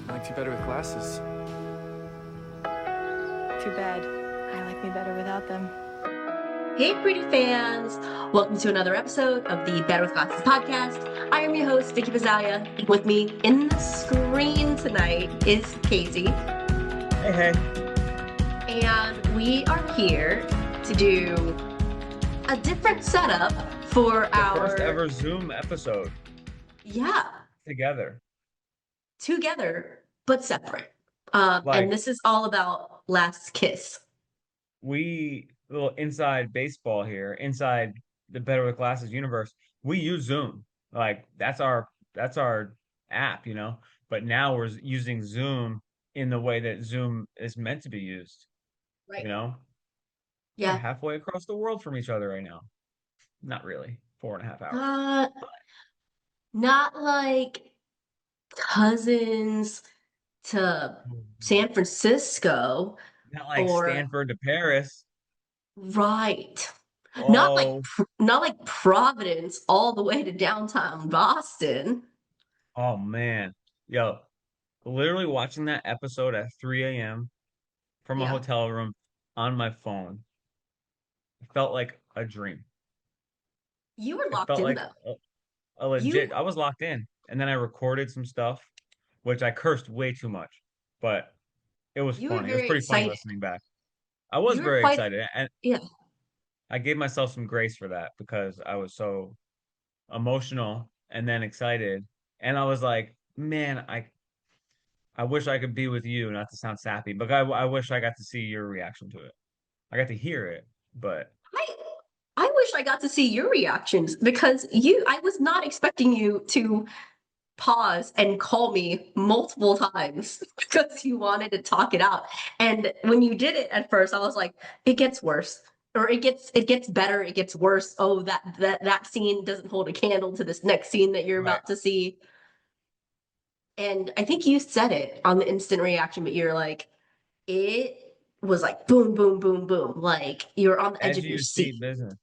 I liked you better with glasses. Too bad. I like me better without them. Hey, pretty fans! Welcome to another episode of the Better with Glasses podcast. I am your host, Vicky Bazalia, and with me in the screen tonight is Casey. Hey, hey. And we are here to do a different setup for The our first ever Zoom episode yeah, together. together but separate. And Like this is all about Last Kiss. little inside baseball here, inside the Better with Glasses universe. We use Zoom. Like that's our app, you know. But now we're using Zoom in the way that Zoom is meant to be used, Right. you know. We're Yeah. halfway across the world from each other right now. Not really. 4.5 hours. Uh, not like cousins to San Francisco Not like or Stanford to Paris. right. Not like Oh, not like Providence all the way to downtown Boston. oh man. Yo, literally watching that episode at 3 a.m. from a Yeah. hotel room on my phone. It felt like a dream. You were It locked felt in like though. a You legit, I was locked in. And then I recorded some stuff, which I cursed way too much, but it was you were funny. It was very pretty funny excited. listening back. I was You were very quite excited. And yeah. I gave myself some grace for that because I was so emotional and then excited. And I was like, man, I wish I could be with you, not to sound sappy, but I wish I got to see your reaction to it. I got to hear it, but I I wish I got to see your reactions because I was not expecting you to pause and call me multiple times because you wanted to talk it out. And when you did it at first, I was like, it gets worse. Or it gets better, it gets worse. Oh, that scene doesn't hold a candle to this next scene that you're right. about to see. And I think you said it on the instant reaction, but you're like, it was like boom, boom, boom, boom. Like you're on the edge Edge of of your your seat seat. business.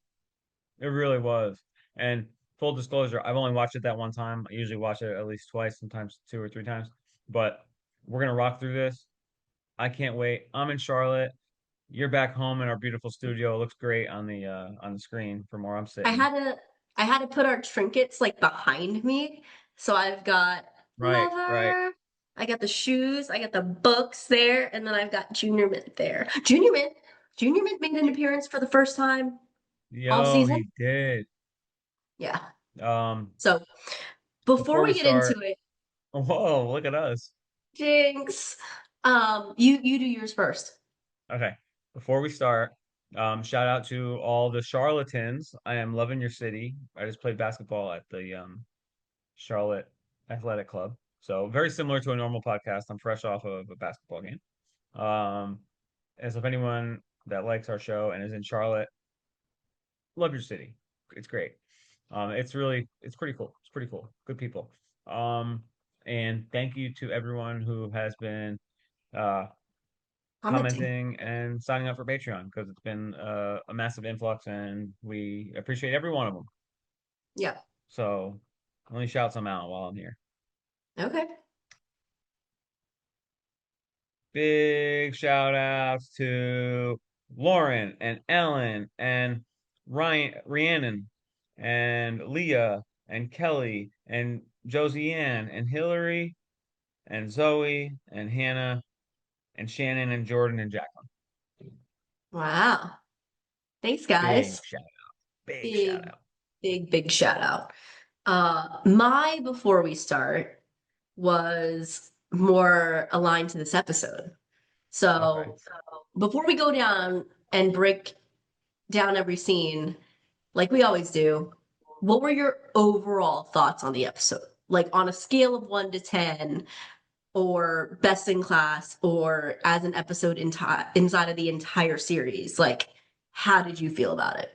It really was. And full disclosure, I've only watched it that one time. I usually watch it at least twice, sometimes two or three times. But we're gonna rock through this. I can't wait. I'm in Charlotte. You're back home in our beautiful studio. It looks great on the screen from where I'm I sitting. had to I had to put our trinkets like behind me. So I've got Right, right. lover, I got the shoes, I got the books there, and then I've got Junior Mint there. Junior Mint made an appearance for the first time all Yo, season. he did. Yeah. Um, So before before we we get into start, it, whoa, look at us. Jinx, you do yours first. Okay. Before we start, shout out to all the charlatans. I am loving your city. I just played basketball at the Charlotte Athletic Club. So very similar to a normal podcast. I'm fresh off of a basketball game. Um, and so if anyone that likes our show and is in Charlotte, love your city. It's great. It's pretty cool. It's pretty cool. Good people. Um, and thank you to everyone who has been uh Commenting. commenting and signing up for Patreon because it's been a massive influx and we appreciate every one of them. Yeah. So let me shout some out while I'm here. Okay. Big shout outs to Lauren and Ellen and Rhiannon and Leah and Kelly and Josie Ann and Hillary and Zoe and Hannah and Shannon and Jordan and Jacqueline. Wow. Thanks, Big guys. shout out. Big shout Big, out. big shout out. My before we start was more aligned to this episode. Okay. So before we go down and break down every scene, like we always do, what were your overall thoughts on the episode? Like on a scale of 1 to 10, or best in class, or as an episode inside of the entire series, like how did you feel about it?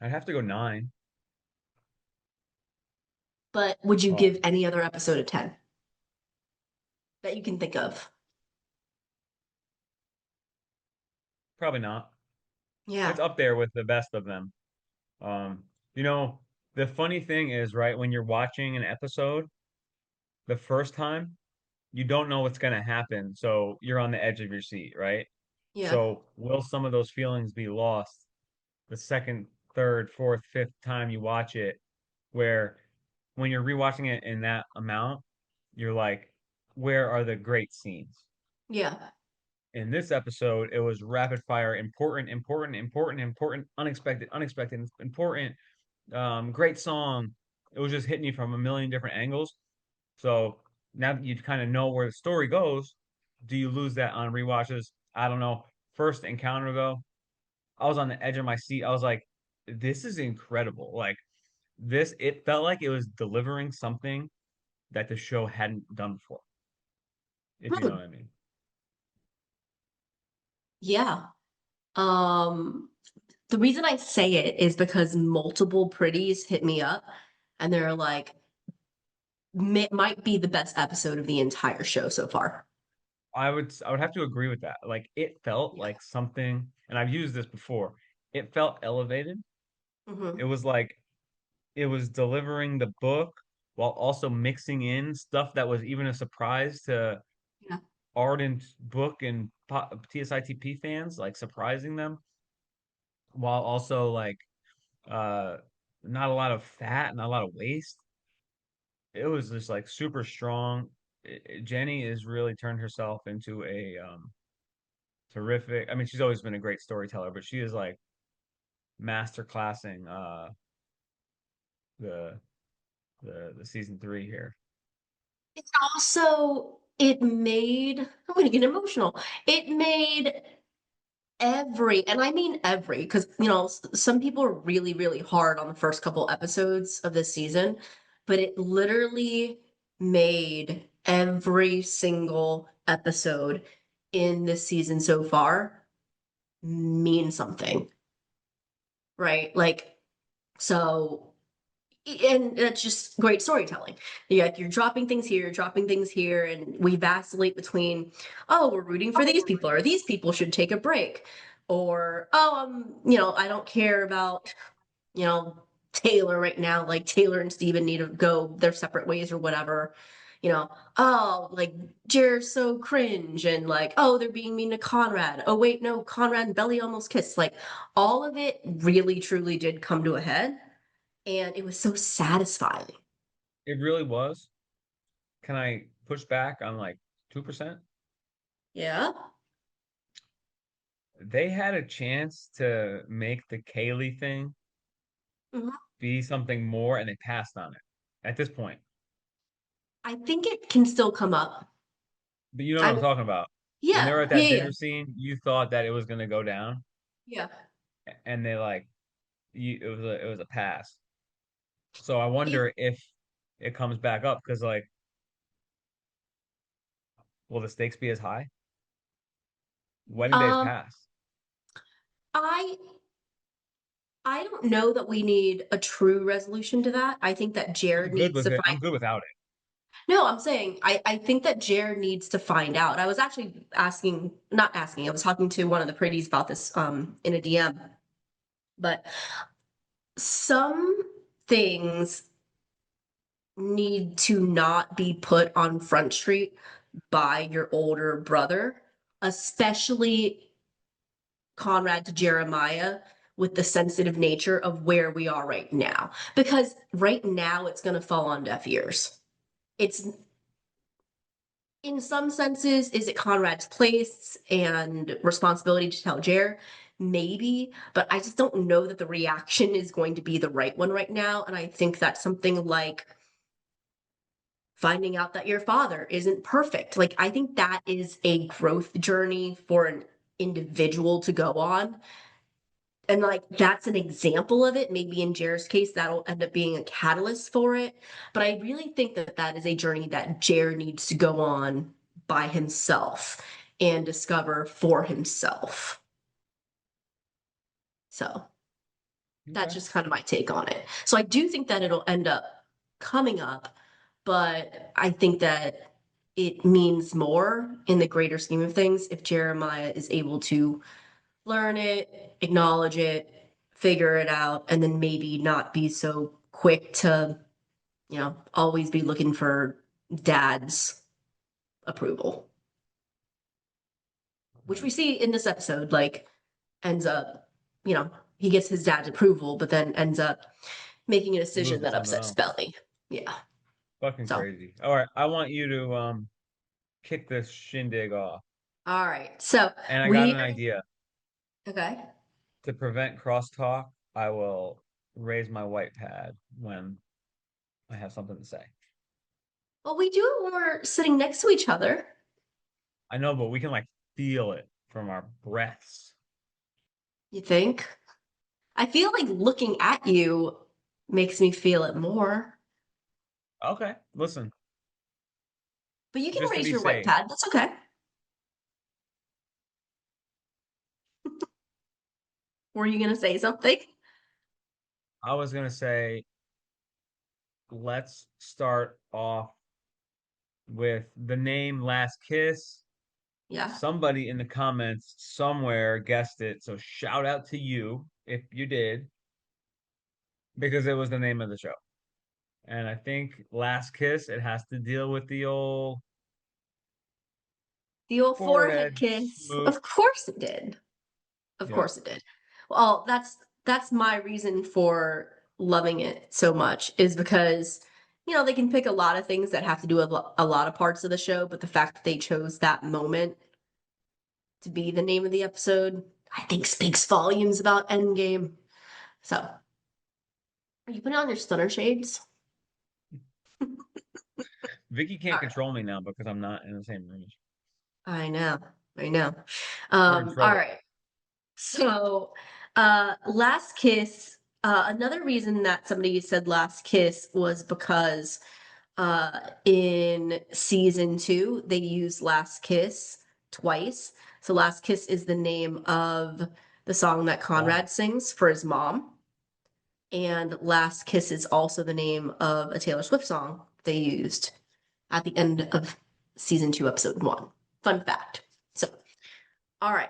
I'd have to go 9. But would you Oh, give any other episode a 10 that you can think of? probably not. Yeah. It's up there with the best of them. Um, you know, the funny thing is, right, when you're watching an episode, the first time, you don't know what's going to happen, so you're on the edge of your seat, right? Yeah. So will some of those feelings be lost the second, third, fourth, fifth time you watch it, where when you're rewatching it in that amount, you're like, where are the great scenes? Yeah. In this episode, it was rapid fire, important, important, important, important, unexpected, unexpected, important, great song. It was just hitting you from a million different angles. So now that you kind of know where the story goes, do you lose that on rewatches? I don't know. First encounter though, I was on the edge of my seat. I was like, this is incredible. Like this, it felt like it was delivering something that the show hadn't done before, if you know Hmm. what I mean. Yeah. Um, the reason I say it is because multiple pretties hit me up and they're like, might be the best episode of the entire show so far. I would have to agree with that. Like it felt Yeah. like something, and I've used this before. It felt elevated. It Hmm. was like it was delivering the book while also mixing in stuff that was even a surprise to Yeah. ardent book and TSITP fans, like surprising them, while also like uh not a lot of fat, not a lot of waste. It was just like super strong. Jenny has really turned herself into a terrific. I mean, she's always been a great storyteller, but she is like master classing the the season three here. It's also, it made, I'm gonna get emotional. It made and I mean every, because some people are really, really hard on the first couple episodes of this season, but it literally made every single episode in this season so far mean something, right? Like, so, and that's just great storytelling. You're dropping things here, dropping things here, and we vacillate between, oh, we're rooting for these people, or these people should take a break, or oh, I don't care about, you know, Taylor right now. Like Taylor and Steven need to go their separate ways or whatever. Oh, like Jared's so cringe, and like, oh, they're being mean to Conrad. Oh, wait, no, Conrad and Belly almost kissed. Like all of it really truly did come to a head, and it was so satisfying. It really was. Can I push back on like 2%? Yeah. They had a chance to make the Kaylee thing Mhm. be something more, and they passed on it at this point. I think it can still come up. But you know what I I'm mean, talking about. When they yeah, were at yeah, that yeah, dinner scene, you thought that it was gonna go down, yeah. and they like it was a pass. So I It, wonder if it comes back up because like, will the stakes be as high? Wedding day's um, passed. I I don't know that we need a true resolution to that. I think that I'm Jared good needs with to it. find. I'm good without it. No, I'm saying I think that Jared needs to find out. I was actually asking, not asking, I was talking to one of the pretties about this in a DM. But some things need to not be put on Front Street by your older brother, especially Conrad to Jeremiah, with the sensitive nature of where we are right now. Because right now it's going to fall on deaf ears. It's, in some senses, is it Conrad's place and responsibility to tell Jer? Maybe, but I just don't know that the reaction is going to be the right one right now. And I think that something like finding out that your father isn't perfect. Like, I think that is a growth journey for an individual to go on. And like, that's an example of it. Maybe in Jared's case, that'll end up being a catalyst for it. But I really think that that is a journey that Jared needs to go on by himself and discover for himself. So that's Okay. just kind of my take on it. So I do think that it'll end up coming up, but I think that it means more in the greater scheme of things if Jeremiah is able to learn it, acknowledge it, figure it out, and then maybe not be so quick to, always be looking for dad's approval, which we see in this episode, like ends up, you know, he gets his dad's approval, but then ends up making a decision Moving that something upsets else. Belly. Yeah. Fucking So, crazy. All right, I want you to kick this shindig off. all right. So And I got we, an idea. okay. To prevent crosstalk, I will raise my white pad when I have something to say. Well, we do it when we're sitting next to each other. I know, but we can like feel it from our breaths. You think? I feel like looking at you makes me feel it more. Okay, listen, But you can just to raise be your white safe, pad. That's okay. Were you going to say something? I was gonna say, let's start off with the name Last Kiss. Yeah. Somebody in the comments somewhere guessed it, so shout out to you if you did, because it was the name of the show. And I think Last Kiss, it has to deal with the old The old forehead forehead kiss. smooch. Of course it did. Of Yep. course it did. Well, that's my reason for loving it so much is because they can pick a lot of things that have to do with a lot of parts of the show, but the fact that they chose that moment to be the name of the episode, I think speaks volumes about Endgame. So, are you putting on your stunner shades? Vicky All can't right. control me now because I'm not in the same room as I know. I know. We're in All trouble. right. So, Last Kiss, another reason that somebody said Last Kiss was because in season 2, they use Last Kiss twice. So, Last Kiss is the name of the song that Wow. Conrad sings for his mom. And Last Kiss is also the name of a Taylor Swift song they used at the end of season 2, episode 1. Fun fact. So, all right.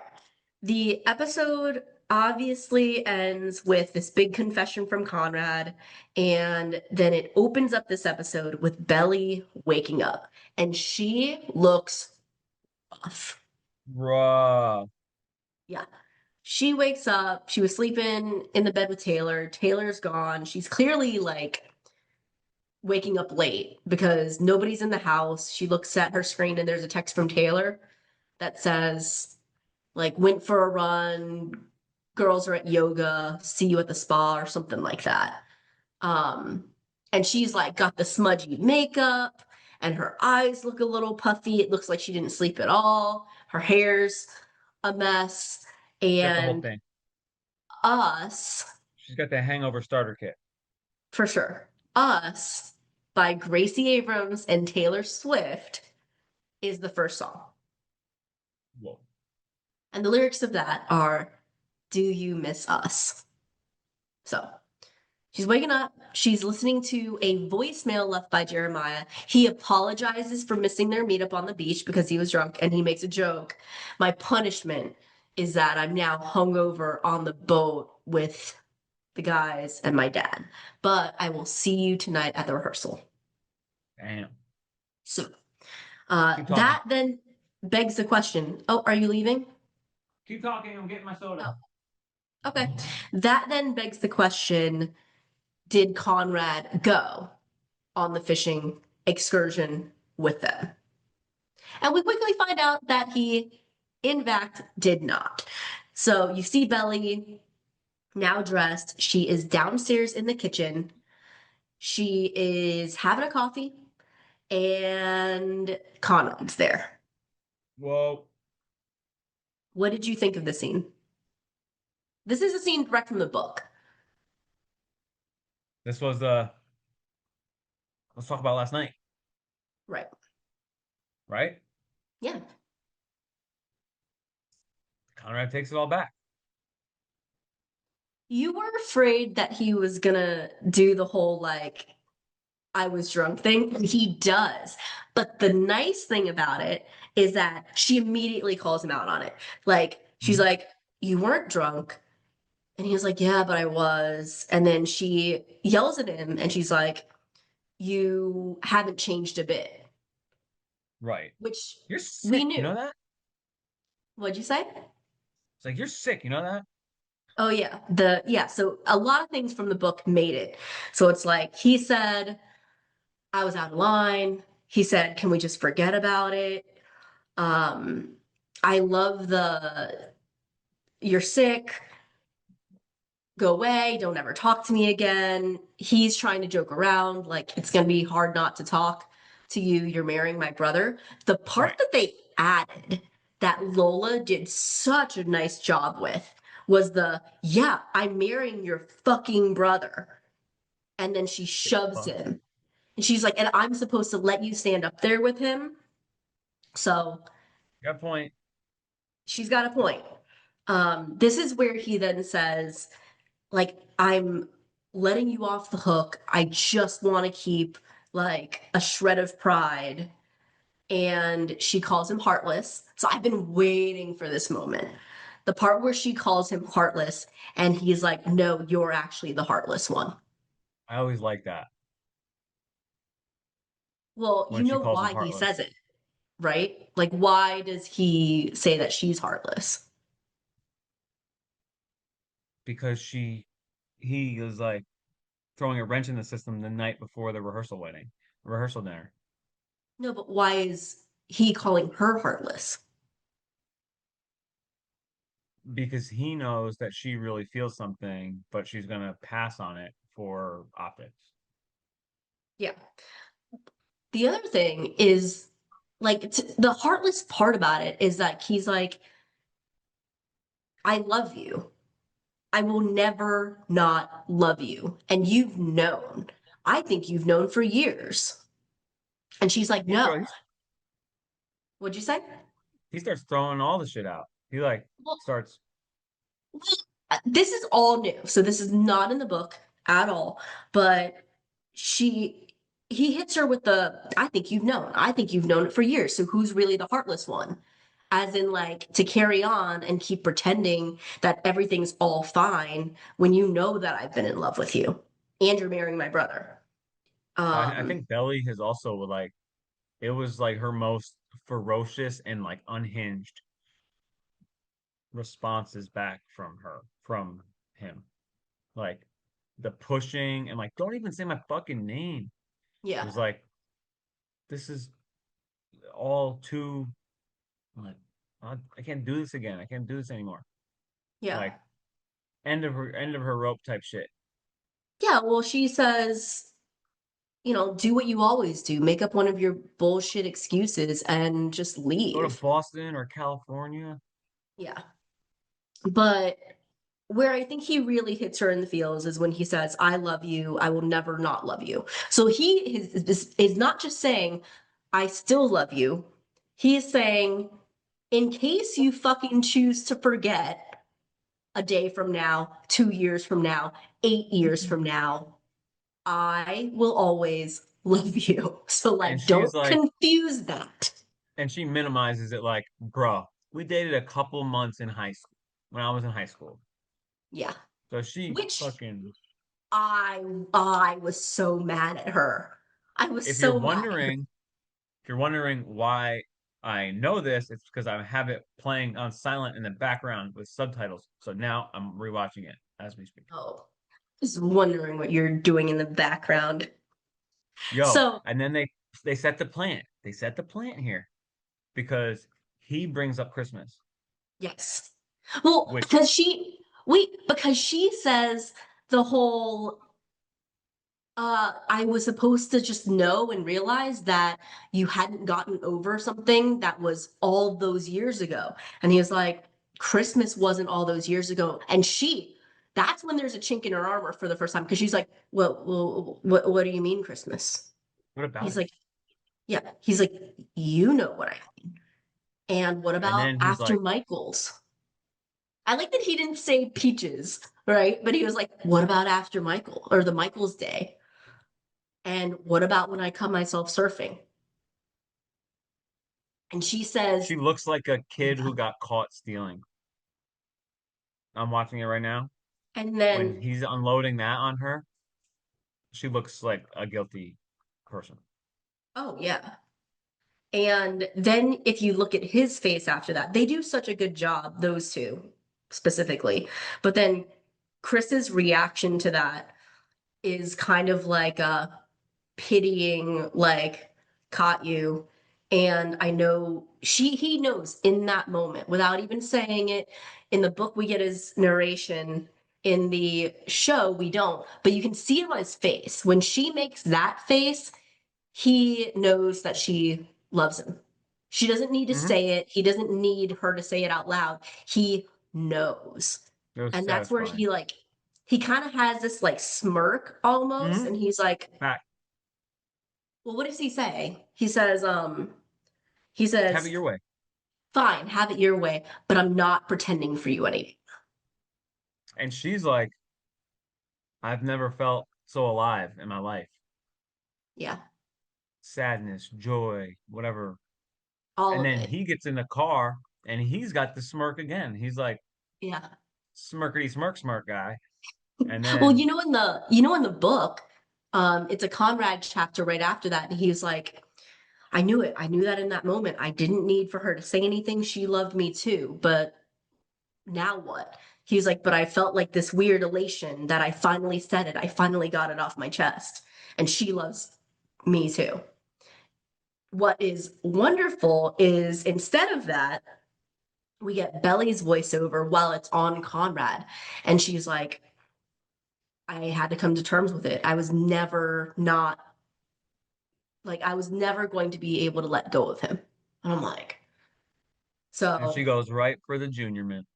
The episode obviously ends with this big confession from Conrad, and then it opens up this episode with Belly waking up, and she looks off. Bruh. Yeah. She wakes up. She was sleeping in the bed with Taylor. Taylor's gone. She's clearly like waking up late because nobody's in the house. She looks at her screen and there's a text from Taylor that says, like, went for a run, girls are at yoga, see you at the spa, or something like that. Um, and she's like got the smudgy makeup and her eyes look a little puffy. It looks like she didn't sleep at all. Her hair's a mess. She's got the whole And thing. Us, She's got the hangover starter kit. for sure, Us by Gracie Abrams and Taylor Swift is the first song. Whoa. And the lyrics of that are, "Do you miss us?" So she's waking up. She's listening to a voicemail left by Jeremiah. He apologizes for missing their meetup on the beach because he was drunk and he makes a joke. My punishment is that I'm now hungover on the boat with the guys and my dad, but I will see you tonight at the rehearsal. Damn. So Keep talking. that then begs the question. Oh, are you leaving? Keep talking. I'm getting my soda. Oh, okay. That then begs the question, did Conrad go on the fishing excursion with them? And we quickly find out that he, in fact, did not. So you see Belly now dressed. She is downstairs in the kitchen. She is having a coffee, and Conrad's there. Whoa. What did you think of the scene? This is a scene direct from the book. This was let's talk about last night, Right. right? Yeah. Conrad takes it all back. You were afraid that he was gonna do the whole like I was drunk thing, and he does. But the nice thing about it is that she immediately calls him out on it. Like, she's Mhm. like, "You weren't drunk." And he was like, "Yeah, but I was." And then she yells at him and she's like, "You haven't changed a bit." Right. which You're we sick, you knew. know that? What'd you say? It's like you're sick, you know that? Oh yeah. So a lot of things from the book made it. So it's like he said, I was out of line. He said, can we just forget about it? Um, I love the you're sick, go away, don't ever talk to me again. He's trying to joke around, like it's gonna be hard not to talk to you. You're marrying my brother. The part Right. that they added that Lola did such a nice job with was yeah, I'm marrying your fucking brother. And then she Get shoves fucked. him. And she's like, and I'm supposed to let you stand up there with him. So Got a point. she's got a point. This is where he then says, like, I'm letting you off the hook. I just want to keep like a shred of pride. And she calls him heartless. So I've been waiting for this moment. The part where she calls him heartless, and he's like, no, you're actually the heartless one. I always like that Well, you when she know calls him why he says heartless it, right? Like, why does he say that she's heartless? because he was like throwing a wrench in the system the night before the rehearsal dinner. No, but why is he calling her heartless? Because he knows that she really feels something, but she's gonna pass on it for optics. Yeah. The other thing is, like, the heartless part about it is that he's like, I love you. I will never not love you. And you've known. I think you've known for years. And she's like, He no. throws What'd you say? he starts throwing all the shit out. He like Well, starts this is all new. So this is not in the book at all. But she, he hits her with I think you've known. I think you've known it for years. So who's really the heartless one? As in, like, to carry on and keep pretending that everything's all fine when you know that I've been in love with you and you're marrying my brother. I Um, think Belly has also like it was like her most ferocious and like unhinged responses back from him. Like the pushing and like don't even say my fucking name. It yeah, was like this is all too like I can't do this again. I can't do this anymore. yeah, Like end of her rope type shit. yeah. Well, she says, do what you always do, make up one of your bullshit excuses and just Go to leave. Boston or California. Yeah. But where I think he really hits her in the feels is when he says, I love you. I will never not love you. So is not just saying, I still love you. He is saying, in case you fucking choose to forget a day from now, 2 years from now, 8 years from now, I will always love you. So, And like, she's don't like, confuse that. and she minimizes it like, bro, we dated a couple months in high school when I was in high school. Yeah. So she Which fucking, I was so mad at her. I was if you're so mad at her. wondering, if you're wondering why I know this, it's because I have it playing on silent in the background with subtitles. So now I'm rewatching it as we speak. Oh, just wondering what you're doing in the background. Yo, So, and then they set the plant. They set the plant here because he brings up Christmas, yes. Well, which because she says the whole I was supposed to just know and realize that you hadn't gotten over something that was all those years ago. And he was like, Christmas wasn't all those years ago. And that's when there's a chink in her armor for the first time because she's like, what do you mean Christmas? what about He's it? like, yeah. He's like, you know what I mean. And what And about then he's after like, Michael's? I like that he didn't say peaches, right? But he was like, what about after Michael or the Michael's day? And what about when I cut myself surfing? And she says, she looks like a kid yeah. who got caught stealing. I'm watching it right now. And When then, he's unloading that on her, she looks like a guilty person. oh, yeah. And then if you look at his face after that, they do such a good job, those two specifically. But then Chris's reaction to that is kind of like a pitying, like, caught you. And I know he knows in that moment without even saying it. In the book, we get his narration. In the show, we don't, but you can see it on his face. When she makes that face, he knows that she loves him. She doesn't need to Hmm. say it. He doesn't need her to say it out loud. He knows. It was And that's where satisfying. he kind of has this like smirk almost. Hmm. And he's like, Fact. well, what does he say? He Have it says, your way. fine, have it your way, but I'm not pretending for you anymore. And she's like, I've never felt so alive in my life. Yeah, Sadness, joy, whatever. all And of then it. he gets in the car and he's got the smirk again. He's like, Yeah. smirkety smirk smirk guy. And Well, then in the book, it's a Conrad chapter right after that, and he's like, I knew it. I knew that in that moment. I didn't need for her to say anything. She loved me too. But now what? He was like, but I felt like this weird elation that I finally said it. I finally got it off my chest. And she loves me too. What is wonderful is instead of that, we get Belly's voiceover while it's on Conrad. And she's like, I had to come to terms with it. I was never not I was never going to be able to let go of him. And I'm like, and she so goes right for the junior mint.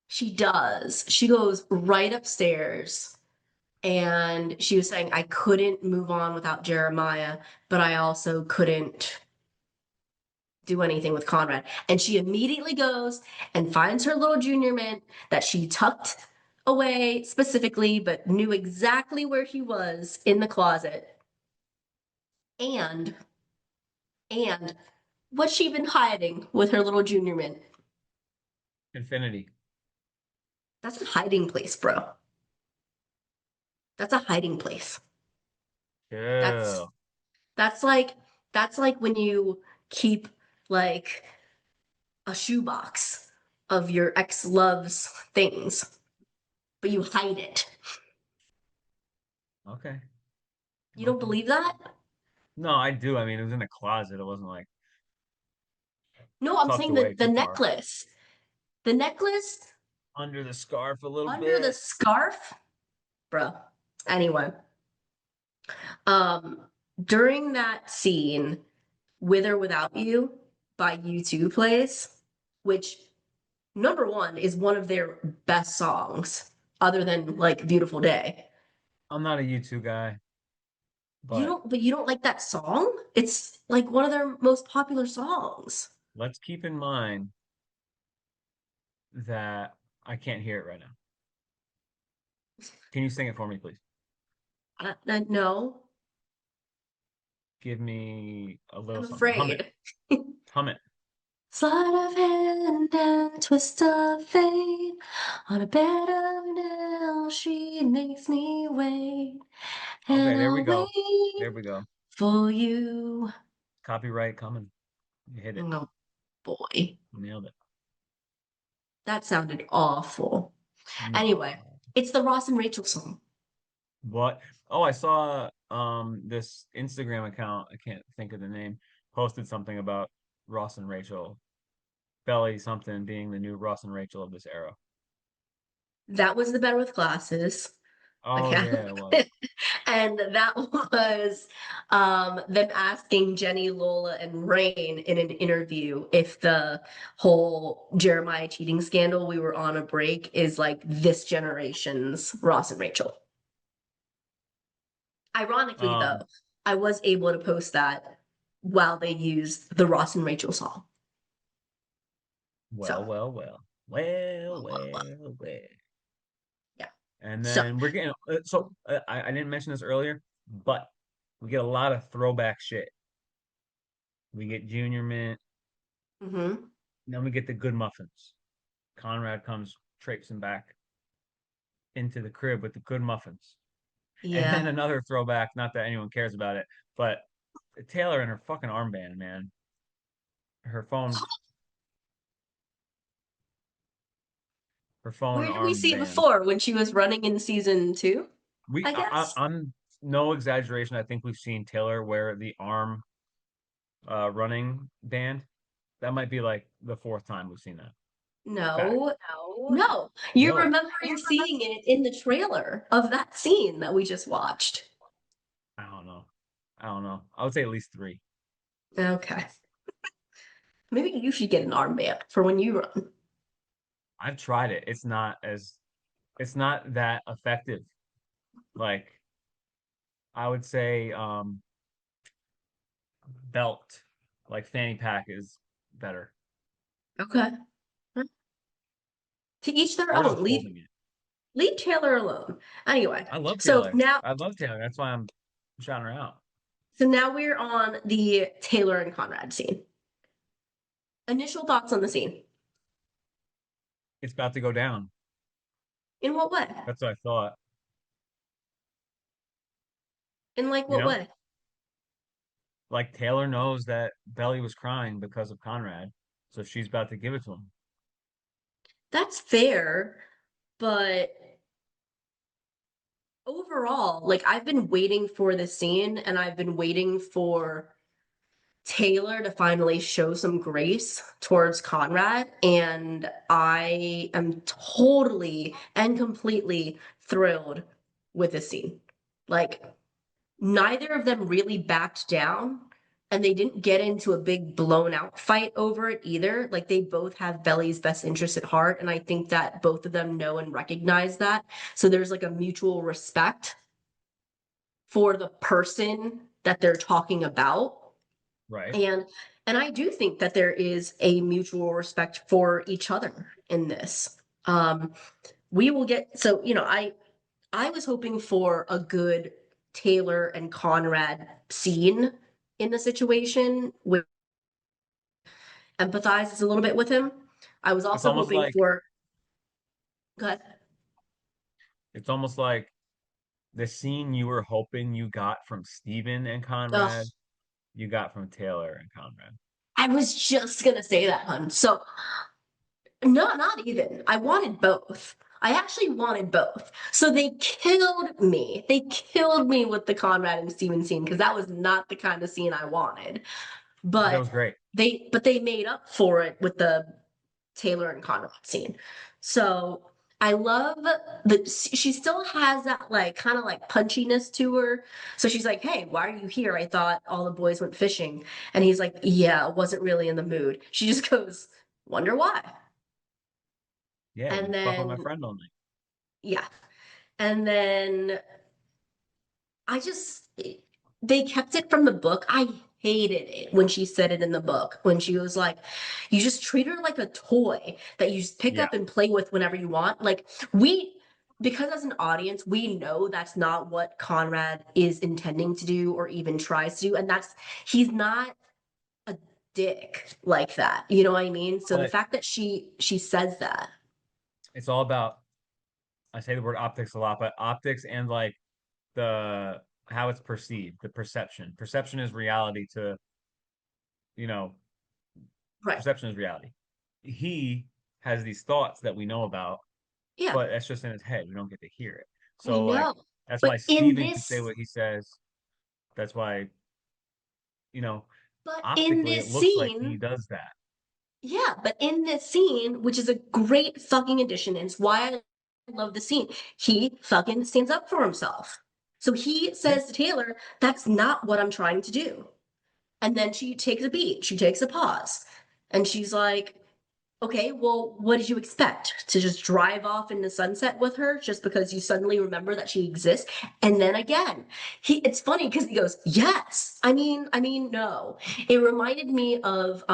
she does. She goes right upstairs and she was saying, I couldn't move on without Jeremiah, but I also couldn't do anything with Conrad. And she immediately goes and finds her little junior mint that she tucked away specifically, but knew exactly where he was in the closet. And and what's she been hiding with her little junior mint? Infinity. That's a hiding place, bro. That's a hiding place. That's Yeah. that's like that's like when you keep like a shoebox of your ex love's things, but you hide it. Okay. You don't Okay. believe that? No, I do. I mean, it was in the closet. It wasn't like No, I'm tucked saying away that the too far. necklace. The necklace Under the scarf a little under the bit. scarf, bro. Anyway, um, during that scene, With or Without You by U2 plays, which number one is one of their best songs, other than like Beautiful Day. I'm not a U2 guy, but You don't like that song? It's like one of their most popular songs. let's keep in mind that I can't hear it right now. Can you sing it for me, please? No, Give me a little I'm something. Hum it. afraid. Hum it. Sleight of hand and twist of fate. On a bed of nails, she makes me wait. Okay, And there we I'll go. wait There we go. for you. Copyright coming. You hit it. Oh boy, Nailed it. that sounded awful. Anyway, No. it's the Ross and Rachel song. What? Oh, I saw this Instagram account, I can't think of the name, posted something about Ross and Rachel, Belly something being the new Ross and Rachel of this era. That was the Better with Glasses Oh account. yeah, it was. And that was them asking Jenny, Lola, and Rain in an interview if the whole Jeremiah cheating scandal we were on a break is like this generation's Ross and Rachel. Ironically, though, Um, I was able to post that while they used the Ross and Rachel song. So, well, well, well. Well, well, well, well. well, well. Yeah. And So, then we're getting I didn't mention this earlier, but we get a lot of throwback shit. We get Junior Mint, mhm. then we get the good muffins. Conrad comes traipsing back into the crib with the good muffins. And then Yeah. another throwback, not that anyone cares about it, but Taylor and her fucking armband, man. her phone, her phone Where did we see it armband. before? When she was running in season 2, We, I guess? I'm no exaggeration. I think we've seen Taylor wear the arm running band. That might be like the fourth time we've seen that. Fact. No. No. You're Really? remembering seeing it in the trailer of that scene that we just watched. I don't know. I don't know. I would say at least three. Okay. Maybe you should get an armband for when you run. I've tried it. It's not that effective. Like I would say belt, like fanny pack is better. Okay. To each their Or own. just Leave holding it. leave Taylor alone. Anyway, I love so Taylor. now I love Taylor. That's why I'm shouting her out. so now we're on the Taylor and Conrad scene. Initial thoughts on the scene. It's about to go down. In what way? That's what I thought. In like You what know? way? Like Taylor knows that Belly was crying because of Conrad, so she's about to give it to him. That's fair, but overall, like I've been waiting for the scene and I've been waiting for Taylor to finally show some grace towards Conrad. And I am totally and completely thrilled with this scene. Like, neither of them really backed down and they didn't get into a big blown out fight over it either. Like, they both have Belly's best interest at heart. And I think that both of them know and recognize that. So there's like a mutual respect for the person that they're talking about. Right. And I do think that there is a mutual respect for each other in this. We will get so I was hoping for a good Taylor and Conrad scene in the situation with empathize a little bit with him. I was It's also almost hoping like for good. it's almost like the scene you were hoping you got from Steven and Ugh, Conrad, you got from Taylor and Conrad. I was just gonna say that, hun. So not even. I wanted both. I actually wanted both. So they killed me. They killed me with the Conrad and Steven scene because that was not the kind of scene I wanted. That But was great. they made up for it with the Taylor and Conrad scene. So I love that she still has that like kind of like punchiness to her. So she's like, "Hey, why are you here? I thought all the boys went fishing." And he's like, "Yeah, I wasn't really in the mood." She just goes, "Wonder why?" Yeah, you And fuck with my then friend all night. yeah. And then I just, they kept it from the book. I hated it when she said it in the book, when she was like, you just treat her like a toy that you just pick Yeah. up and play with whenever you want. Like, because as an audience, we know that's not what Conrad is intending to do or even tries to do. And he's not a dick like that. You know what I mean? So the But fact that she says that, it's all about I say the word optics a lot, but optics and like the how it's perceived, the perception. Perception is reality to, you know, right. perception is reality. He has these thoughts that we know about, Yeah, but that's just in his head. We don't get to hear it. I So like know. that's But why in Steven can say this, what he says. That's why, you know, but in optically it this looks like he scene, does that. yeah, but in this scene, which is a great fucking addition, and it's why I love the scene, he fucking stands up for himself. So he Yeah. says to Taylor, that's not what I'm trying to do. And then she takes a beat, she takes a pause, and she's like, okay, well, what did you expect? To just drive off into sunset with her just because you suddenly remember that she exists? And then again, it's funny because he goes, yes. I mean, no. It reminded me of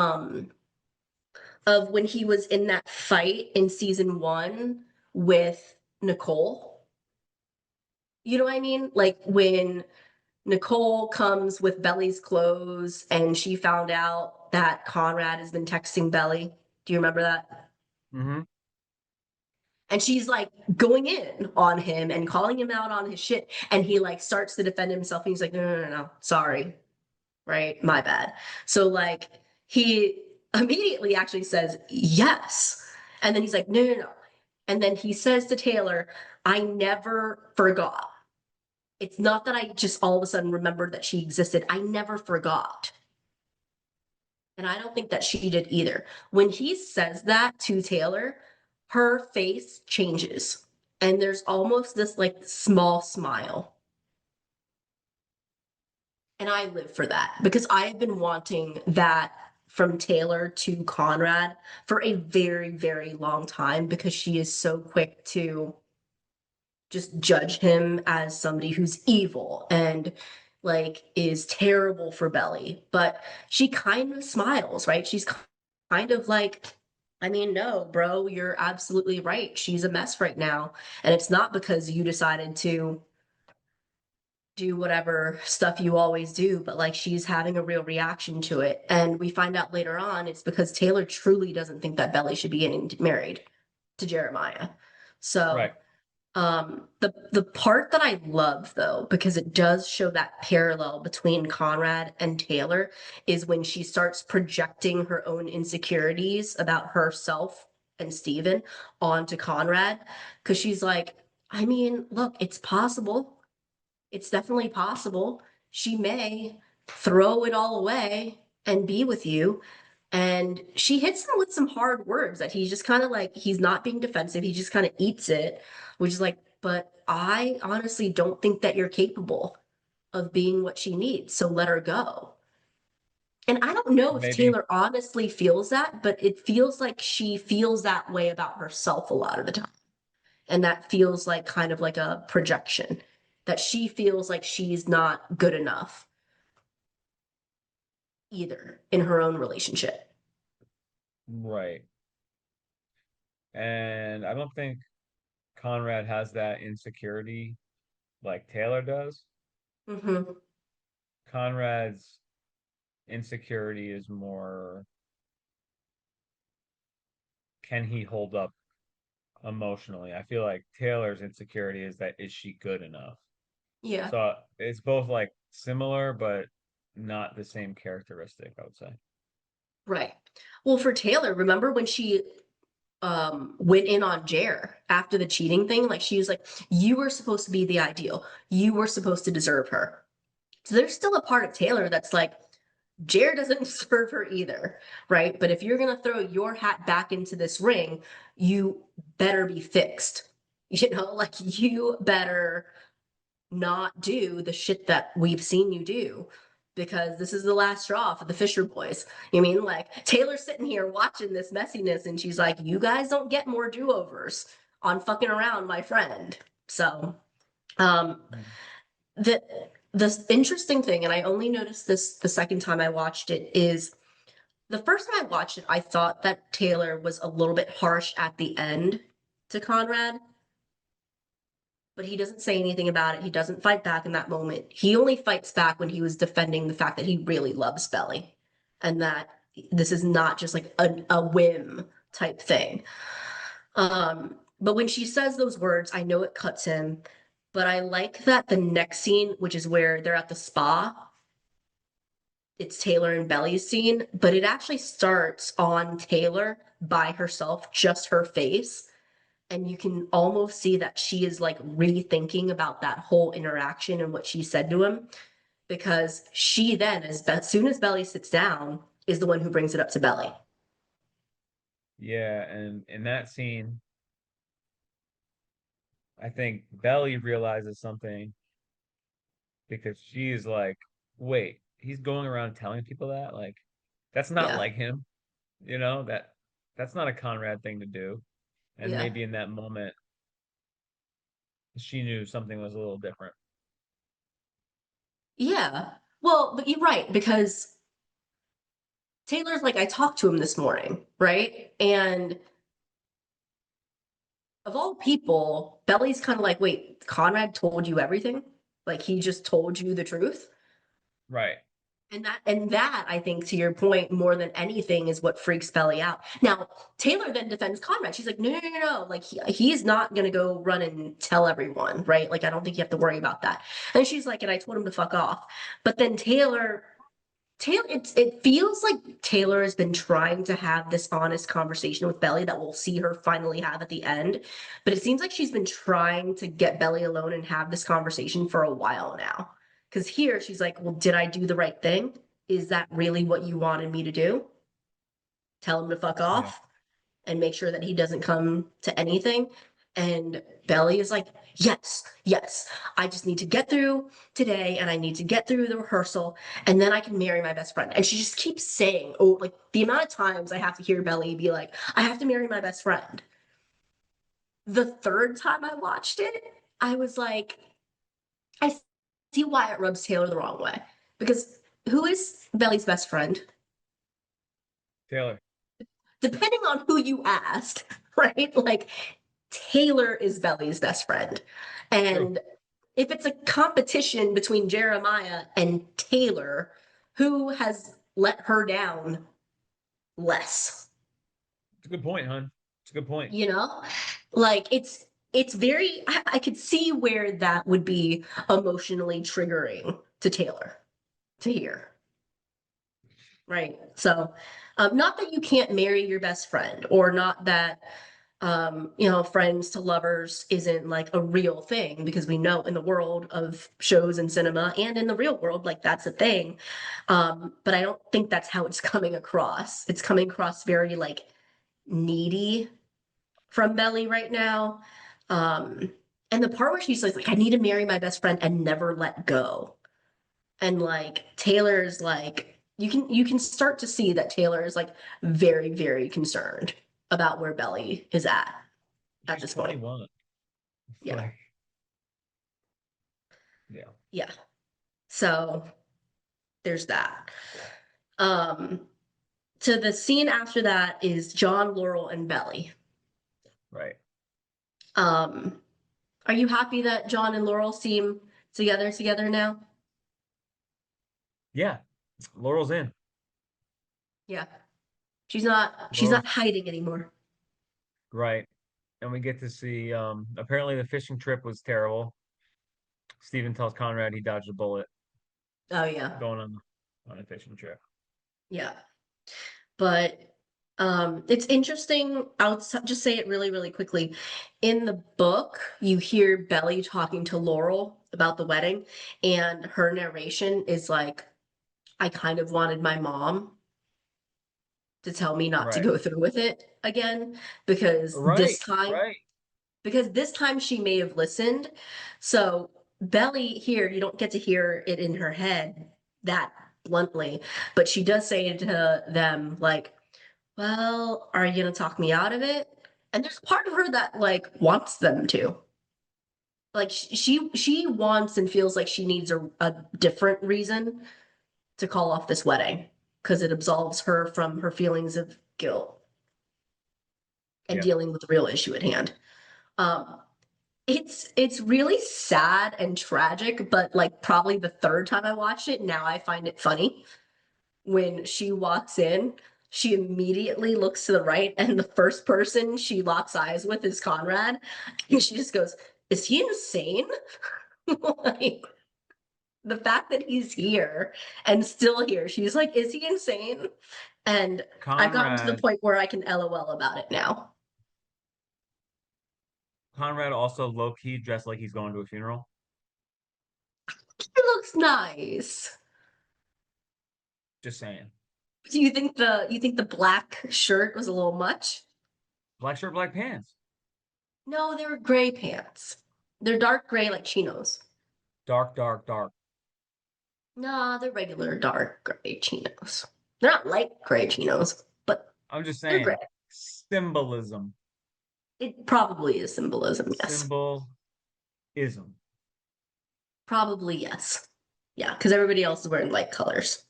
when he was in that fight in season 1 with Nicole. You know what I mean? Like when Nicole comes with Belly's clothes and she found out that Conrad has been texting Belly. Do you remember that? Hmm. And she's like going in on him and calling him out on his shit. And he like starts to defend himself. And he's like, no, sorry. Right. My bad. So like he immediately actually says yes. And then he's like, no, no, no. And then he says to Taylor, I never forgot. It's not that I just all of a sudden remembered that she existed. I never forgot. And I don't think that she did either. When he says that to Taylor, her face changes. And there's almost this like small smile. And I live for that because I've been wanting that from Taylor to Conrad for a very, very long time because she is so quick to just judge him as somebody who's evil and like is terrible for Belly. But she kind of smiles, right? She's kind of like, I mean, no, bro, you're absolutely right. She's a mess right now. And it's not because you decided to do whatever stuff you always do, but like she's having a real reaction to it. And we find out later on it's because Taylor truly doesn't think that Belly should be getting married to Jeremiah. So Right. the part that I love though, because it does show that parallel between Conrad and Taylor, is when she starts projecting her own insecurities about herself and Steven onto Conrad. Because she's like, I mean, look, it's possible. It's definitely possible. She may throw it all away and be with you. And she hits him with some hard words that he's just kind of like, he's not being defensive. He just kind of eats it, which is like, but I honestly don't think that you're capable of being what she needs. So let her go. And I don't know if Maybe Taylor honestly feels that, but it feels like she feels that way about herself a lot of the time. And that feels like kind of like a projection that she feels like she's not good enough either in her own relationship. right. And I don't think Conrad has that insecurity like Taylor does. Hmm. Conrad's insecurity is more, can he hold up emotionally? I feel like Taylor's insecurity is that is she good enough? Yeah, So it's both like similar, but not the same characteristic, I would say. right. Well, for Taylor, remember when she went in on Jer after the cheating thing? Like she was like, you were supposed to be the ideal. You were supposed to deserve her. So there's still a part of Taylor that's like, Jer doesn't deserve her either, right? But if you're gonna throw your hat back into this ring, you better be fixed. You know, like you better not do the shit that we've seen you do because this is the last straw for the Fisher boys. You mean like Taylor's sitting here watching this messiness and she's like, you guys don't get more do-overs on fucking around my friend. So um Mm. the the interesting thing, and I only noticed this the second time I watched it, is the first time I watched it, I thought that Taylor was a little bit harsh at the end to Conrad, but he doesn't say anything about it. He doesn't fight back in that moment. He only fights back when he was defending the fact that he really loves Belly and that this is not just like a whim type thing. But when she says those words, I know it cuts him, but I like that the next scene, which is where they're at the spa, it's Taylor and Belly's scene, but it actually starts on Taylor by herself, just her face. And you can almost see that she is like rethinking about that whole interaction and what she said to him because she then, as soon as Belly sits down, is the one who brings it up to Belly. Yeah, and in that scene, I think Belly realizes something because she's like, wait, he's going around telling people that? Like, that's not Yeah, like him, that's not a Conrad thing to do. And yeah, maybe in that moment, she knew something was a little different. yeah. Well, but you're right because Taylor's like, I talked to him this morning, right? And of all people, Belly's kind of like, wait, Conrad told you everything? Like he just told you the truth? Right. And that I think to your point more than anything is what freaks Belly out. Now Taylor then defends Conrad. She's like, no, no, no, no. Like he's not gonna go run and tell everyone, right? Like I don't think you have to worry about that. And she's like, and I told him to fuck off. But then Taylor Taylor, it feels like Taylor has been trying to have this honest conversation with Belly that we'll see her finally have at the end. But it seems like she's been trying to get Belly alone and have this conversation for a while now. Because here she's like, well, did I do the right thing? Is that really what you wanted me to do? Tell him to fuck Yeah. off and make sure that he doesn't come to anything. And Belly is like, yes, yes, I just need to get through today and I need to get through the rehearsal and then I can marry my best friend. And she just keeps saying, oh, like the amount of times I have to hear Belly be like, I have to marry my best friend. The third time I watched it, I was like, I see why it rubs Taylor the wrong way. Because who is Belly's best friend? Taylor. Depending on who you ask, right? Like Taylor is Belly's best friend. True. And if it's a competition between Jeremiah and Taylor, who has let her down less? It's a good point, hon. It's a good point. You know? Like it's very I could see where that would be emotionally triggering to Taylor to hear. Right. So not that you can't marry your best friend or not that friends to lovers isn't like a real thing because we know in the world of shows and cinema and in the real world, like that's a thing. But I don't think that's how it's coming across. It's coming across very like needy from Belly right now. Um, and the part where she's like, I need to marry my best friend and never let go. And like Taylor's like, you can start to see that Taylor is like very, very concerned about where Belly is at She's this point. 21. Yeah. Like, yeah. Yeah. So there's that. Um, so the scene after that is John, Laurel, and Belly. Right. Um, are you happy that John and Laurel seem together now? Yeah. Laurel's in. Yeah. She's not Laurel's hiding anymore. right. And we get to see apparently the fishing trip was terrible. Steven tells Conrad he dodged a bullet Oh yeah. going on a fishing trip. Yeah. But it's interesting. Just say it really, really quickly. In the book, you hear Belly talking to Laurel about the wedding, and her narration is like, I kind of wanted my mom to tell me not to Right. go through with it again because Right. this time Right. she may have listened. So Belly here, you don't get to hear it in her head that bluntly, but she does say to them like, well, are you gonna talk me out of it? And there's part of her that like wants them to. Like she wants and feels like she needs a different reason to call off this wedding because it absolves her from her feelings of guilt and Yeah. dealing with the real issue at hand. Um, it's really sad and tragic, but like probably the third time I watched it, now I find it funny. When she walks in, she immediately looks to the right, and the first person she locks eyes with is Conrad. And she just goes, is he insane? Like the fact that he's here and still here, she's like, is he insane? And I've gotten to the Conrad point where I can LOL about it now. Conrad also low key dressed like he's going to a funeral. It looks nice. Just saying. Do you think the black shirt was a little much? Black shirt, black pants. No, they were gray pants. They're dark gray like chinos. Dark, dark, dark. No, they're regular dark gray chinos. They're not light gray chinos, but I'm just they're gray. saying. Symbolism. It probably is symbolism, yes. Symbolism. Probably yes. Yeah, because everybody else is wearing light colors.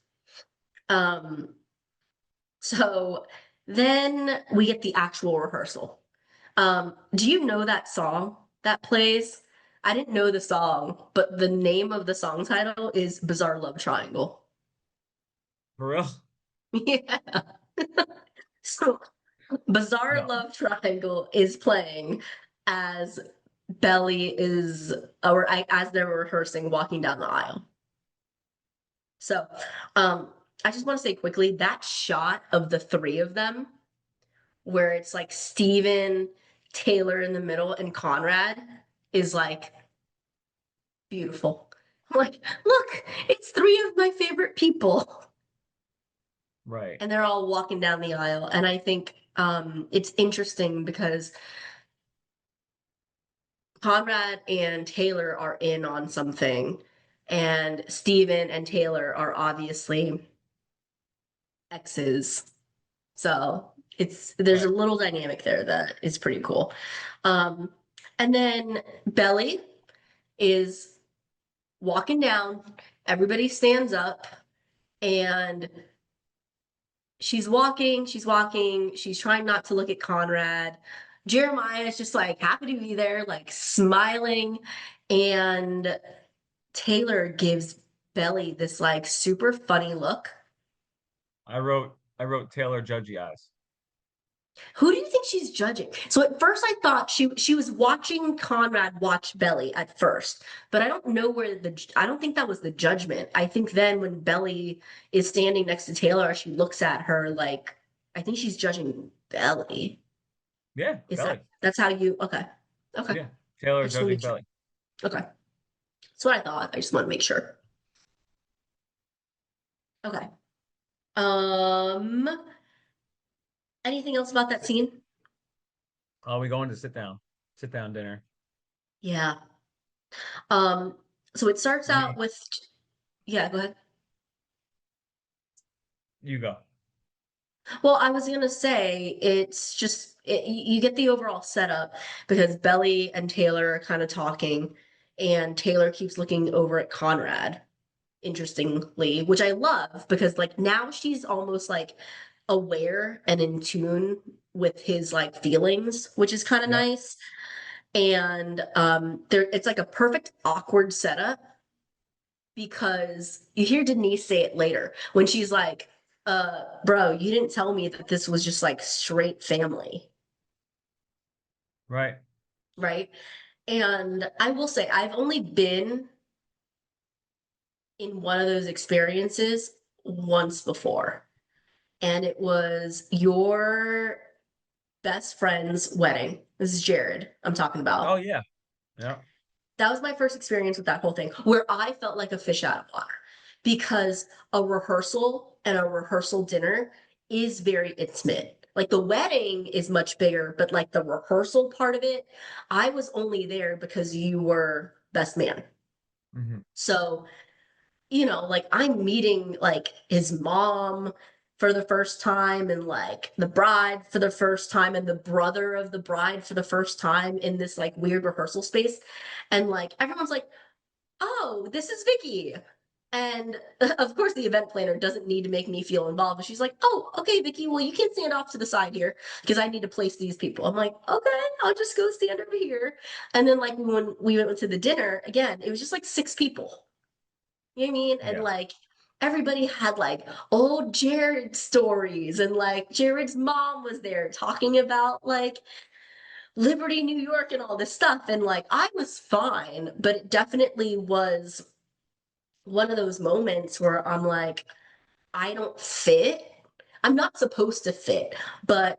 Um, so then we get the actual rehearsal. Do you know that song that plays? I didn't know the song, but the name of the song title is Bizarre Love Triangle. For real? Yeah. So Bizarre No. Love Triangle is playing as Belly is, or as they're rehearsing walking down the aisle. So, um, I just want to say quickly that shot of the three of them, where it's like Steven, Taylor in the middle, and Conrad, is like beautiful. I'm like, look, it's three of my favorite people. Right. And they're all walking down the aisle. And I think it's interesting because Conrad and Taylor are in on something, and Steven and Taylor are obviously exes. So there's a Right. little dynamic there that is pretty cool. Um, and then Belly is walking down, everybody stands up, and she's walking, she's trying not to look at Conrad. Jeremiah is just like happy to be there, like smiling. And Taylor gives Belly this like super funny look. I wrote Taylor Judgy Eyes. Who do you think she's judging? So at first I thought she was watching Conrad watch Belly at first, but I don't know where I don't think that was the judgment. I think then when Belly is standing next to Taylor, she looks at her like I think she's judging Belly. Yeah, Is Belly. that's how you okay. Okay. Yeah. I Taylor just want to judging make sure. Belly. Okay. That's what I thought. I just want to make sure. Okay. Um, anything else about that scene? Oh, we going to sit down. Sit down dinner. Yeah. So it starts out We with yeah, go ahead. you go. Well, I was gonna say it's just you get the overall setup because Belly and Taylor are kind of talking, and Taylor keeps looking over at Conrad, interestingly, which I love because like now she's almost like aware and in tune with his like feelings, which is kind of Yep. nice. And there it's like a perfect awkward setup because you hear Denise say it later when she's like, bro, you didn't tell me that this was just like straight family, Right. right? And I will say, I've only been in one of those experiences once before, and it was your best friend's wedding. This is Jared, I'm talking Oh about. yeah. Yeah. That was my first experience with that whole thing where I felt like a fish out of water because a rehearsal and a rehearsal dinner is very intimate. Like the wedding is much bigger, but like the rehearsal part of it, I was only there because you were best man. Hmm. So, like I'm meeting like his mom for the first time and like the bride for the first time and the brother of the bride for the first time in this like weird rehearsal space. And like everyone's like, oh, this is Vicky. And of course, the event planner doesn't need to make me feel involved. But she's like, oh, okay, Vicky, well, you can stand off to the side here because I need to place these people. I'm like, okay, I'll just go stand over here. And then, like, when we went to the dinner, again, it was just like six people. You know what I mean? And Yeah. like, everybody had like old Jared stories. And like, Jared's mom was there talking about like Liberty, New York, and all this stuff. And like, I was fine, but it definitely was one of those moments where I'm like, I don't fit. I'm not supposed to fit, but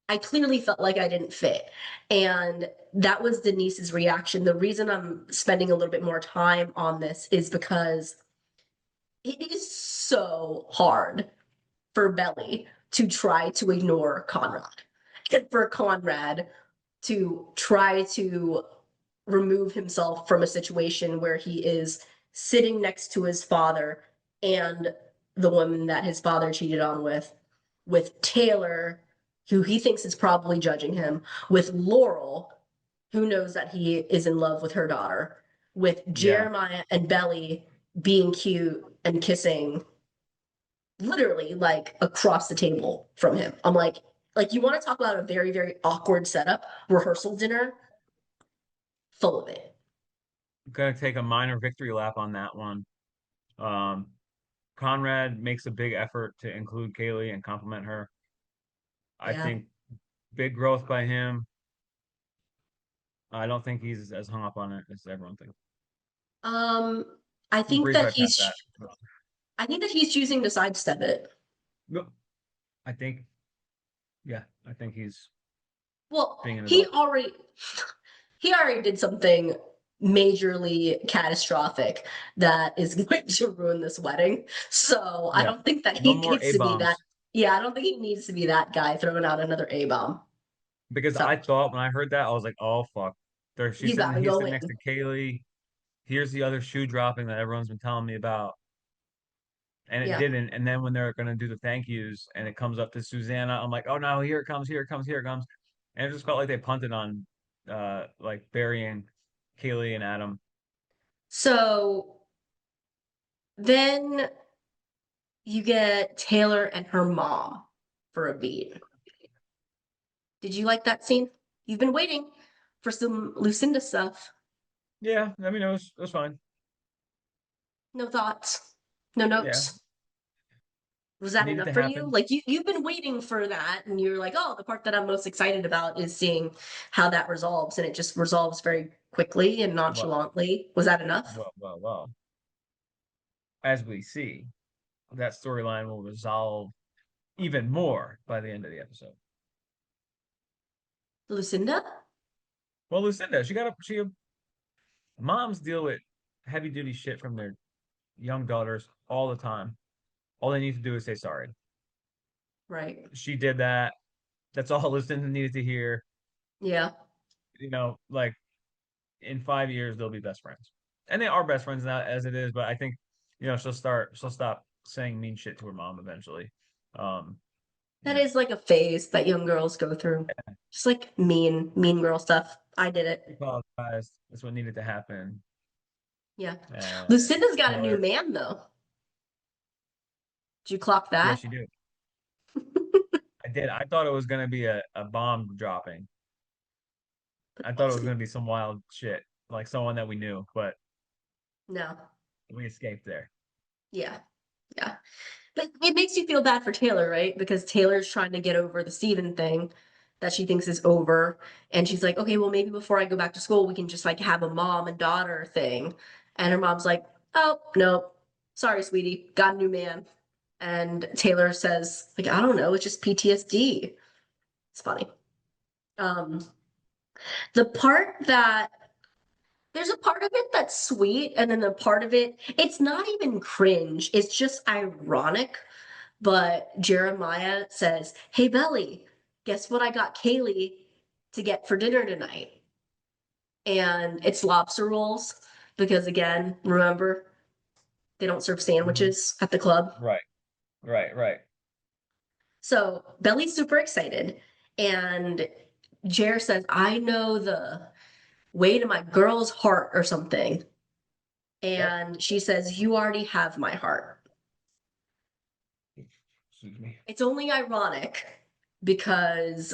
I clearly felt like I didn't fit. And that was Denise's reaction. The reason I'm spending a little bit more time on this is because it is so hard for Belly to try to ignore Conrad and for Conrad to try to remove himself from a situation where he is sitting next to his father and the woman that his father cheated on with Taylor, who he thinks is probably judging him, with Laurel, who knows that he is in love with her daughter, with Yeah. Jeremiah and Belly being cute and kissing literally like across the table from him. I'm like you want to talk about a very, very awkward setup, rehearsal dinner, full of it. Gonna take a minor victory lap on that one. Um, Conrad makes a big effort to include Kaylee and compliment her. I Yeah. think big growth by him. I don't think he's as hung up on it as everyone thinks. Um, I We think breeze that right past that. I think that he's choosing to sidestep it. No, I think, yeah, I think he's Well, being an he adult. already he already did something majorly catastrophic that is going to ruin this wedding. So I Yeah, don't think that no he more gets A to be that. bombs. Yeah, I don't think he needs to be that guy throwing out another A bomb. Because So I thought when I heard that, I was like, oh fuck. he's got to He's go sitting next in. to Kaylee. Here's the other shoe dropping that everyone's been telling me about. And it Yeah. didn't. And then when they're gonna do the thank yous and it comes up to Susanna, I'm like, oh no, here it comes, here it comes, here it comes. And it just felt like they punted on like burying Kaylee and Adam. So then you get Taylor and her mom for a beat. Did you like that scene? You've been waiting for some Lucinda stuff. Yeah, I mean it was fine. No thoughts, no Yeah. notes. Was that Needed enough to for you? happen. Like you've been waiting for that, and you're like, oh, the part that I'm most excited about is seeing how that resolves, and it just resolves very quickly and Well, nonchalantly. Was that enough? well. As we see, that storyline will resolve even more by the end of the episode. Lucinda? Well, Lucinda, she moms deal with heavy duty shit from their young daughters all the time. All they need to do is say sorry. Right. She did that. That's all Lucinda needed to hear. Yeah. You know, like in 5 years they'll be best friends, and they are best friends now as it is. But I think she'll stop saying mean shit to her mom eventually. Um, That you know, is like a phase that young girls go through. Just like mean girl stuff. I did she it. apologized. That's what needed to happen. Yeah. And Lucinda's got a new Taylor, man though. Did you clock yeah, that? she did. I did. I thought it was gonna be a bomb dropping. But I it thought it was wasn't. gonna be some wild shit, like someone that we knew, but No. we escaped there. Yeah. Yeah. But it makes you feel bad for Taylor, right? Because Taylor's trying to get over the Steven thing that she thinks is over. And she's like, okay, well, maybe before I go back to school, we can just like have a mom and daughter thing. And her mom's like, oh, no, sorry, sweetie, got a new man. And Taylor says, like, I don't know, it's just PTSD. It's funny. Um, the part that there's a part of it that's sweet, and then the part of it, it's not even cringe, it's just ironic. But Jeremiah says, hey, Belly, guess what I got Kaylee to get for dinner tonight? And it's lobster rolls because, again, remember, they don't serve Hmm. sandwiches at the club. Right, right. So Belly's super excited. And Jer says, I know the way to my girl's heart or something. Yep. And she says, you already have my heart. Excuse me. It's only ironic because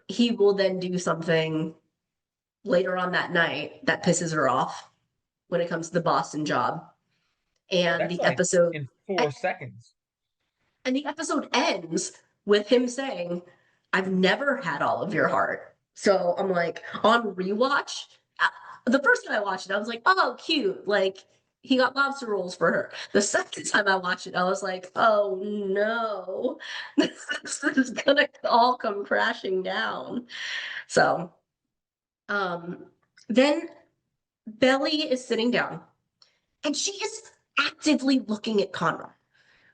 he will then do something later on that night that pisses her off when it comes to the Boston job. And That's the like episode in 4 seconds. and the episode ends with him saying, I've never had all of your heart. So I'm like, on rewatch, the first time I watched it, I was like, oh, cute. Like, he got lobster rolls for her. The second time I watched it, I was like, oh no, this is gonna all come crashing down. So, um, then Belly is sitting down and she is actively looking at Conrad.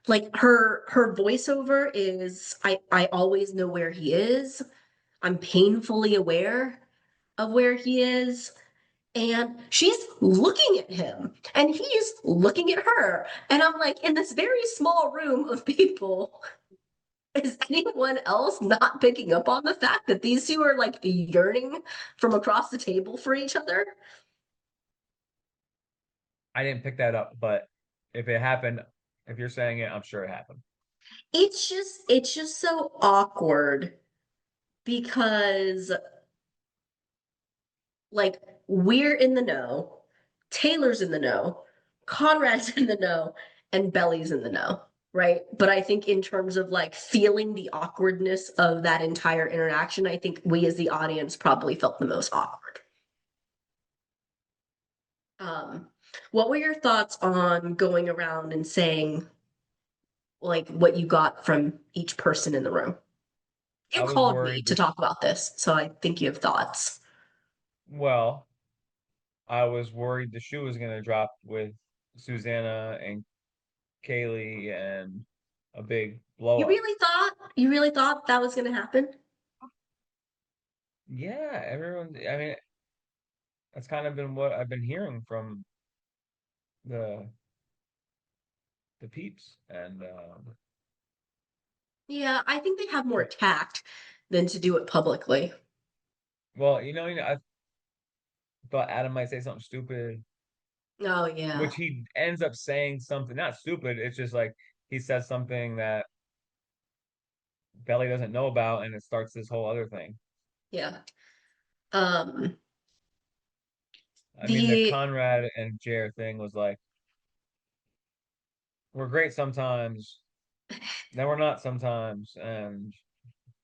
Like her voiceover is I always know where he is. I'm painfully aware of where he is. And she's looking at him and he's looking at her. And I'm like, in this very small room of people, is anyone else not picking up on the fact that these two are like yearning from across the table for each other? I didn't pick that up, but if it happened, if you're saying it, I'm sure it happened. It's just so awkward because like we're in the know, Taylor's in the know, Conrad's in the know, and Belly's in the know, right? But I think in terms of like feeling the awkwardness of that entire interaction, I think we as the audience probably felt the most awkward. Um, What were your thoughts on going around and saying like what you got from each person in the room? You I was called me worried to that, talk about this, so I think you have thoughts. well, I was worried the shoe was gonna drop with Susanna and Kaylee and a big blow up. You really thought that was going to happen? Yeah, everyone, I mean, that's kind of been what I've been hearing from the the peeps. And Yeah, I think they have more tact than to do it publicly. well, I thought Adam might say something stupid, Oh yeah. which he ends up saying something not stupid. It's just like he says something that Belly doesn't know about, and it starts this whole other thing. Yeah. Um I mean, the the Conrad and Jer thing was like, we're great sometimes, then we're not sometimes, and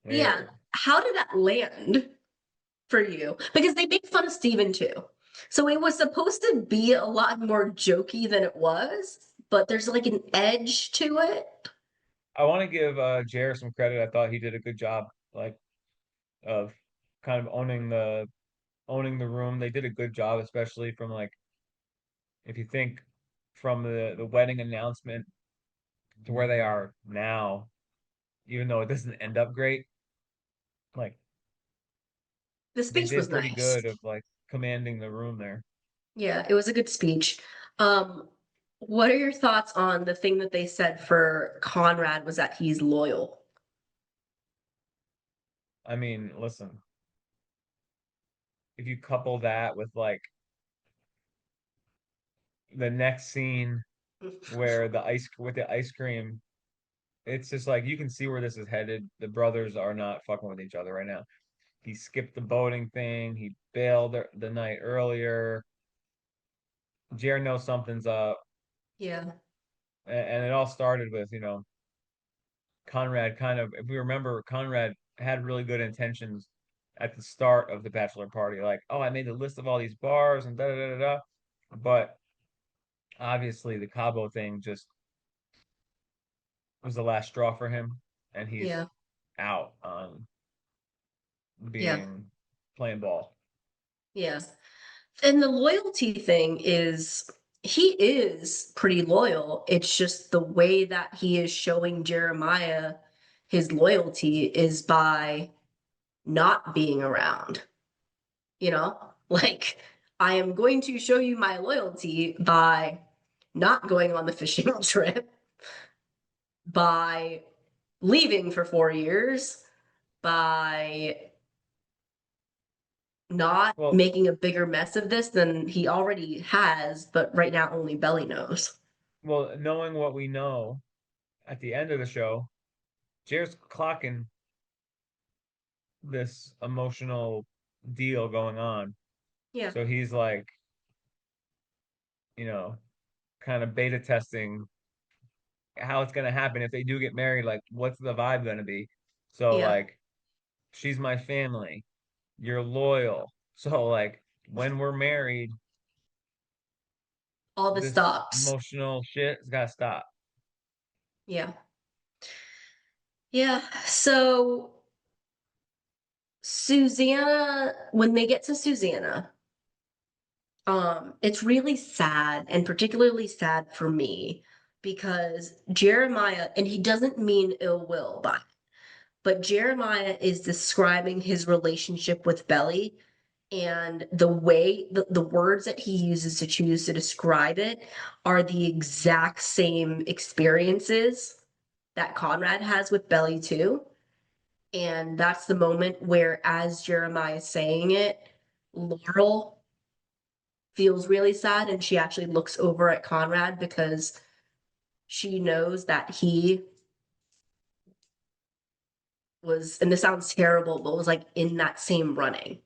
yeah, eh, how did that land for you? Because they make fun of Steven too. So it was supposed to be a lot more jokey than it was, but there's like an edge to it. I want to give Jer some credit. I thought he did a good job, like of kind of owning the room. They did a good job, especially from like if you think from the wedding announcement to where they are now, even though it doesn't end up great, like The they speech was did pretty nice. good of like commanding the room there. Yeah, it was a good speech. Um, what are your thoughts on the thing that they said for Conrad was that he's loyal? I mean, listen, if you couple that with like the next scene where the ice cream, it's just like you can see where this is headed. The brothers are not fucking with each other right now. He skipped the boating thing. He bailed the night earlier. Jer knows something's up, Yeah, and it all started with Conrad kind of. If we remember, Conrad had really good intentions at the start of the bachelor party, like, oh, I made the list of all these bars and da da da da da. But obviously, the Cabo thing just was the last straw for him, and he's yeah, out on yeah, being playing ball. yeah. And the loyalty thing is he is pretty loyal. It's just the way that he is showing Jeremiah his loyalty is by not being around, you know? Like, I am going to show you my loyalty by not going on the fishing trip, by leaving for 4 years, by not Well, making a bigger mess of this than he already has, but right now only Belly knows. knowing what we know at the end of the show, Jer's clocking this emotional deal going on. Yeah, So he's like, you know, kind of beta testing how it's gonna happen if they do get married. Like, what's the vibe gonna be? So yeah, like, she's my family. You're loyal. So like, when we're married, all this this stops. emotional shit has gotta stop. Yeah, yeah. So Susanna, when they get to Susanna, it's really sad and particularly sad for me because Jeremiah, and he doesn't mean ill will by it, but Jeremiah is describing his relationship with Belly and the way the words that he uses to choose to describe it are the exact same experiences that Conrad has with Belly too. And that's the moment where, as Jeremiah is saying it, Laurel feels really sad and she actually looks over at Conrad because she knows that he was, and this sounds terrible, but was like in that same running,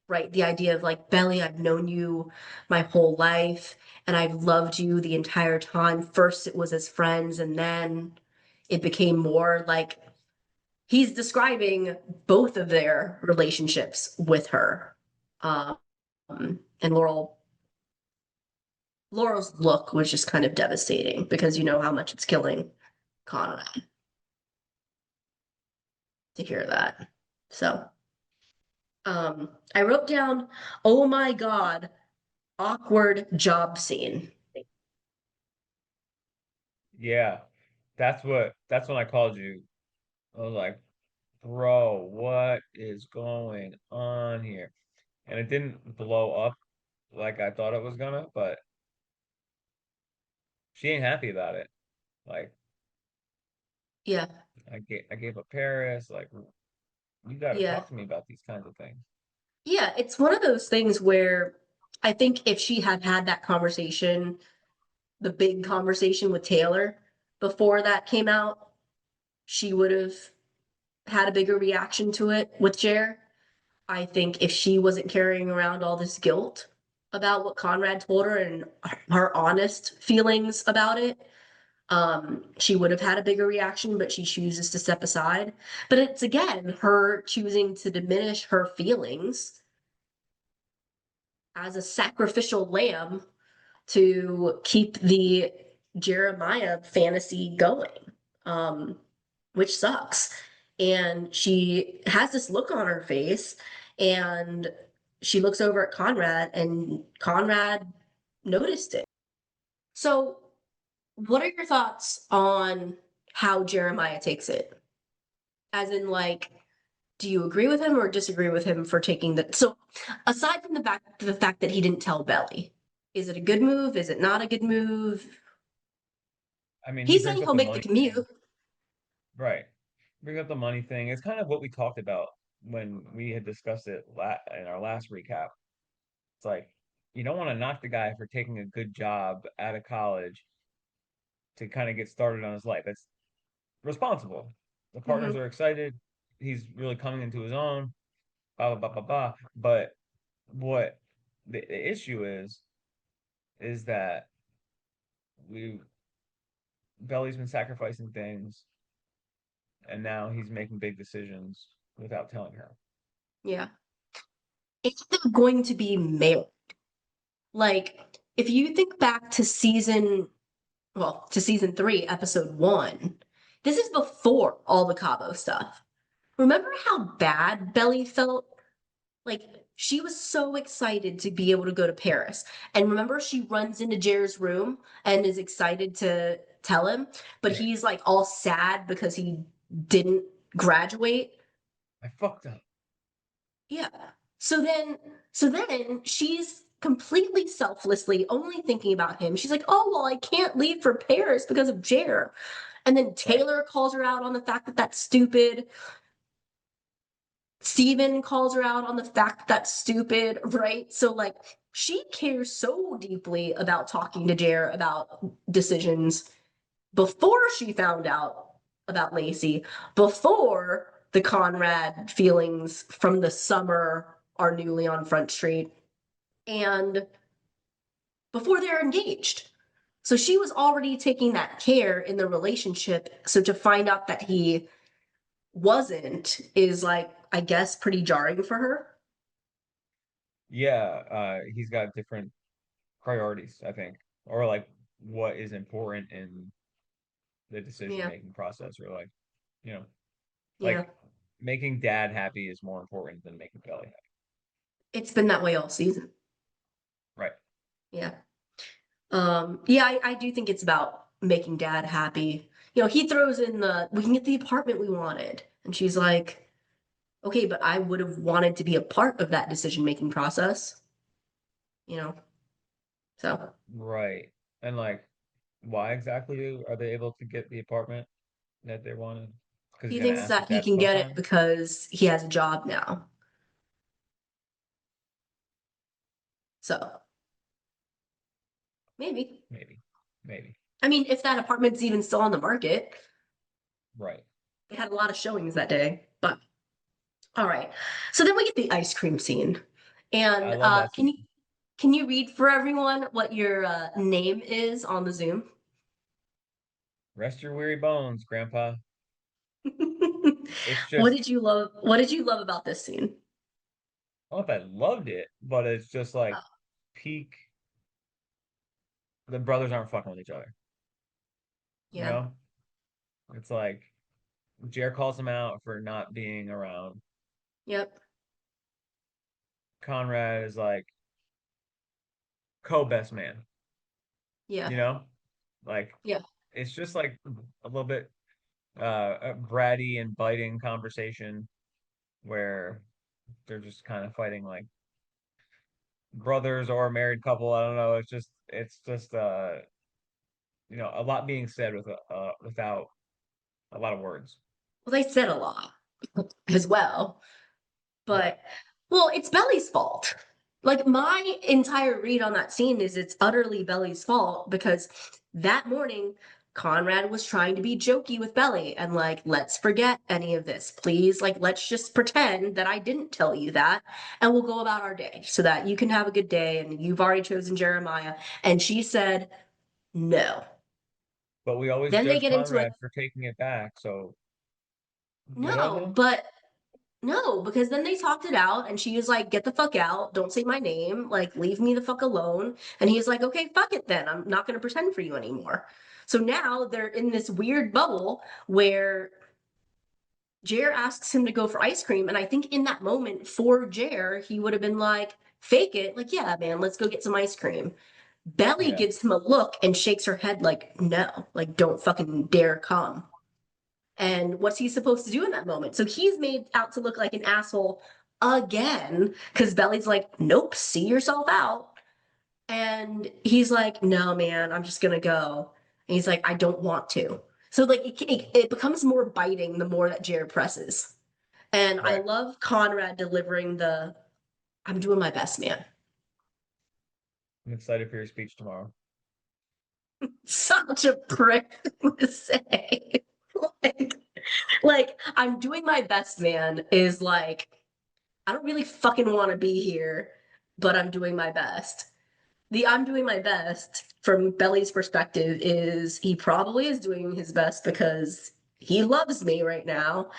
right? The idea of like, Belly, I've known you my whole life and I've loved you the entire time. First, it was as friends, and then it became more like he's describing both of their relationships with her. Um, and Laurel Laurel's look was just kind of devastating because you know how much it's killing Conrad to hear that. So, I wrote down, oh my God, awkward job scene. Yeah, that's when I called you. I was like, bro, what is going on here? And it didn't blow up like I thought it was gonna, but she ain't happy about it. Like Yeah, I gave up Paris. Like you got to yeah. talk to me about these kinds of things. Yeah, it's one of those things where I think if she had had that conversation, the big conversation with Taylor before that came out, she would have had a bigger reaction to it with Jer. I think if she wasn't carrying around all this guilt about what Conrad told her and her honest feelings about it, she would have had a bigger reaction, but she chooses to step aside. But it's again her choosing to diminish her feelings as a sacrificial lamb to keep the Jeremiah fantasy going, which sucks. And she has this look on her face, and she looks over at Conrad, and Conrad noticed it. So, what are your thoughts on how Jeremiah takes it? As in, like, do you agree with him or disagree with him for taking the so aside from the fact that he didn't tell Belly, is it a good move? Is it not a good move? I mean, he He's saying brings up he'll the make the money thing, commute. right? Bring up the money thing. It's kind of what we talked about when we had discussed it la in our last recap. It's like you don't want to knock the guy for taking a good job out of college to kind of get started on his life. That's responsible. The partners Hmm. are excited. He's really coming into his own. Blah blah blah blah blah. But what the issue is that we Belly's been sacrificing things, and now he's making big decisions without telling her. Yeah. If they're going to be married, like if you think back to season 3, episode 1, this is before all the Cabo stuff. Remember how bad Belly felt? Like she was so excited to be able to go to Paris. And remember she runs into Jer's room and is excited to tell him, but Right. he's like all sad because he didn't graduate. I fucked up. Yeah. So then so then she's completely selflessly only thinking about him. She's like, "Oh, well, I can't leave for Paris because of Jer." And then Right. Taylor calls her out on the fact that that's stupid. Steven calls her out on the fact that that's stupid, right? So like she cares so deeply about talking to Jer about decisions before she found out about Lacey, before the Conrad feelings from the summer are newly on Front Street, and before they're engaged. So she was already taking that care in the relationship. So to find out that he wasn't is like, I guess, pretty jarring for her. Yeah, he's got different priorities, I think, or like what is important in the decision Yeah. making process, or like, you know, Yeah. like making dad happy is more important than making Kelly happy. It's been that way all season. Right. Yeah. Yeah, I do think it's about making dad happy. You know, he throws in the we can get the apartment we wanted. And she's like, okay, but I would have wanted to be a part of that decision making process, you know. So Right. And like, why exactly are they able to get the apartment that they wanted? Because he he's gonna thinks ask his that he dad to can get it co-sign? because he has a job now. So maybe. Maybe. Maybe. I mean, if that apartment's even still on the market, Right. they had a lot of showings that day. But all right. So then we get the ice cream scene. I And love that can scene. you read for everyone what your name is on the Zoom? Rest your weary bones, Grandpa. It's What just, did you love? What did you love about this scene? I don't know if I loved it, but it's just like Uh, peak the brothers aren't fucking with each other. You Yeah. know, it's like Jer calls him out for not being around. Yep. Conrad is like co-best man. Yeah. You know, like Yeah. it's just like a little bit a bratty and biting conversation where they're just kind of fighting like brothers or a married couple. I don't know. It's just a lot being said without a lot of words. Well, they said a lot as well. Yeah. But, well, it's Belly's fault. Like, my entire read on that scene is it's utterly Belly's fault because that morning, Conrad was trying to be jokey with Belly and, like, let's forget any of this. Please, like, let's just pretend that I didn't tell you that and we'll go about our day so that you can have a good day and you've already chosen Jeremiah. And she said, no. But we always Then they judge get into it. Conrad for taking it back. So what do I No, say? but no, because then they talked it out and she was like, get the fuck out. Don't say my name. Like, leave me the fuck alone. And he's like, okay, fuck it then. I'm not going to pretend for you anymore. So now they're in this weird bubble where Jer asks him to go for ice cream. And I think in that moment for Jer, he would have been like, fake it. Like, yeah, man, let's go get some ice cream. Belly Yeah. gives him a look and shakes her head like, no, like, don't fucking dare come. And what's he supposed to do in that moment? So he's made out to look like an asshole again because Belly's like, nope, see yourself out. And he's like, no, man, I'm just going to go. And he's like, I don't want to. So, like, it becomes more biting the more that Jared presses. And I Right. love Conrad delivering the, I'm doing my best, man. I'm excited for your speech tomorrow. Such a prick to say. like, I'm doing my best, man, is like, I don't really fucking want to be here, but I'm doing my best. The I'm doing my best from Belly's perspective is he probably is doing his best because he loves me right now.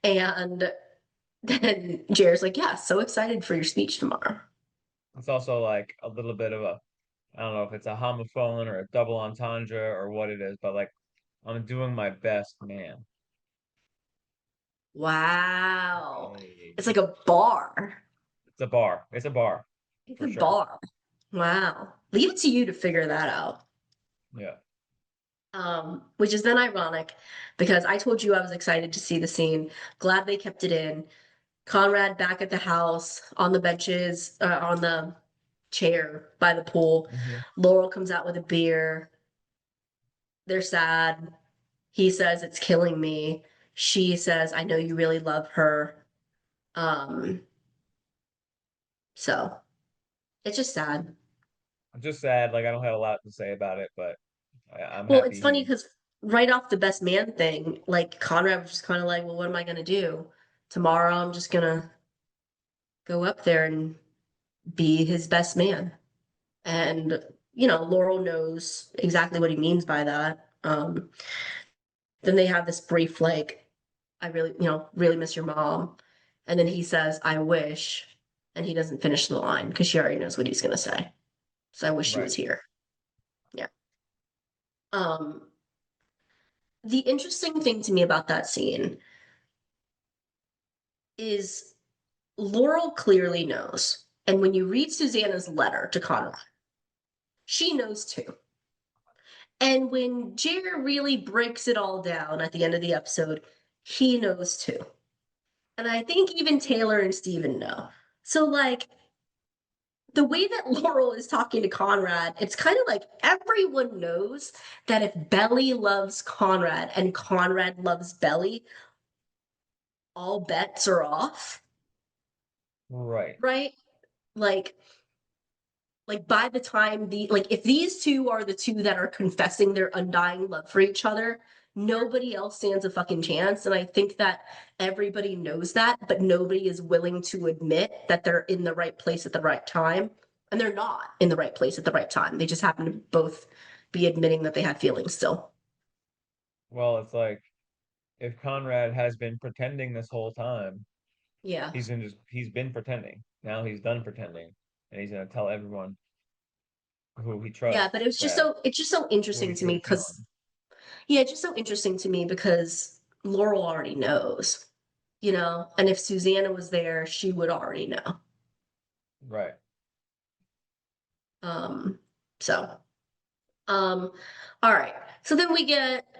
And then Jared's like, yeah, so excited for your speech tomorrow. It's also like a little bit of a, I don't know if it's a homophone or a double entendre or what it is, but like I'm doing my best, man. Wow. It's Hey. like a bar. It's a bar. It's a bar It's for a sure. bar. Wow. Leave it to you to figure that out. Yeah. Which is then ironic because I told you I was excited to see the scene. Glad they kept it in. Conrad back at the house on the benches, on the chair by the pool. Hmm. Laurel comes out with a beer. They're sad. He says it's killing me. She says, I know you really love her. Um, so it's just sad. I'm just sad. Like I don't have a lot to say about it, but I'm Well, it's happy funny he. because right off the best man thing, like Conrad was just kind of like, well, what am I gonna do? Tomorrow I'm just gonna go up there and be his best man. And, Laurel knows exactly what he means by that. Then they have this brief, like, I really, really miss your mom. And then he says, I wish. And he doesn't finish the line because she already knows what he's going to say. So I wish she Right. was here. Yeah. Um, the interesting thing to me about that scene is Laurel clearly knows. And when you read Susanna's letter to Conrad, she knows too. And when Jer really breaks it all down at the end of the episode, he knows too. And I think even Taylor and Steven know. So, like, the way that Laurel is talking to Conrad, it's kind of like everyone knows that if Belly loves Conrad and Conrad loves Belly, all bets are off, Right. right? Like, by the time if these two are the two that are confessing their undying love for each other, nobody else stands a fucking chance. And I think that everybody knows that, but nobody is willing to admit that they're in the right place at the right time. And they're not in the right place at the right time. They just happen to both be admitting that they have feelings still. Well, it's like if Conrad has been pretending this whole time, Yeah. he's been pretending. Now he's done pretending, and he's gonna tell everyone who he Yeah, but trusts that it's just so will interesting be to me because feeling. yeah, it's just so interesting to me because Laurel already knows, and if Susanna was there, she would already know. Right. Um, so um, all right. So then we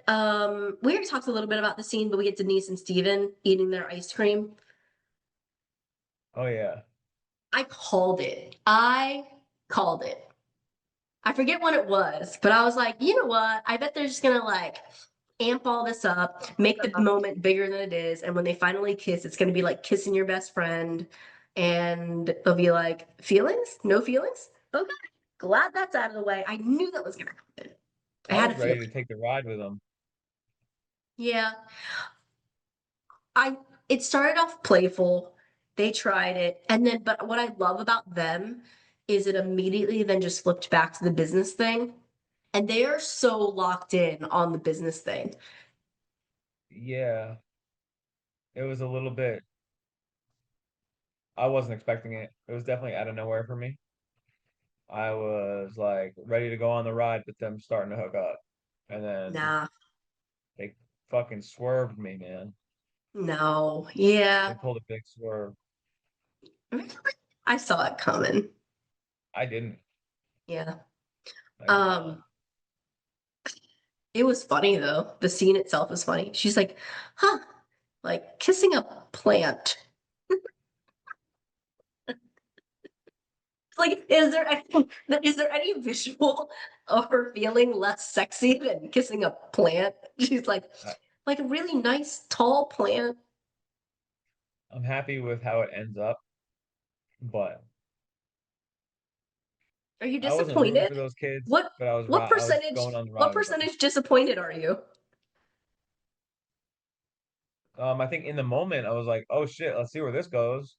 already talked a little bit about the scene, but we get Denise and Steven eating their ice cream. Oh yeah. I called it. I called it. I forget what it was, but I was like, you know what? I bet they're just gonna like amp all this up, make the moment bigger than it is, and when they finally kiss, it's gonna be like kissing your best friend, and they'll be like, feelings? No feelings? Okay. Glad that's out of the way. I knew that was gonna happen. I I had a was ready to feeling. take the ride with him. Yeah. I it started off playful. They tried it, and then but what I love about them is it immediately then just flipped back to the business thing. And they are so locked in on the business thing. Yeah, it was a little bit. I wasn't expecting it. It was definitely out of nowhere for me. I was like ready to go on the ride with them starting to hook up, and then Nah, they fucking swerved me, man. no, They yeah. pulled a big swerve. I saw it coming. I didn't. Yeah. I did not. Um, it was funny though. The scene itself was funny. She's like, huh, like kissing a plant. Like, is there any visual of her feeling less sexy than kissing a plant? She's I, like a really nice tall plant. I'm happy with how it ends up, but Are you I wasn't rooting disappointed? for those kids, What but what I was going percentage on the what ride with them. percentage disappointed are you? I think in the moment I was like, "Oh shit, let's see where this goes,"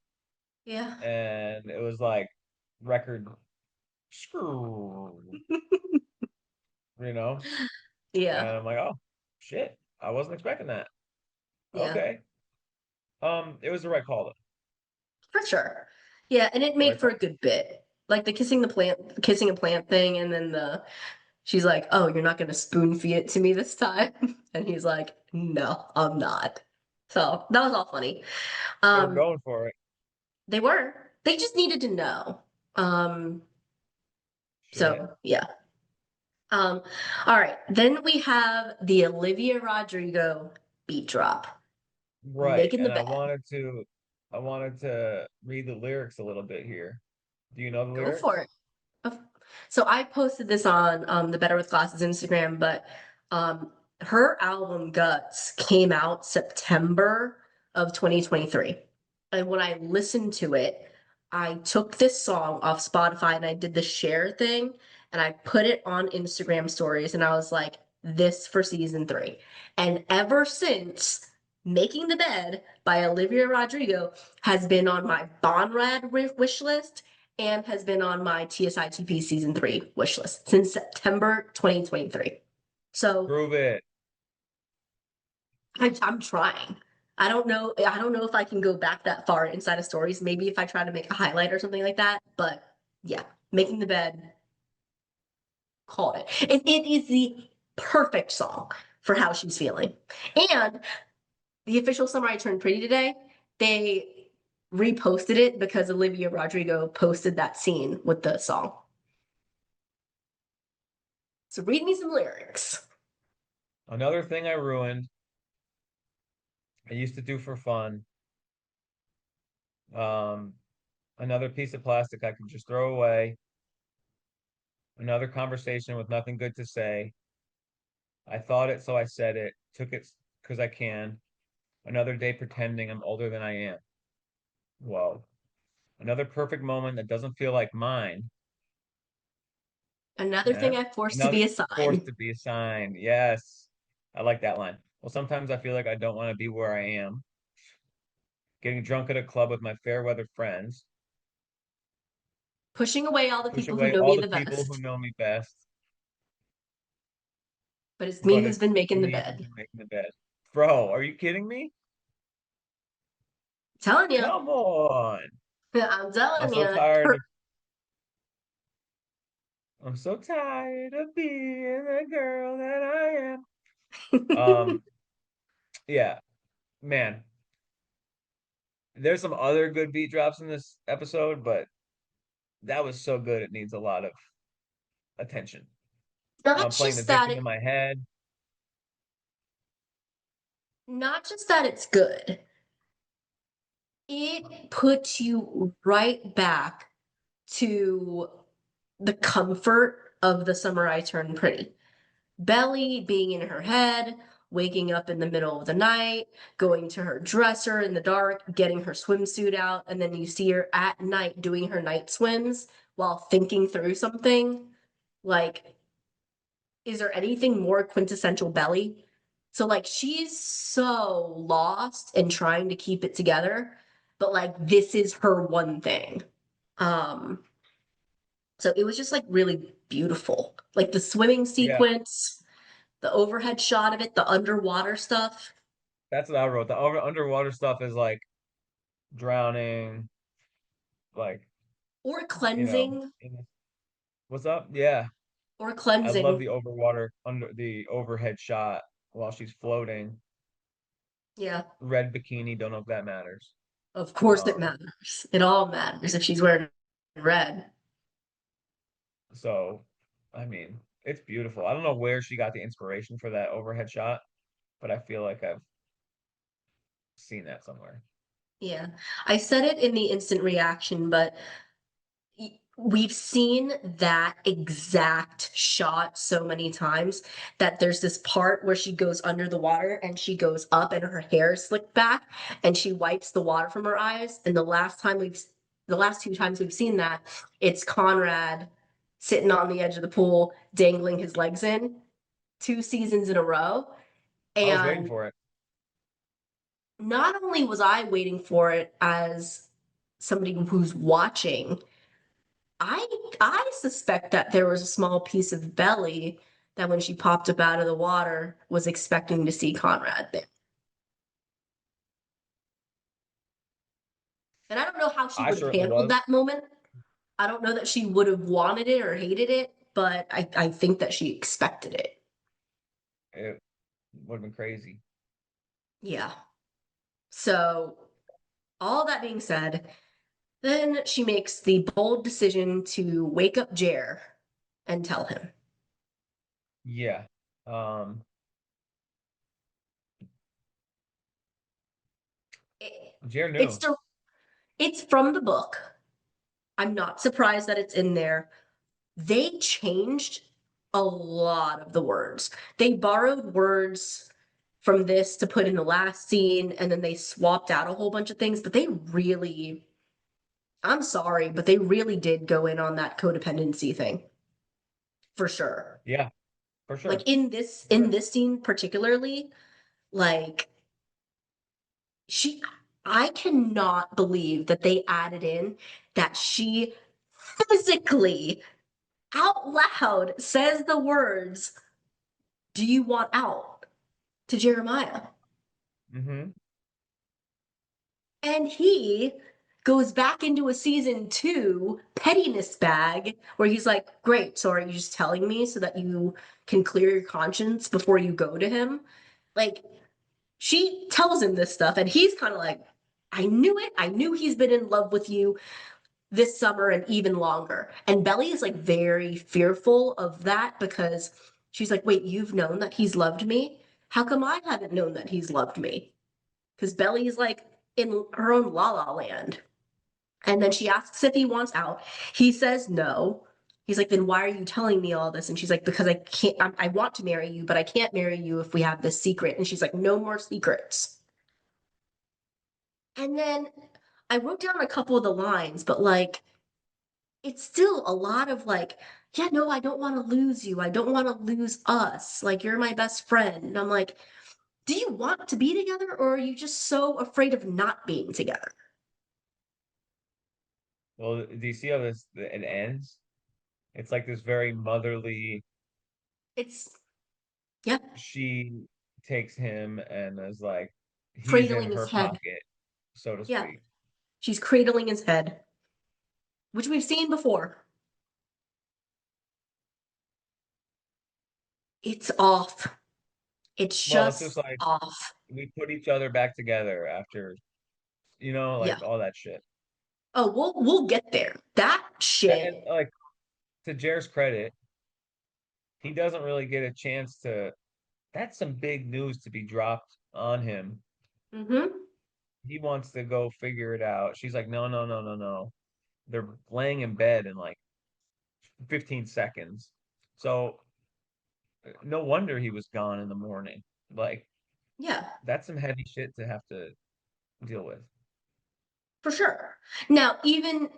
Yeah. and it was like record screw, you know, and Yeah. I'm like, "Oh shit, I wasn't expecting that." Yeah. Okay, it was the right call though. For sure. Yeah, and it The made right for a call. good bit. Like the kissing a plant thing, and then she's like, "Oh, you're not gonna spoon feed it to me this time," and he's like, "No, I'm not." So that was all funny. They were Um, going for it. they were. They just needed to know. Um, Shit. so yeah. Um, all right. Then we have the Olivia Rodrigo beat drop, Right, making the and bed. I wanted to read the lyrics a little bit here. Do you know the Go for lyrics? it. Of- So I posted this on the Better with Glasses Instagram, but um, her album Guts came out September of 2023. And when I listened to it, I took this song off Spotify and I did the share thing and I put it on Instagram stories and I was like, this for season three. And ever since, Making the Bed by Olivia Rodrigo has been on my Bonrad wish list and has been on my TSITP season three wish list since September 2023. So Prove it. I'm trying. I don't know. I don't know if I can go back that far inside of stories. Maybe if I try to make a highlight or something like that. But yeah, making the bed, called it. It is the perfect song for how she's feeling. And the official Summer I Turned Pretty today, they reposted it because Olivia Rodrigo posted that scene with the song. So read me some lyrics. Another thing I ruined. I used to do for fun. Um, another piece of plastic I could just throw away. Another conversation with nothing good to say. I thought it, so I said it. Took it because I can. Another day pretending I'm older than I am. Whoa. Another perfect moment that doesn't feel like mine. Another thing Yeah. I forced to Another be a forced sign. to be assigned. Yes. I like that line. Well, sometimes I feel like I don't want to be where I am. Getting drunk at a club with my fair weather friends. Pushing away all the Push people who away know all me the the people who best. know me best. But it's me But who's been it's making the me who's bed. been making the bed. Bro, are you kidding me? Telling you. Come on. I'm I'm telling so you. tired of I'm so tired of being the girl that I am. Um, yeah, man. There's some other good beat drops in this episode, but that was so good. It needs a lot of attention. Not Playing the just that victim it, in my head. not just that it's good. It puts you right back to the comfort of the summer I turned pretty. Belly being in her head, waking up in the middle of the night, going to her dresser in the dark, getting her swimsuit out, and then you see her at night doing her night swims while thinking through something. Like, is there anything more quintessential Belly? So, like, she's so lost and trying to keep it together, but like, this is her one thing. Um, so it was just like really beautiful. Like the swimming Yeah, sequence, the overhead shot of it, the underwater stuff, that's what I wrote. The underwater stuff is like drowning, like, or you know, cleansing, what's up? Yeah. or I love cleansing. the overwater under the overhead shot while she's floating. Yeah, Red bikini, don't know if that matters. of course it Um, matters. It all matters if she's wearing red. so I mean, it's beautiful. I don't know where she got the inspiration for that overhead shot, but I feel like I've seen that somewhere. Yeah. I said it in the instant reaction, but we've seen that exact shot so many times that there's this part where she goes under the water and she goes up and her hair is slicked back and she wipes the water from her eyes. And the last two times we've seen that, it's Conrad sitting on the edge of the pool, dangling his legs in 2 seasons in a row. I was waiting And for it. not only was I waiting for it as somebody who's watching, I I suspect that there was a small piece of belly that when she popped up out of the water was expecting to see Conrad there. And I don't know how she I would have certainly handled was. that moment. I don't know that she would have wanted it or hated it, but I think that she expected it. It would have been crazy. Yeah. So all that being said, then she makes the bold decision to wake up Jer and tell him. Yeah. Um, It- Jer it's knew. it's from the book. I'm not surprised that it's in there. They changed a lot of the words. They borrowed words from this to put in the last scene, and then they swapped out a whole bunch of things, but they really, I'm sorry, but they really did go in on that codependency thing for sure. Yeah, for Like sure. For in sure. this scene particularly, like she I cannot believe that they added in that she physically out loud says the words, "Do you want out?" to Jeremiah. Mm-hmm. And he goes back into a season 2 pettiness bag where he's like, "Great, so are you just telling me so that you can clear your conscience before you go to him?" Like, she tells him this stuff, and he's kind of like, "I knew it. I knew he's been in love with you this summer and even longer." And Belly is like very fearful of that because she's like, "Wait, you've known that he's loved me? How come I haven't known that he's loved me?" Because Belly is like in her own la la land. And then she asks if he wants out. He says no. He's like, "Then why are you telling me all this?" And she's like, "Because I can't, I want to marry you, but I can't marry you if we have this secret." And she's like, "No more secrets." And then I wrote down a couple of the lines, but like, it's still a lot of like, "Yeah, no, I don't want to lose you. I don't want to lose us. Like, you're my best friend." And I'm like, do you want to be together or are you just so afraid of not being together? Well, do you see how this it ends? It's like this very motherly. It's, yeah, She takes him and is like, he's in cradling his her head. pocket, so to Yeah, speak. she's cradling his head, which we've seen before. It's off. It's Well, it's just just like off. we put each other back together after, Yeah. like all that shit. Oh, we'll get there. That And shit. like to Jer's credit, he doesn't really get a chance to. That's some big news to be dropped on him. Mm-hmm. He wants to go figure it out. She's like, no, no, no, no, no. They're laying in bed in like 15 seconds. So no wonder he was gone in the morning. Like Yeah. that's some heavy shit to have to deal with. For sure. Now, even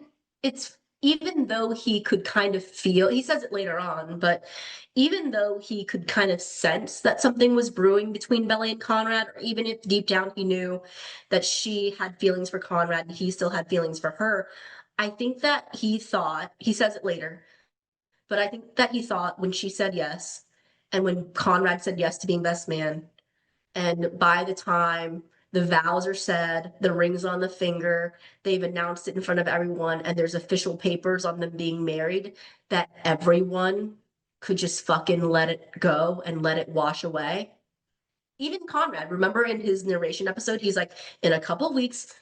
though he could kind of feel, he says it later on, but even though he could kind of sense that something was brewing between Belly and Conrad, or even if deep down he knew that she had feelings for Conrad and he still had feelings for her, I think that he thought, he says it later, but I think that he thought when she said yes, and when Conrad said yes to being best man, and by the time the vows are said, the rings on the finger, they've announced it in front of everyone, and there's official papers on them being married, that everyone could just fucking let it go and let it wash away. Even Conrad, remember in his narration episode, he's like, in a couple weeks,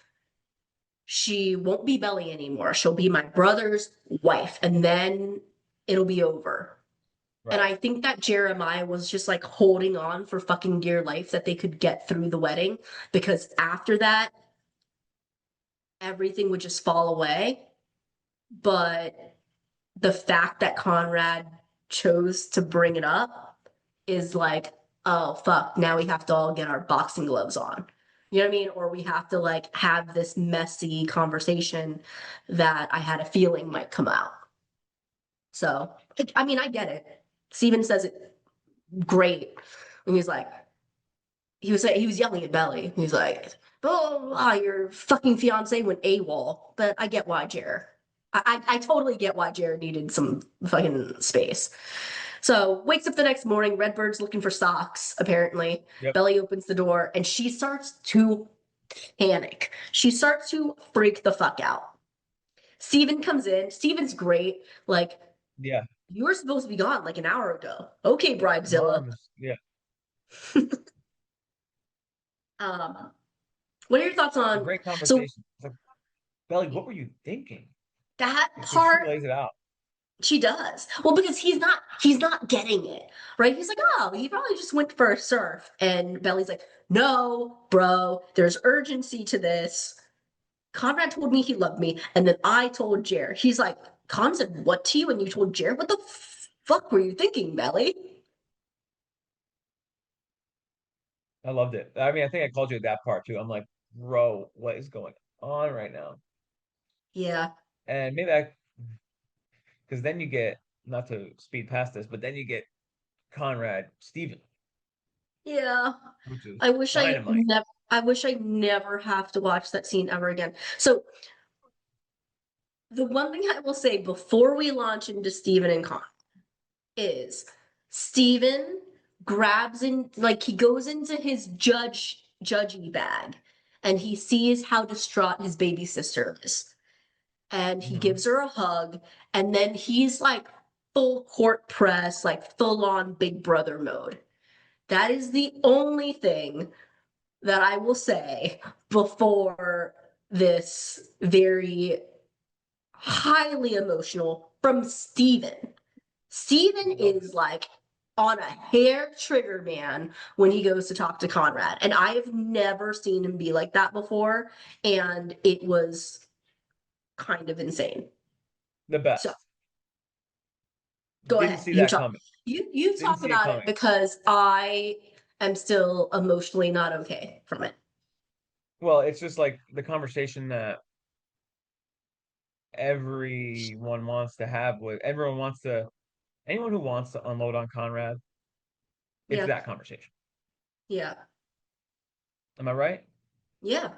she won't be Belly anymore. She'll be my brother's wife, and then it'll be over. And Right. I think that Jeremiah was just like holding on for fucking dear life that they could get through the wedding, because after that, everything would just fall away. But the fact that Conrad chose to bring it up is like, oh, fuck, now we have to all get our boxing gloves on. You know what I mean? Or we have to like have this messy conversation that I had a feeling might come out. So, I mean, I get it. Steven says it great. And he's like, he was yelling at Belly. He's like, "Oh, your fucking fiance went AWOL." But I get why Jer. I totally get why Jared needed some fucking space. So wakes up the next morning. Redbird's looking for socks. Apparently, Yep. Belly opens the door and she starts to panic. She starts to freak the fuck out. Steven comes in. Steven's great. Like, Yeah. you were supposed to be gone like an hour ago. Okay, Bribezilla. Mom's. Yeah. Um, what are your thoughts It's a on great so conversation. It's like, Belly, what were you thinking? that Because she part? lays it out. She does. Well, because he's not getting it, right? He's like, oh, he probably just went for a surf. And Belly's like, no, bro, there's urgency to this. Conrad told me he loved me, and then I told Jer. He's like, Con said what to you, and you told Jer? What the fuck were you thinking, Belly? I loved it. I mean, I think I called you at that part too. I'm like, bro, what is going on right now? Yeah. And maybe I, because then you get, not to speed past this, but then you get Conrad Steven, Yeah. which is I wish I dynamite. never I wish I never have to watch that scene ever again. So the one thing I will say before we launch into Steven and Con is Steven grabs in, like, he goes into his judgy bag and he sees how distraught his baby sister is. And he Hmm. gives her a hug, and then he's like full court press, like full on big brother mode. That is the only thing that I will say before this very highly emotional from Steven. Steven Love is like on a hair trigger man when he goes to talk to Conrad. And I have never seen him be like that before. And it was kind of insane. the So best. go Didn't ahead. see You that talk. coming. You Didn't talk see it about it coming. because I am still emotionally not okay from it. Well, it's just like the conversation that everyone wants to have with everyone wants to anyone who wants to unload on Conrad, it's Yeah. that conversation. Yeah. Am I right? Yeah.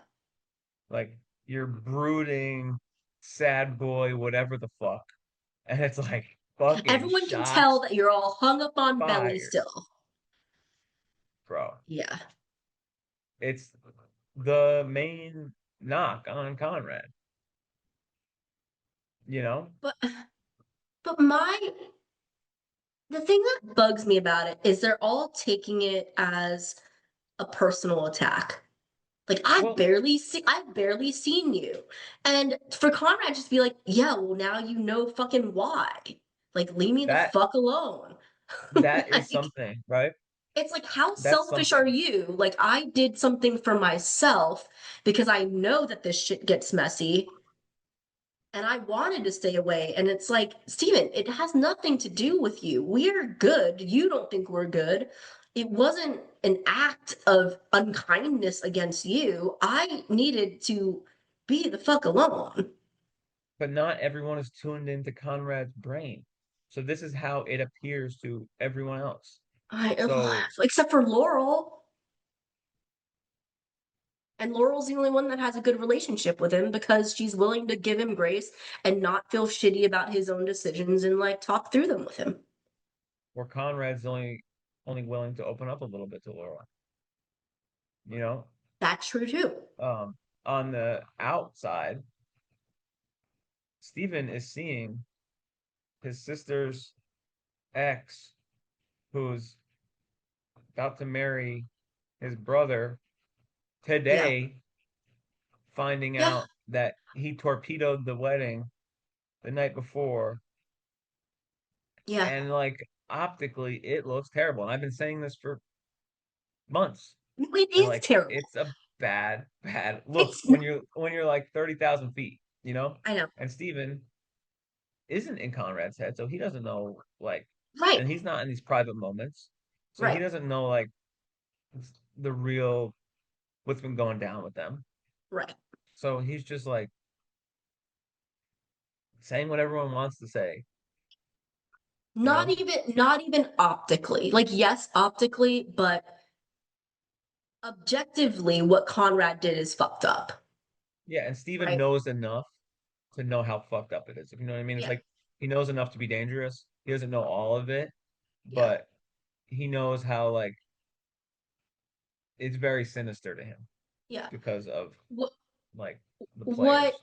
Like you're brooding, sad boy, whatever the fuck. And it's like fucking Everyone can tell shots that you're all hung up on Belly fired, still. bro. Yeah. It's the main knock on Conrad, you know? But my The thing that bugs me about it is they're all taking it as a personal attack. Like Well, I've barely seen you. And for Conrad just be like, yeah, well now you know fucking why. Like leave me the that fuck alone. that is Like something, right? it's like how That's selfish are something. you? Like I did something for myself because I know that this shit gets messy and I wanted to stay away. And it's like, Steven, it has nothing to do with you. We're good. You don't think we're good. It wasn't an act of unkindness against you. I needed to be the fuck alone. But not everyone is tuned into Conrad's brain. So this is how it appears to everyone else. I, So except for Laurel. And Laurel's the only one that has a good relationship with him because she's willing to give him grace and not feel shitty about his own decisions and like talk through them with him. where Conrad's only willing to open up a little bit to Laura, you know? That's true too. Um, on the outside, Stephen is seeing his sister's ex, who's about to marry his brother, Yeah. today, finding Yeah. out that he torpedoed the wedding the night before. Yeah. And like optically, it looks terrible. And I've been saying this for months. It And is like terrible. it's a bad look It's, when you're like 30,000 feet, you know? I know. And Steven isn't in Conrad's head, so he doesn't know like, Right. and he's not in these private moments, so he Right. doesn't know like the real what's been going down with them. Right. So he's just like saying what everyone wants to say, you know? Not even optically. Like, yes, optically, but objectively, what Conrad did is fucked up. Yeah, and Steven Right. knows enough to know how fucked up it is. If you know what I mean? It's Yeah. like he knows enough to be dangerous. He doesn't know all of it, Yeah. but he knows how like it's very sinister to him Yeah. because of What like the what players.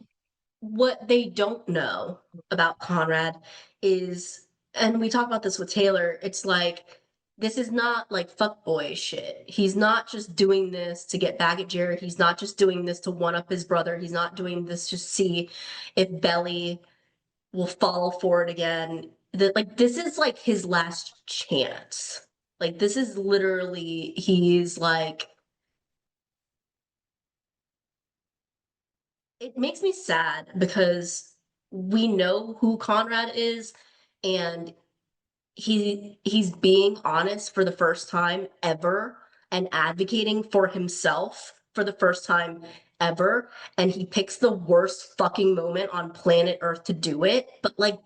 what they don't know about Conrad is, and we talk about this with Taylor, it's like this is not like fuckboy shit. He's not just doing this to get back at Jared. He's not just doing this to one up his brother. He's not doing this to see if Belly will fall for it again. That like this is like his last chance. Like this is literally he's like it makes me sad because we know who Conrad is and he's being honest for the first time ever and advocating for himself for the first time ever and he picks the worst fucking moment on planet Earth to do it. But like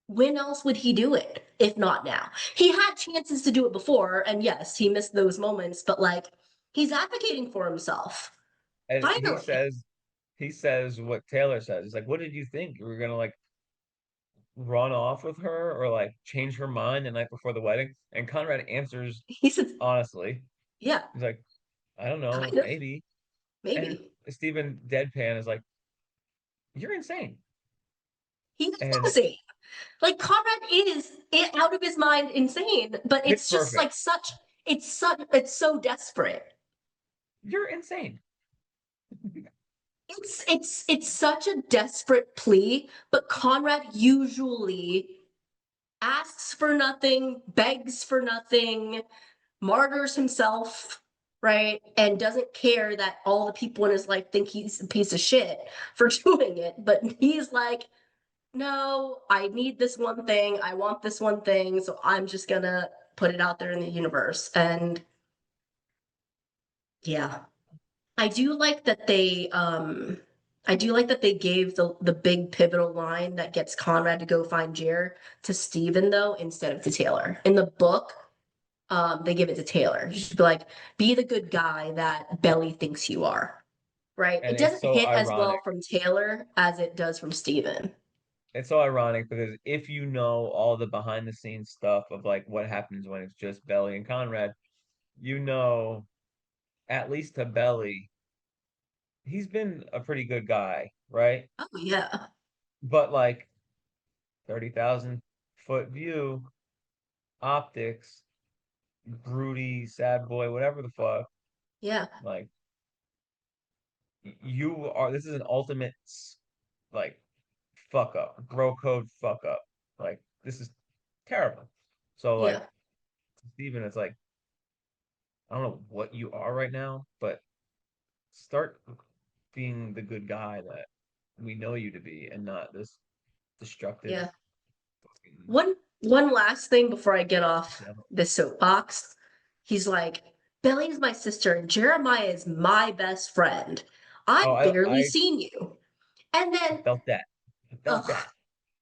when else would he do it if not now? He had chances to do it before and yes, he missed those moments, but like he's advocating for himself. And Finally. he says what Taylor says. He's like, what did you think? You were gonna like run off with her or like change her mind the night before the wedding? And Conrad answers He said, honestly. yeah, He's like, I don't know, kind of, maybe. And maybe. Stephen deadpan is like, you're insane. He is And insane. Like Conrad is out of his mind insane, but pitch it's just perfect. like it's so desperate. You're insane. It's such a desperate plea, but Conrad usually asks for nothing, begs for nothing, martyrs himself, right? And doesn't care that all the people in his life think he's a piece of shit for doing it. But he's like, no, I need this one thing. I want this one thing. So I'm just gonna put it out there in the universe. And yeah, I do like that they gave the big pivotal line that gets Conrad to go find Jer to Steven though, instead of to Taylor. In the book, they give it to Taylor. You should be like, be the good guy that Belly thinks you are. Right? And It doesn't hit as well ironic. from Taylor as it does from Steven. It's so ironic because if you know all the behind the scenes stuff of like what happens when it's just Belly and Conrad, you know, at least to Belly, he's been a pretty good guy, right? Oh yeah. But like 30,000 foot view, optics, broody, sad boy, whatever the fuck. Yeah. Like you are. This is an ultimate like fuck up, bro code fuck up. Like this is terrible. So like Yeah. Steven, it's like I don't know what you are right now, but start being the good guy that we know you to be and not this destructive Yeah. fucking One last thing before I get off devil. this soapbox. He's like, Belly is my sister and Jeremiah is my best friend. Oh, I've barely I seen you. And I then, felt that. I felt ugh, that.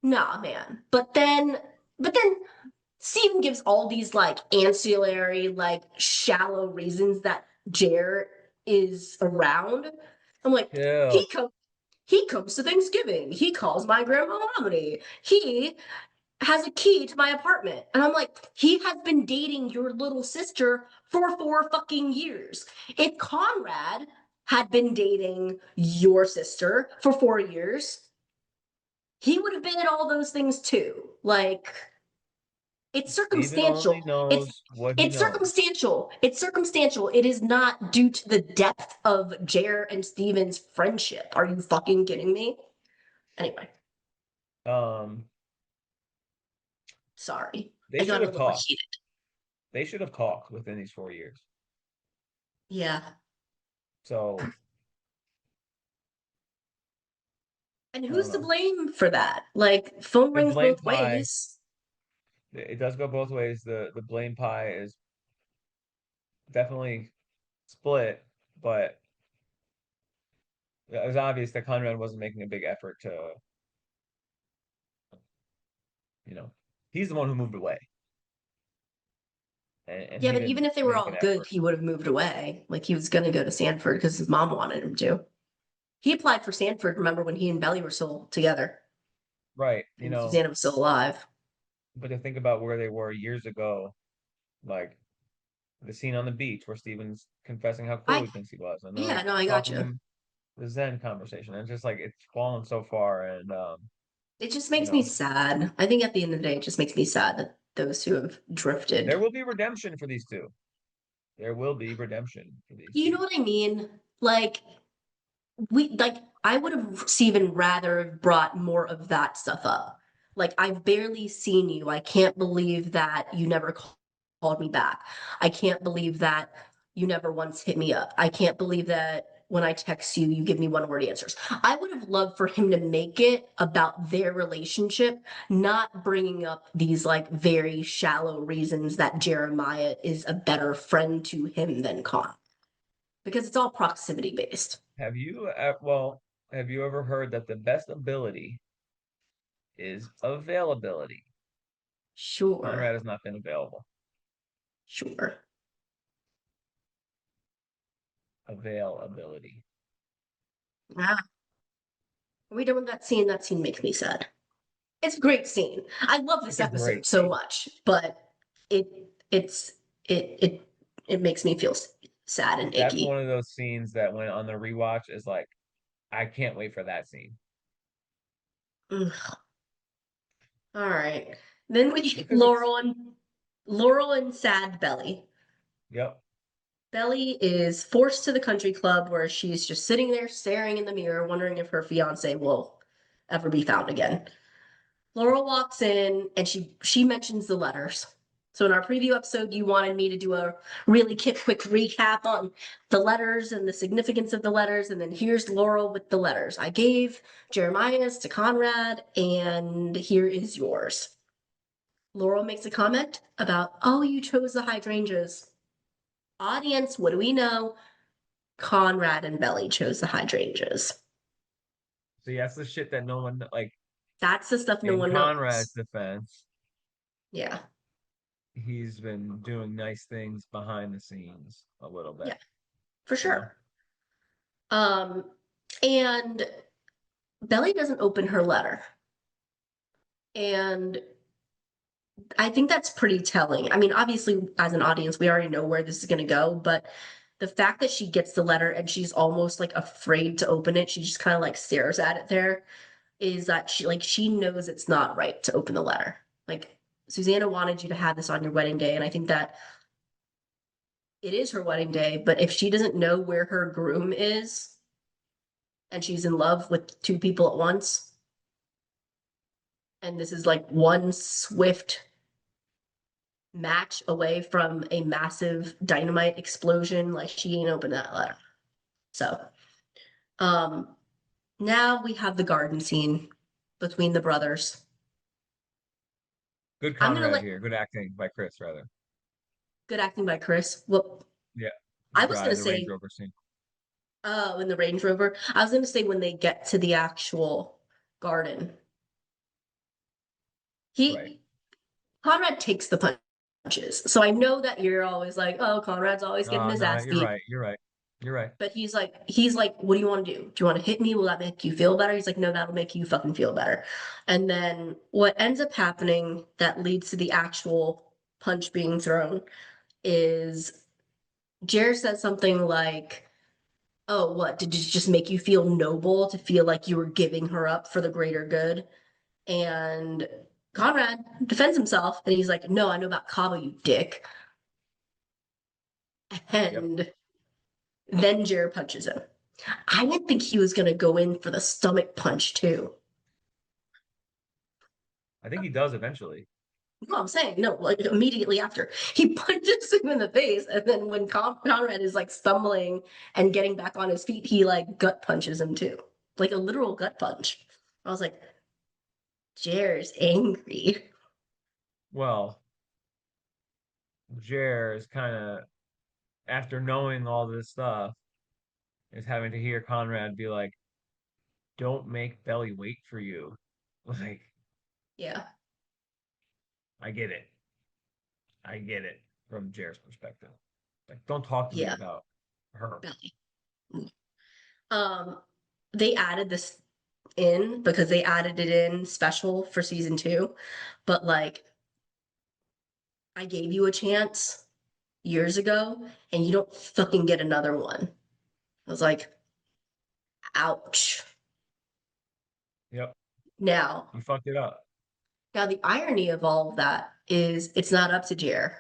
nah, man. But then Steven gives all these like ancillary, like shallow reasons that Jer is around. I'm like, Chill. he comes to Thanksgiving. He calls my grandma mommy. He has a key to my apartment. And I'm like, he has been dating your little sister for 4 fucking years. If Conrad had been dating your sister for 4 years, he would have been at all those things too. Like, it's Steven only circumstantial. knows what he It's knows. circumstantial. It's circumstantial. It is not due to the depth of Jer and Steven's friendship. Are you fucking kidding me? Anyway, Um, sorry. they I should got a have little talked. heated. They should have talked within these 4 years. Yeah. So And I don't who's to know. blame for that? Like, phone The rings blame both pie, ways. it does go both ways. The blame pie is definitely split, but it was obvious that Conrad wasn't making a big effort to, you know, he's the one who moved away, and Yeah, he but even didn't if they were make an all good, effort. he would have moved away. Like, he was going to go to Sanford because his mom wanted him to. He applied for Sanford, remember when he and Belly were still together Right, and Susanna was still alive. but to think about where they were years ago, like the scene on the beach where Steven's confessing how cool I, he thinks he was, and they're yeah, like no, I got talking you. him the Zen conversation. And it's just like it's fallen so far, and It just you makes me know, sad. I think at the end of the day, it just makes me sad that those who have there drifted. will be redemption for these two. There will be redemption for these You two. know what I mean? Like, I would have even rather have brought more of that stuff up. Like, I've barely seen you. I can't believe that you never called me back. I can't believe that you never once hit me up. I can't believe that when I text you, you give me one word answers. I would have loved for him to make it about their relationship, not bringing up these like very shallow reasons that Jeremiah is a better friend to him than Con, because it's all proximity based. Well, have you ever heard that the best ability is availability? Sure, Conrad has not been available. sure. Availability. Ah, are we done with that scene? That scene makes me sad. It's a great scene. I love It's this a episode great so scene. much, but it it's it it it makes me feel sad and That's icky. one of those scenes that when on the rewatch is like, I can't wait for that scene Ugh. All right. Then we get because it's Laurel and Sad Belly. yep. Belly is forced to the country club where she's just sitting there staring in the mirror, wondering if her fiance will ever be found again. Laurel walks in and she mentions the letters. So in our preview episode, you wanted me to do a really quick recap on the letters and the significance of the letters, and then here's Laurel with the letters. I gave Jeremiah's to Conrad, and here is yours. Laurel makes a comment about, oh, you chose the hydrangeas. Audience, what do we know? Conrad and Belly chose the hydrangeas. See, that's the shit that no one like. That's the stuff no In one Conrad's knows. defense, Yeah, he's been doing nice things behind the scenes a little bit, yeah, for you know? sure. Um, and Belly doesn't open her letter. And I think that's pretty telling. I mean, obviously, as an audience, we already know where this is going to go, but the fact that she gets the letter and she's almost like afraid to open it, she just kind of like stares at it there, is that she knows it's not right to open the letter. Like, Susanna wanted you to have this on your wedding day, and I think that it is her wedding day, but if she doesn't know where her groom is and she's in love with two people at once, and this is like one swift match away from a massive dynamite explosion, like she ain't opened that letter. So, um, now we have the garden scene between the brothers. Good I'm gonna Conrad let here. Good acting by Chris, rather. good acting by Chris. Well, Yeah, I the was guy gonna in the Range say, Rover scene. in the Range Rover. I was gonna say when they get to the actual garden. Right. He Conrad takes the punches. So I know that you're always like, oh, Conrad's always getting Oh his no, ass you're beat. right. You're right. You're right. But he's like, what do you want to do? Do you want to hit me? Will that make you feel better? He's like, no, that'll make you fucking feel better. And then what ends up happening that leads to the actual punch being thrown is Jer says something like, oh, what? Did it just make you feel noble to feel like you were giving her up for the greater good? And Conrad defends himself and he's like, no, I know about Cabo, you dick. Yep. And then Jer punches him. I didn't think he was going to go in for the stomach punch, too. I think he does eventually. No, I'm saying, no, like immediately after. He punches him in the face. And then when Conrad is like stumbling and getting back on his feet, he like gut punches him, too. Like a literal gut punch. I was like, Jer's angry. Well, Jer is kind of, after knowing all this stuff, is having to hear Conrad be like, "Don't make Belly wait for you." Like, Yeah, I get it. I get it from Jer's perspective. Like, don't talk to me yeah, about her. belly. Um, they added this in because they added it in special for season two, but like I gave you a chance years ago and you don't fucking get another one. I was like, ouch. Yep, Now, you fucked it up. now the irony of all of that is it's not up to Jer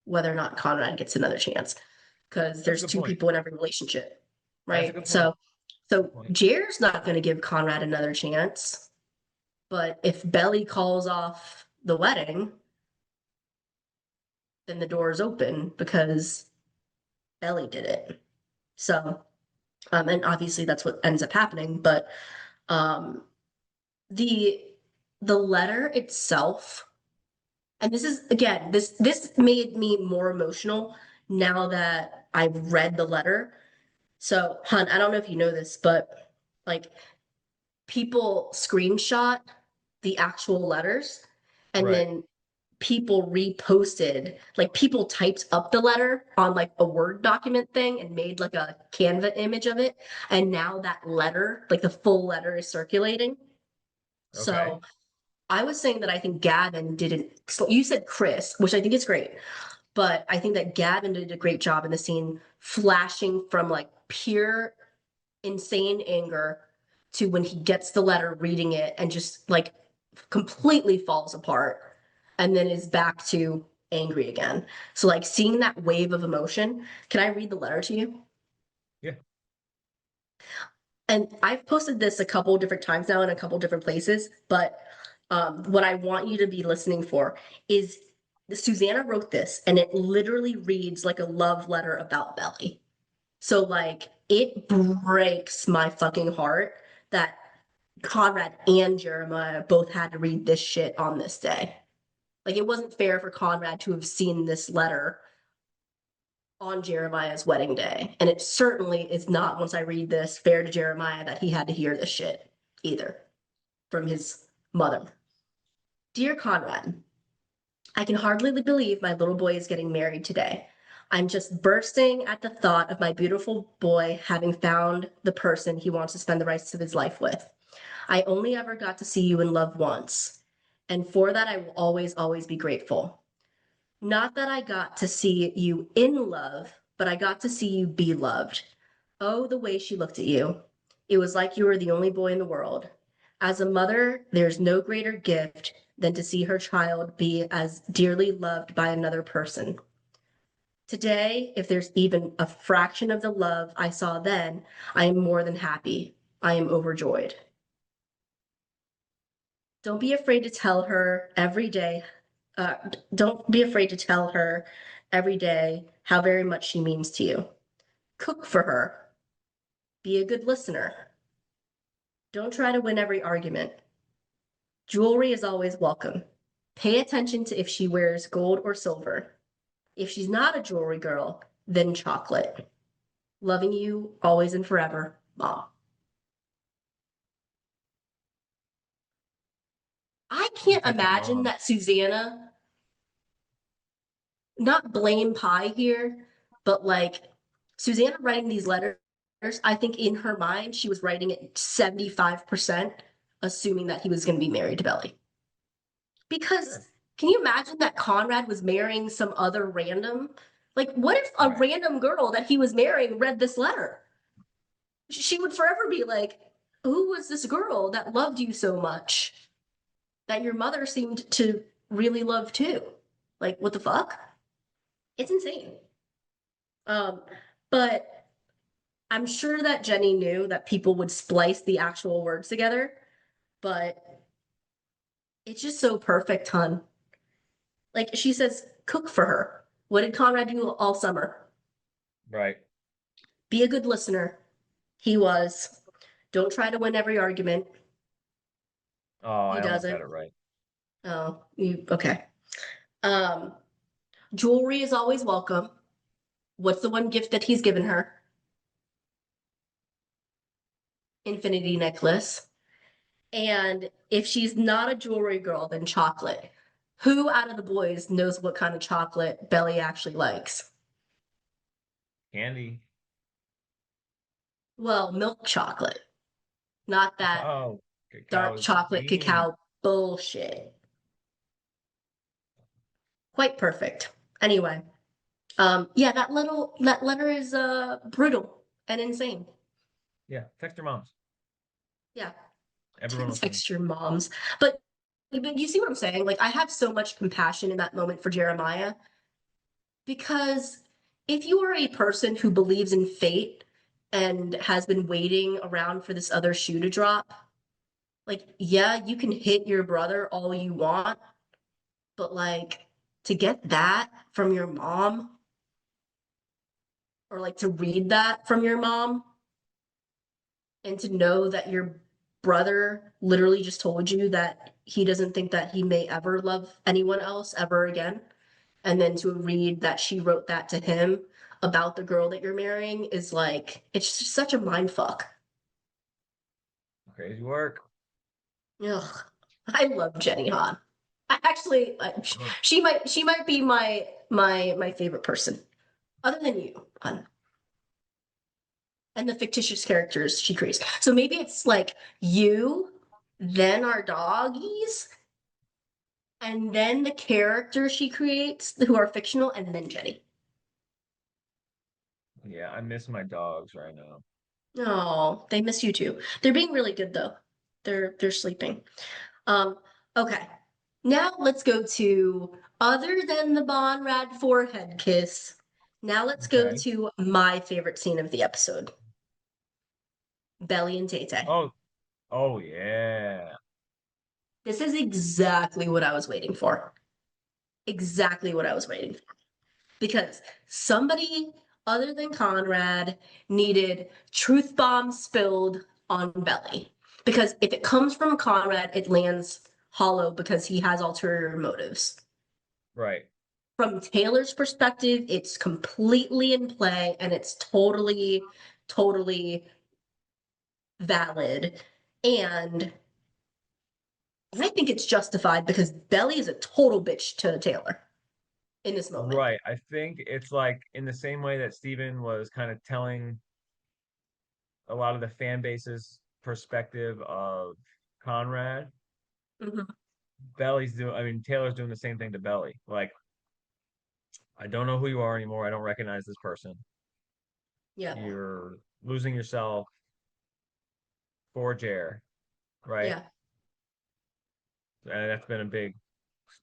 whether or not Conrad gets another chance because That's a there's good two point. people in every relationship, That's a right? good point. So Good point. Jer's not going to give Conrad another chance, but if Belly calls off the wedding, then the door is open because Belly did it. So, and obviously that's what ends up happening. But um, the the letter itself, and this is again, this made me more emotional now that I've read the letter. So, Hun, I don't know if you know this, but like people screenshot the actual letters and Right. then people reposted, like people typed up the letter on like a Word document thing and made like a Canva image of it. And now that letter, like the full letter, is circulating. Okay. So I was saying that I think Gavin didn't, so you said Chris, which I think is great, but I think that Gavin did a great job in the scene, flashing from like pure insane anger to when he gets the letter, reading it, and just like completely falls apart and then is back to angry again. So, like, seeing that wave of emotion, can I read the letter to you? Yeah. And I've posted this a couple different times now in a couple different places, but what I want you to be listening for is Susanna wrote this, and it literally reads like a love letter about Belly. So, like, it breaks my fucking heart that Conrad and Jeremiah both had to read this shit on this day. Like, it wasn't fair for Conrad to have seen this letter on Jeremiah's wedding day. And it certainly is not, once I read this, fair to Jeremiah that he had to hear this shit either from his mother. Dear Conrad, I can hardly believe my little boy is getting married today. I'm just bursting at the thought of my beautiful boy having found the person he wants to spend the rest of his life with. I only ever got to see you in love once, and for that I will always, always be grateful. Not that I got to see you in love, but I got to see you be loved. Oh, the way she looked at you. It was like you were the only boy in the world. As a mother, there's no greater gift than to see her child be as dearly loved by another person. Today, if there's even a fraction of the love I saw then, I am more than happy. I am overjoyed. Don't be afraid to tell her every day. Don't be afraid to tell her every day how very much she means to you. Cook for her. Be a good listener. Don't try to win every argument. Jewelry is always welcome. Pay attention to if she wears gold or silver. If she's not a jewelry girl, then chocolate. Loving you always and forever, Mom. I can't That's your imagine mom. that Susanna, not blame Pie here, but like Susanna writing these letters, I think in her mind, she was writing it 75%, assuming that he was going to be married to Belly. Because Sure. can you imagine that Conrad was marrying some other random? Like, what if a Right. random girl that he was marrying read this letter? She would forever be like, who was this girl that loved you so much that your mother seemed to really love too? Like, what the fuck? It's insane. Um, but I'm sure that Jenny knew that people would splice the actual words together, but it's just so perfect, hun. Like she says, cook for her. What did Conrad do all summer? Right. Be a good listener. He was. Don't try to win every argument. Oh, He I almost got doesn't. it right. Oh, you okay. Um, Jewelry is always welcome. What's the one gift that he's given her? Infinity necklace. And if she's not a jewelry girl, then chocolate. Who out of the boys knows what kind of chocolate Belly actually likes? Candy. Well, milk chocolate, not that Oh, dark cacao chocolate bean. cacao bullshit. Quite perfect. Anyway, yeah, that letter is brutal and insane. Yeah, text your moms. Yeah, Everyone listening. text your moms. But but you see what I'm saying? Like I have so much compassion in that moment for Jeremiah because if you are a person who believes in fate and has been waiting around for this other shoe to drop, like yeah, you can hit your brother all you want, but like to get that from your mom or like to read that from your mom and to know that your brother literally just told you that he doesn't think that he may ever love anyone else ever again. And then to read that she wrote that to him about the girl that you're marrying is like, it's just such a mind fuck. Crazy work. Ugh. I love Jenny Han. I actually, Good. she might be my favorite person, other than you, Han, and the fictitious characters she creates. So maybe it's like you, then our doggies, and then the characters she creates who are fictional, and then Jenny. Yeah, I miss my dogs right now. Oh, they miss you too. They're being really good though. They're sleeping. Um, okay. Now let's go to other than the Bonrad forehead kiss. Now let's go Okay. to my favorite scene of the episode. Belly and Tay Tay. Oh, oh yeah. This is exactly what I was waiting for. Exactly what I was waiting for. Because somebody other than Conrad needed truth bombs spilled on Belly. Because if it comes from Conrad, it lands hollow because he has ulterior motives. Right. From Taylor's perspective, it's completely in play and it's totally, totally valid. And I think it's justified because Belly is a total bitch to Taylor in this moment. Right. I think it's like in the same way that Steven was kind of telling a lot of the fan base's perspective of Conrad. Mhm. I mean, Taylor's doing the same thing to Belly. Like, I don't know who you are anymore. I don't recognize this person. Yeah. You're losing yourself for Jer. right? Yeah. And that's been a big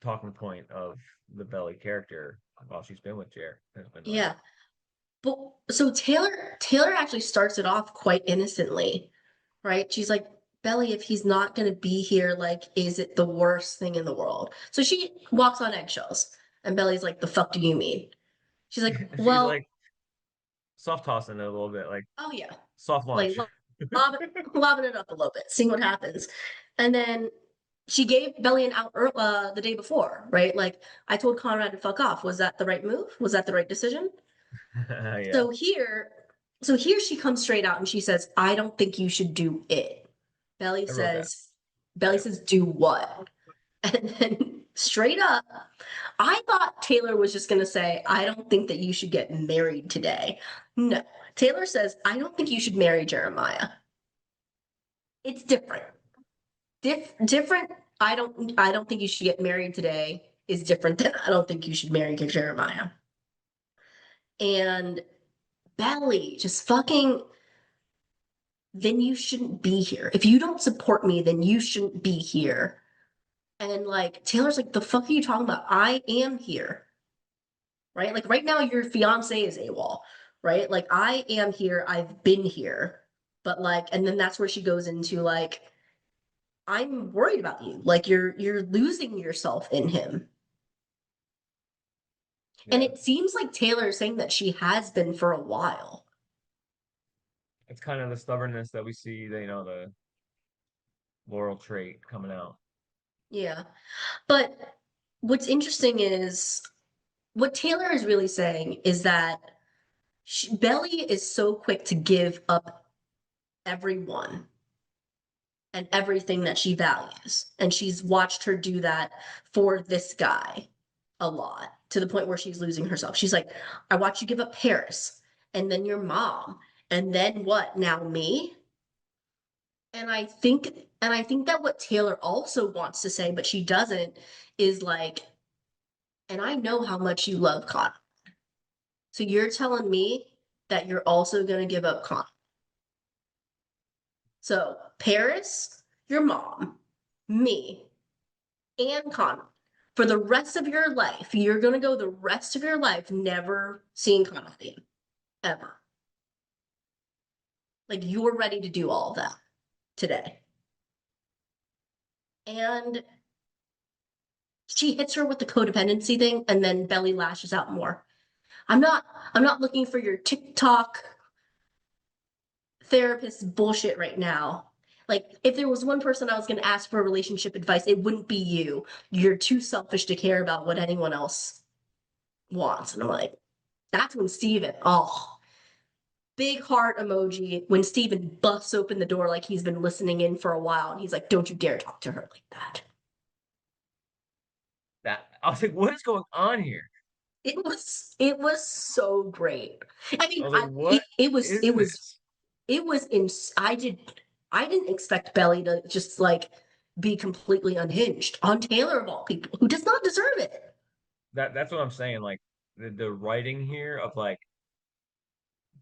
talking point of the Belly character while she's been with Jer. Has been like, Yeah. But so Taylor actually starts it off quite innocently, right? She's like, Belly, if he's not going to be here, like, is it the worst thing in the world? So she walks on eggshells, and Belly's like, the fuck do you mean? She's like, she's well, like soft tossing it a little bit, like oh yeah, soft like launch. lobbing, lobbing it up a little bit, seeing what happens. And then she gave Belly an out the day before, right? Like, I told Conrad to fuck off. Was that the right move? Was that the right decision? Yeah, So here, so here she comes straight out and she says, I don't think you should do it. Belly I wrote that. says, Belly Yep. says, do what? And then straight up, I thought Taylor was just going to say, I don't think that you should get married today. No, Taylor says, I don't think you should marry Jeremiah. It's different. Different. I don't think you should get married today is different than I don't think you should marry Jeremiah. And Belly just fucking, then you shouldn't be here. If you don't support me, then you shouldn't be here. And like Taylor's like, the fuck are you talking about? I am here, right? Like right now, your fiance is AWOL, right? Like I am here. I've been here, but like, and then that's where she goes into like, I'm worried about you. Like you're losing yourself in him. And Yeah. it seems like Taylor is saying that she has been for a while. It's kind of the stubbornness that we see, the Laurel trait coming out. Yeah. But what's interesting is what Taylor is really saying is that Belly is so quick to give up everyone and everything that she values. And she's watched her do that for this guy a lot to the point where she's losing herself. She's like, I watch you give up Paris and then your mom. And then what? Now me? And I think that what Taylor also wants to say, but she doesn't, is like, and I know how much you love Connor. So you're telling me that you're also going to give up Connor. So Paris, your mom, me, and Connor. For the rest of your life, you're going to go the rest of your life never seeing Connor again, ever. Like you're ready to do all of that today. And she hits her with the codependency thing, and then Belly lashes out more. I'm not I'm not looking for your TikTok therapist bullshit right now. Like, if there was one person I was going to ask for relationship advice, it wouldn't be you. You're too selfish to care about what anyone else wants. And I'm like, that's when Steven, oh, big heart emoji when Steven busts open the door like he's been listening in for a while. And he's like, don't you dare talk to her like that. That I was like, what is going on here? It was so great. I I mean, was like, what it was is it was this? it was in I didn't expect Belly to just like be completely unhinged on Taylor of all people who does not deserve it. That's what I'm saying. Like the writing here of like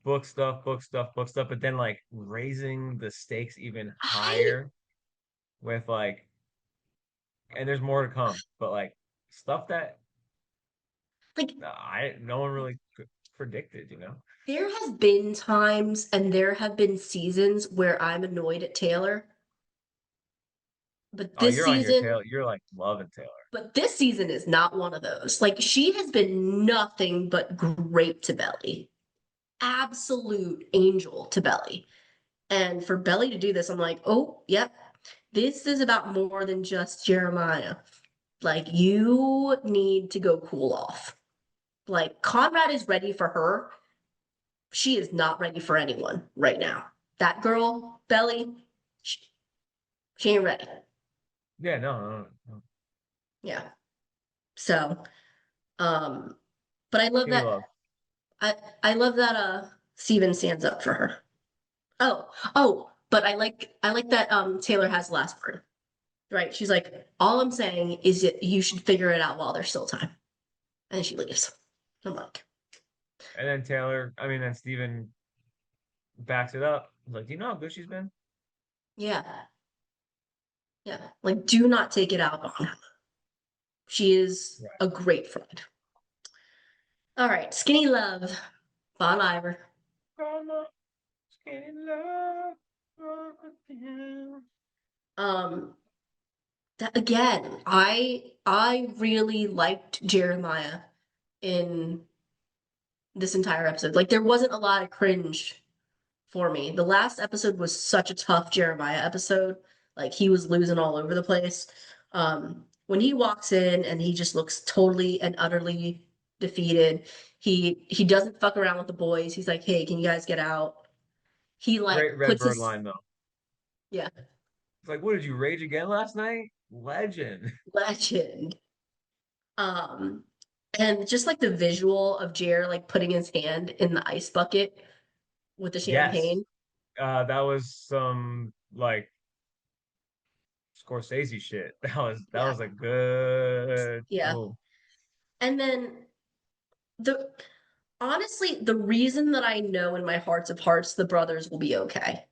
book stuff, book stuff, book stuff, but then like raising the stakes even I higher with like, and there's more to come, but like stuff that like I no one really predicted, there has been times and there have been seasons where I'm annoyed at Taylor, but Oh, this you're on your season tail. You're like loving Taylor. but this season is not one of those. Like she has been nothing but great to Belly. Absolute angel to Belly. And for Belly to do this, I'm like, oh, yep, this is about more than just Jeremiah. Like, you need to go cool off. Like, Conrad is ready for her. She is not ready for anyone right now. That girl, Belly, she ain't ready. Yeah, no. Yeah. So, um, but I love Give me that. love. I love that Steven stands up for her. But I like that Taylor has the last word. Right. She's like, all I'm saying is that you should figure it out while there's still time. And she leaves. I'm like, And then Taylor, I mean, then Steven backs it up. He's like, do you know how good she's been? yeah. Yeah, like do not take it out on her. She is Right. a great friend. All right, Skinny Love, Bon Iver. Mama, skinny love, again. Um, that again, I really liked Jeremiah in this entire episode. Like there wasn't a lot of cringe for me. The last episode was such a tough Jeremiah episode. Like he was losing all over the place. When he walks in and he just looks totally and utterly defeated. He doesn't fuck around with the boys. He's like, "Hey, can you guys get out?" He like Great puts Redbird his line though. yeah, It's like, what did you rage again last night? Legend. legend. Um and just like the visual of Jer like putting his hand in the ice bucket with the Yes. champagne. That was some like Scorsese shit. That Yeah. was a good Yeah. move. And then the honestly, the reason that I know in my hearts of hearts the brothers will be okay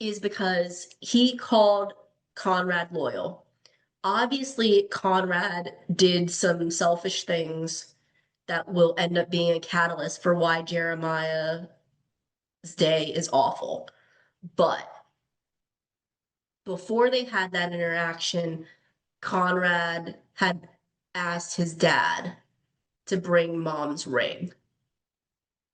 is because he called Conrad loyal. Obviously, Conrad did some selfish things that will end up being a catalyst for why Jeremiah's day is awful. But before they had that interaction, Conrad had asked his dad to bring mom's ring.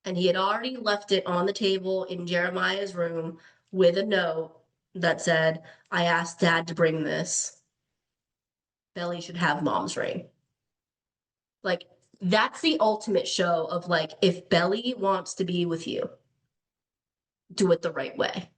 And he had already left it on the table in Jeremiah's room with a note that said, I asked dad to bring this. Belly should have mom's ring. Like, that's the ultimate show of like, if Belly wants to be with you, do it the right way.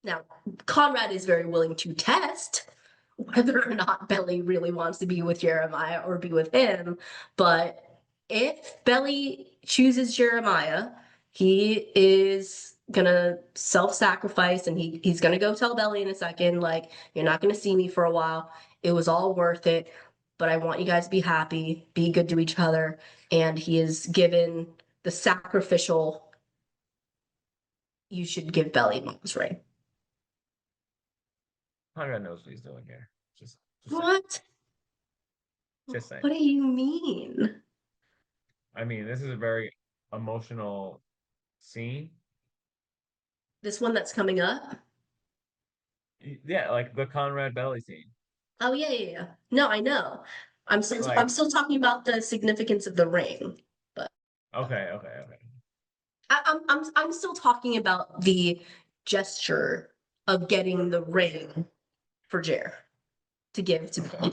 Now, Conrad is very willing to test whether or not Belly really wants to be with Jeremiah or be with him. But if Belly chooses Jeremiah, he is gonna self-sacrifice and he's gonna go tell Belly in a second, like, you're not gonna see me for a while. It was all worth it, but I want you guys to be happy, be good to each other. And he is given the sacrificial, you should give Belly mom's ring. Conrad knows what he's doing here. Just saying. What? Just saying. What do you mean? I mean, this is a very emotional scene. This one that's coming up? Yeah, like the Conrad Belly scene. Oh yeah, yeah, yeah. No, I know. I'm Like, still talking about the significance of the ring, but okay. I'm still talking about the gesture of getting the ring for Jer to give to me.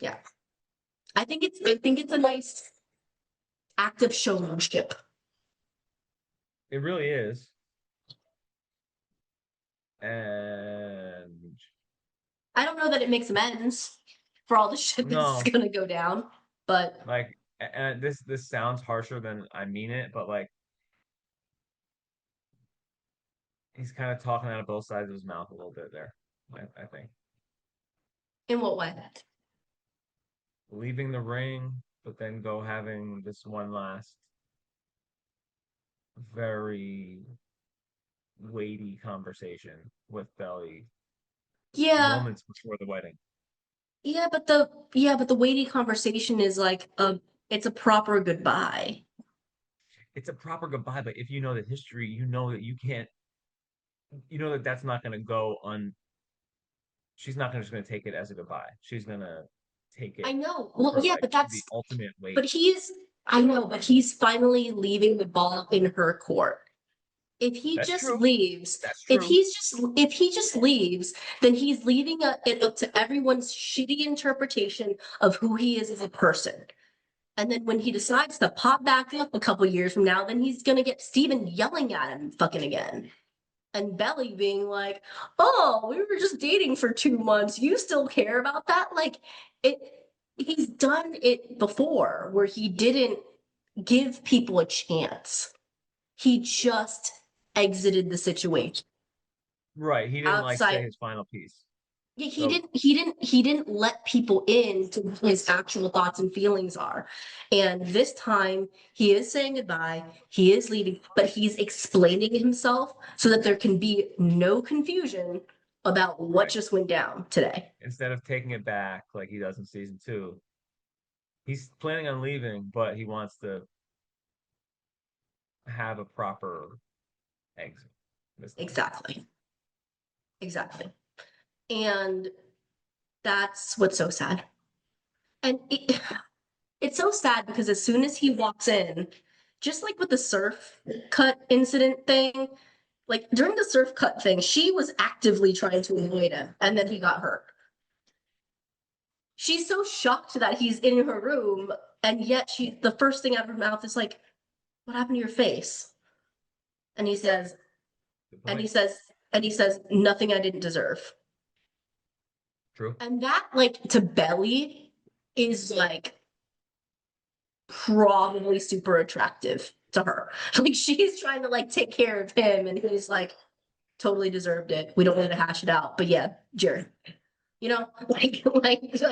Yeah. I think it's a nice act of showmanship. It really is. And I don't know that it makes amends for all the shit that's no, gonna go down, but like, and this sounds harsher than I mean it, but like he's kind of talking out of both sides of his mouth a little bit there. I think in what way? leaving the ring, but then go having this one last very weighty conversation with Belly Yeah, moments before the wedding. but the weighty conversation is like it's a proper goodbye. It's a proper goodbye, but if you know the history, you know that you can't, you know that that's not going to go on. She's not just going to take it as a goodbye. She's going to take I it know. Well, for yeah, like but the that's ultimate but weight. he's I know, but he's finally leaving the ball in her court. If he That's just true. leaves, That's if true. he's just if he just leaves, then he's leaving it up to everyone's shitty interpretation of who he is as a person. And then when he decides to pop back up a couple years from now, then he's gonna get Steven yelling at him fucking again. And Belly being like, "Oh, we were just dating for 2 months. You still care about that?" Like it he's done it before where he didn't give people a chance. He just exited the situation Right. He didn't like say outside. his final piece. Yeah, So he didn't let people in to what his actual thoughts and feelings are. And this time he is saying goodbye, he is leaving, but he's explaining himself so that there can be no confusion about what right, just went down today. instead of taking it back like he does in season two, he's planning on leaving, but he wants to have a proper exit this time. Exactly. Exactly. And that's what's so sad. And it's so sad because as soon as he walks in, just like with the surf cut incident thing, like during the surf cut thing, she was actively trying to avoid him, and then he got hurt. She's so shocked that he's in her room, and yet the first thing out of her mouth is like, "What happened to your face?" And he says, Good and he point. says, and he says, "Nothing I didn't deserve." True. And that, like, to Belly is like probably super attractive to her. Like she's trying to like take care of him, and he's like, totally deserved it. We don't need to hash it out. But yeah, Jared, like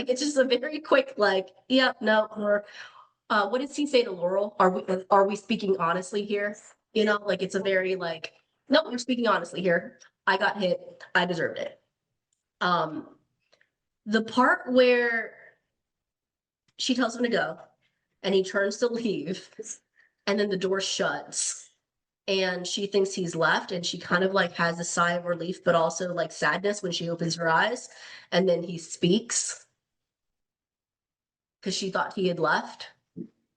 it's just a very quick, like, yeah, no, or what does he say to Laurel? Are we speaking honestly here? Like it's a very like, no, we're speaking honestly here. I got hit, I deserved it. Um, the part where she tells him to go and he turns to leave, and then the door shuts and she thinks he's left, and she kind of like has a sigh of relief but also like sadness when she opens her eyes, and then he speaks because she thought he had left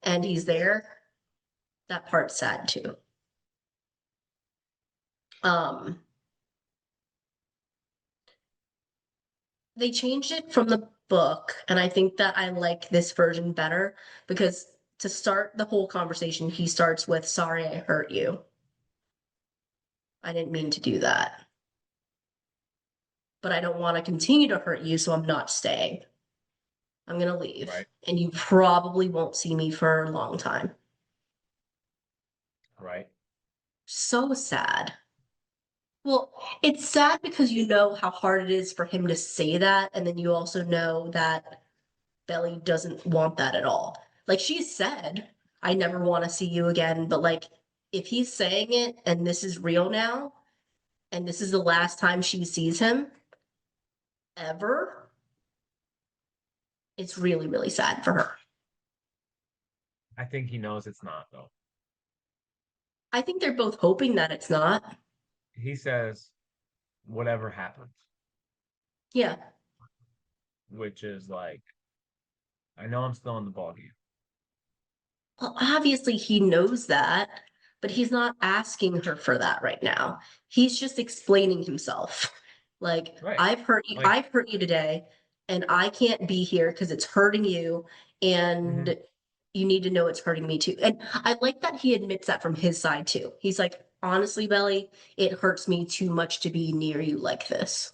and he's there. That part's sad too. um they changed it from the book, and I think that I like this version better because to start the whole conversation he starts with, "Sorry I hurt you, I didn't mean to do that, but I don't want to continue to hurt you, so I'm not staying. I'm gonna leave, Right. and you probably won't see me for a long time." Right. So sad. Well, it's sad because you know how hard it is for him to say that, and then you also know that Belly doesn't want that at all. Like she said, "I never want to see you again," but like if he's saying it and this is real now, and this is the last time she sees him ever, it's really, really sad for her. I think he knows it's not though. I think they're both hoping that it's not. He says, whatever happens, Yeah. which is like, I know I'm still in the ballgame. Well, obviously he knows that, but he's not asking her for that right now. He's just explaining himself. Like, Right. Like, I've hurt you today, and I can't be here because it's hurting you, mhm, and you need to know it's hurting me too. And I like that he admits that from his side too. He's like, "Honestly, Belly, it hurts me too much to be near you like this."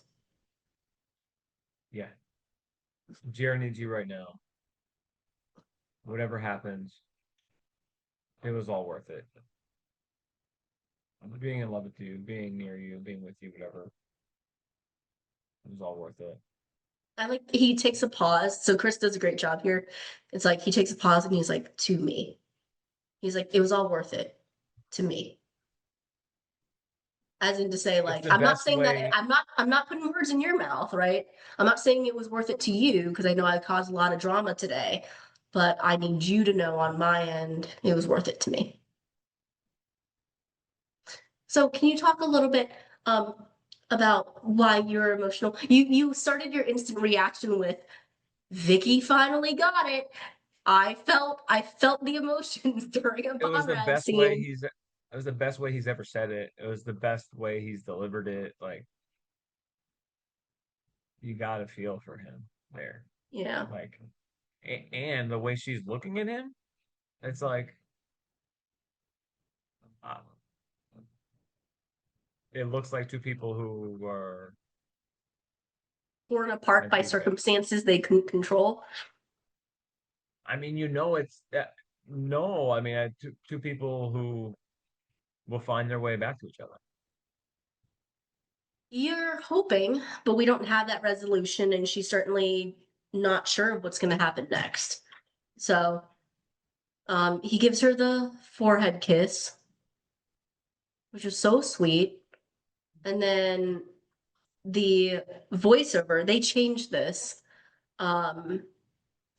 yeah, Jared needs you right now. Whatever happens, it was all worth it. Being in love with you, being near you, being with you, whatever, it was all worth it. I like he takes a pause. So Chris does a great job here. It's like he takes a pause and he's like, "To me." He's like, "It was all worth it to me." As in to say, It's like, the I'm not best saying that way. I'm not putting words in your mouth, right? I'm not saying it was worth it to you because I know I caused a lot of drama today, but I need you to know on my end it was worth it to me. So can you talk a little bit um about why you're emotional? You started your instant reaction with Vicky finally got it. I felt the emotions during a It was the Bonrad best way scene. he's. It was the best way he's ever said it. It was the best way he's delivered it. Like you got to feel for him there. Yeah. Like, and the way she's looking at him, it's like, uh, it looks like two people who are Torn apart meant to by be together. circumstances they couldn't control. I mean, it's no. I mean, two people who will find their way back to each other. You're hoping, but we don't have that resolution, and she's certainly not sure of what's going to happen next. So, he gives her the forehead kiss, which is so sweet. And then the voiceover, they changed this. Um,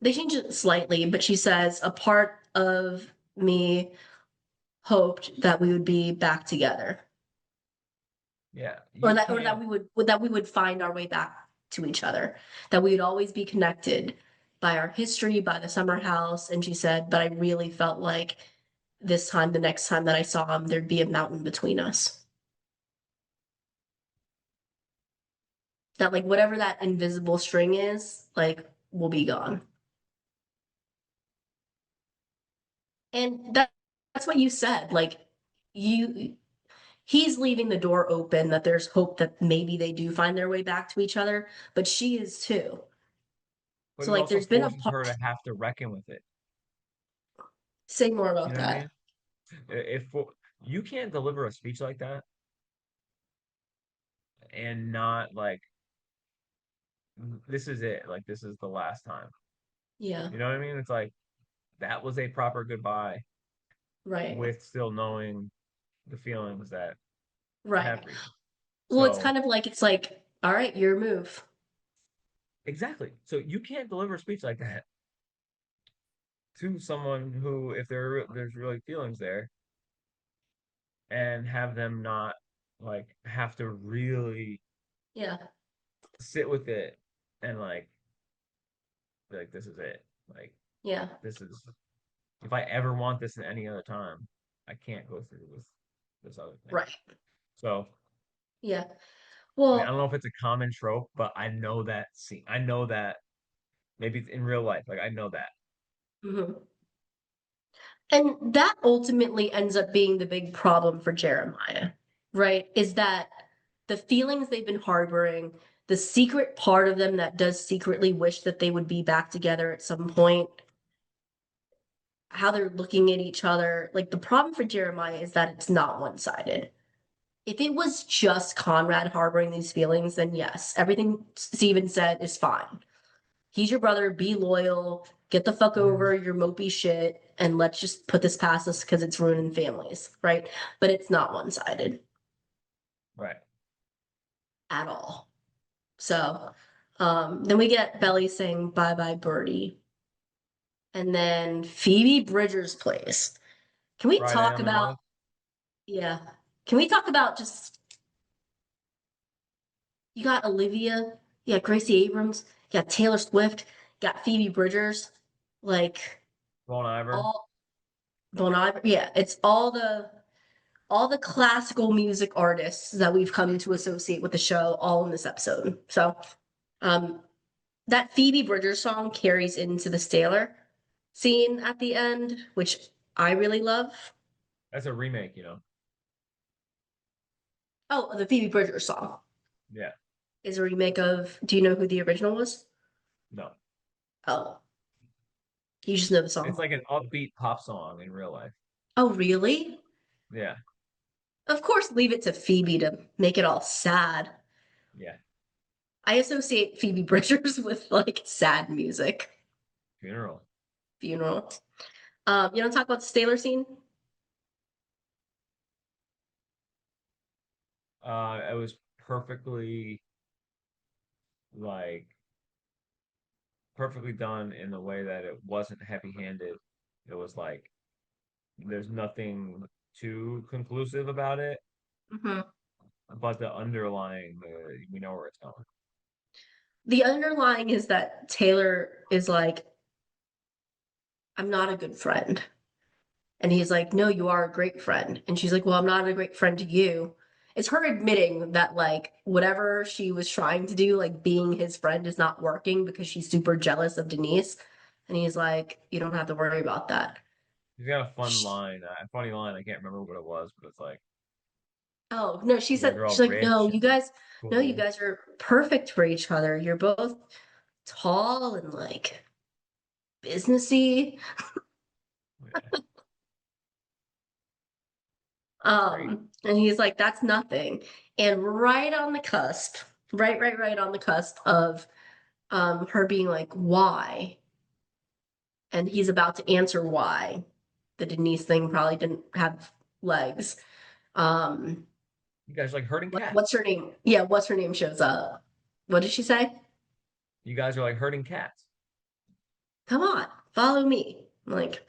they changed it slightly, but she says, a part of me hoped that we would be back together. Yeah, Or you that can't. we would find our way back to each other, that we would always be connected by our history, by the summer house. And she said, but I really felt like this time, the next time that I saw him, there'd be a mountain between us. That like whatever that invisible string is, like will be gone. And that's what you said. Like you he's leaving the door open that there's hope that maybe they do find their way back to each other, but she is too. But So it like also there's been a forces her to have to reckon with it. say more You about know what I that. mean? If you can't deliver a speech like that and not like this is it, like this is the last time. Yeah, You know what I mean? It's like that was a proper goodbye right. with still knowing the feelings that Right. have reason. Well, it's So kind of like it's like, all right, your move. exactly. So you can't deliver a speech like that to someone who, if there's really feelings there, and have them not like have to really Yeah, sit with it and like be like this is it. Like yeah, this is if I ever want this at any other time, I can't go through with this other thing. right. So Yeah. I mean, I don't Well, know if it's a common trope, but I know that scene. I know that maybe it's in real life. Like I know that. mhm. And that ultimately ends up being the big problem for Jeremiah, right? Is that the feelings they've been harboring, the secret part of them that does secretly wish that they would be back together at some point, how they're looking at each other. Like the problem for Jeremiah is that it's not one-sided. If it was just Conrad harboring these feelings, then yes, everything Steven said is fine. He's your brother, be loyal, get the fuck Mhm. over your mopey shit, and let's just put this past us because it's ruining families, right? But it's not one-sided Right. at all. So then we get Belly saying bye bye Birdie. And then Phoebe Bridgers plays. Can we Friday talk on the about, month. yeah, can we talk about just, you got Olivia, you got Gracie Abrams, you got Taylor Swift, you got Phoebe Bridgers, like Bon Iver. all Bon Iver. Yeah, it's all the classical music artists that we've come to associate with the show all in this episode. So um that Phoebe Bridgers song carries into the Staler scene at the end, which I really love. That's a remake, you know. Oh, the Phoebe Bridgers song Yeah. is a remake of, do you know who the original was? No. Oh, you just know the It's song. like an upbeat pop song in real life. Oh, really? Yeah. Of course, leave it to Phoebe to make it all sad. Yeah. I associate Phoebe Bridgers with like sad music, Funeral. funeral. You want to talk about the Staler scene? It was perfectly like perfectly done in the way that it wasn't heavy-handed. It was like there's nothing too conclusive about it, Mhm. but the underlying, we know where it's going. The underlying is that Taylor is like, I'm not a good friend. And he's like, no, you are a great friend. And she's like, well, I'm not a great friend to you. It's her admitting that, like, whatever she was trying to do, like being his friend, is not working because she's super jealous of Denise. And he's like, you don't have to worry about that. He's got a fun line, a funny line. I can't remember what it was, but it's like, Oh, no, she you guys said, are all she's like, no, rich you and guys, no, you cool. guys are perfect for each other. You're both tall and like businessy. Yeah, it's great. And he's like, that's nothing. And right on the cusp, right on the cusp of her being like, why? And he's about to answer why. The Denise thing probably didn't have legs. Um, You guys like herding cats. what's her name? Yeah, what's her name shows up. What did she say? You guys are like herding cats. Come on, follow me. I'm like,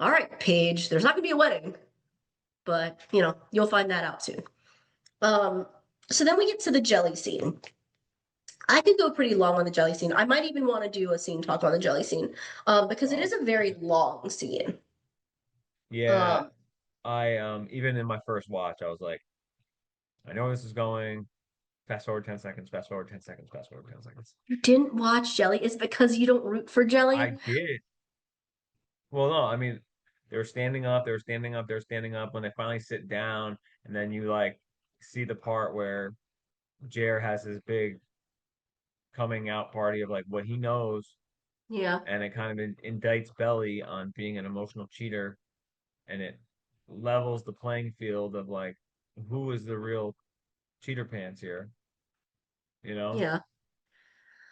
all right, Paige, there's not gonna be a wedding, but you'll find that out soon. Um, so then we get to the jelly scene. I could go pretty long on the jelly scene. I might even want to do a scene talk on the jelly scene, because it is Oh, a very long scene. yeah. Um, I even in my first watch, I was like, I know where this is going. Fast forward 10 seconds, fast forward 10 seconds, fast forward 10 seconds. you didn't watch Jelly. Is it because you don't root for I Jelly? did. Well, no, I mean, they were standing up, they were standing up, they were standing up when they finally sit down, and then you like see the part where Jer has his big coming out party of like what he knows, Yeah, and it kind of indicts Belly on being an emotional cheater, and it levels the playing field of like who is the real cheater pants here, you know? yeah,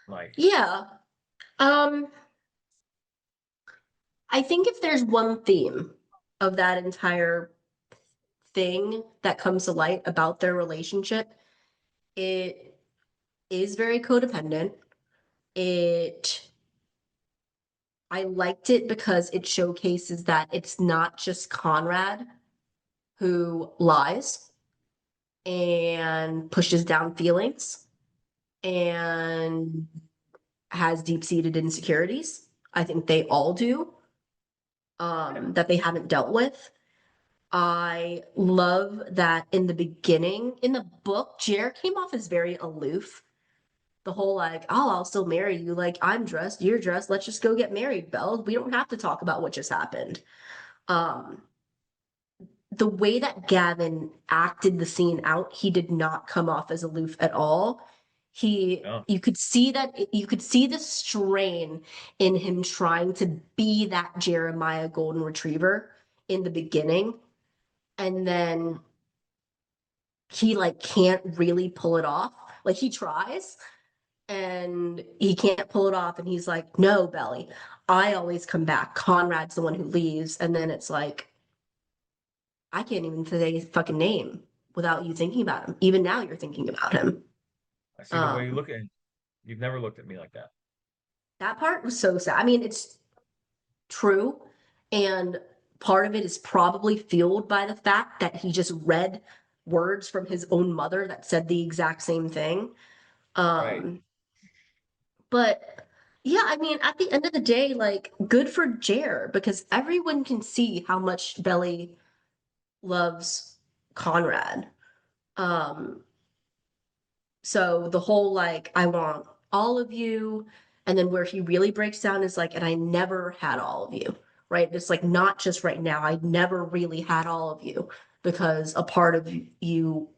Like, yeah. Um, I think if there's one theme of that entire thing that comes to light about their relationship, it is very codependent. It I liked it because it showcases that it's not just Conrad who lies and pushes down feelings and has deep-seated insecurities. I think they all do, that they haven't dealt with. I love that in the beginning, in the book, Jer came off as very aloof. The whole like, oh, I'll still marry you. Like, I'm dressed, you're dressed. Let's just go get married, Belle. We don't have to talk about what just happened. Um, the way that Gavin acted the scene out, he did not come off as aloof at all. no, You could see you could see the strain in him trying to be that Jeremiah golden retriever in the beginning. And then he like can't really pull it off. Like he tries and he can't pull it off. And he's like, no, Belly, I always come back. Conrad's the one who leaves. And then it's like, I can't even say his fucking name without you thinking about him. Even now, you're thinking about him. I see the way you Um, look at it. You've never looked at me like that. that part was so sad. I mean, it's true, and part of it is probably fueled by the fact that he just read words from his own mother that said the exact same thing. Right. Um, but yeah, I mean, at the end of the day, like, good for Jer because everyone can see how much Belly loves Conrad. Um, So the whole like, I want all of you. And then where he really breaks down is like, and I never had all of you, right? It's like, not just right now. I never really had all of you because a part of you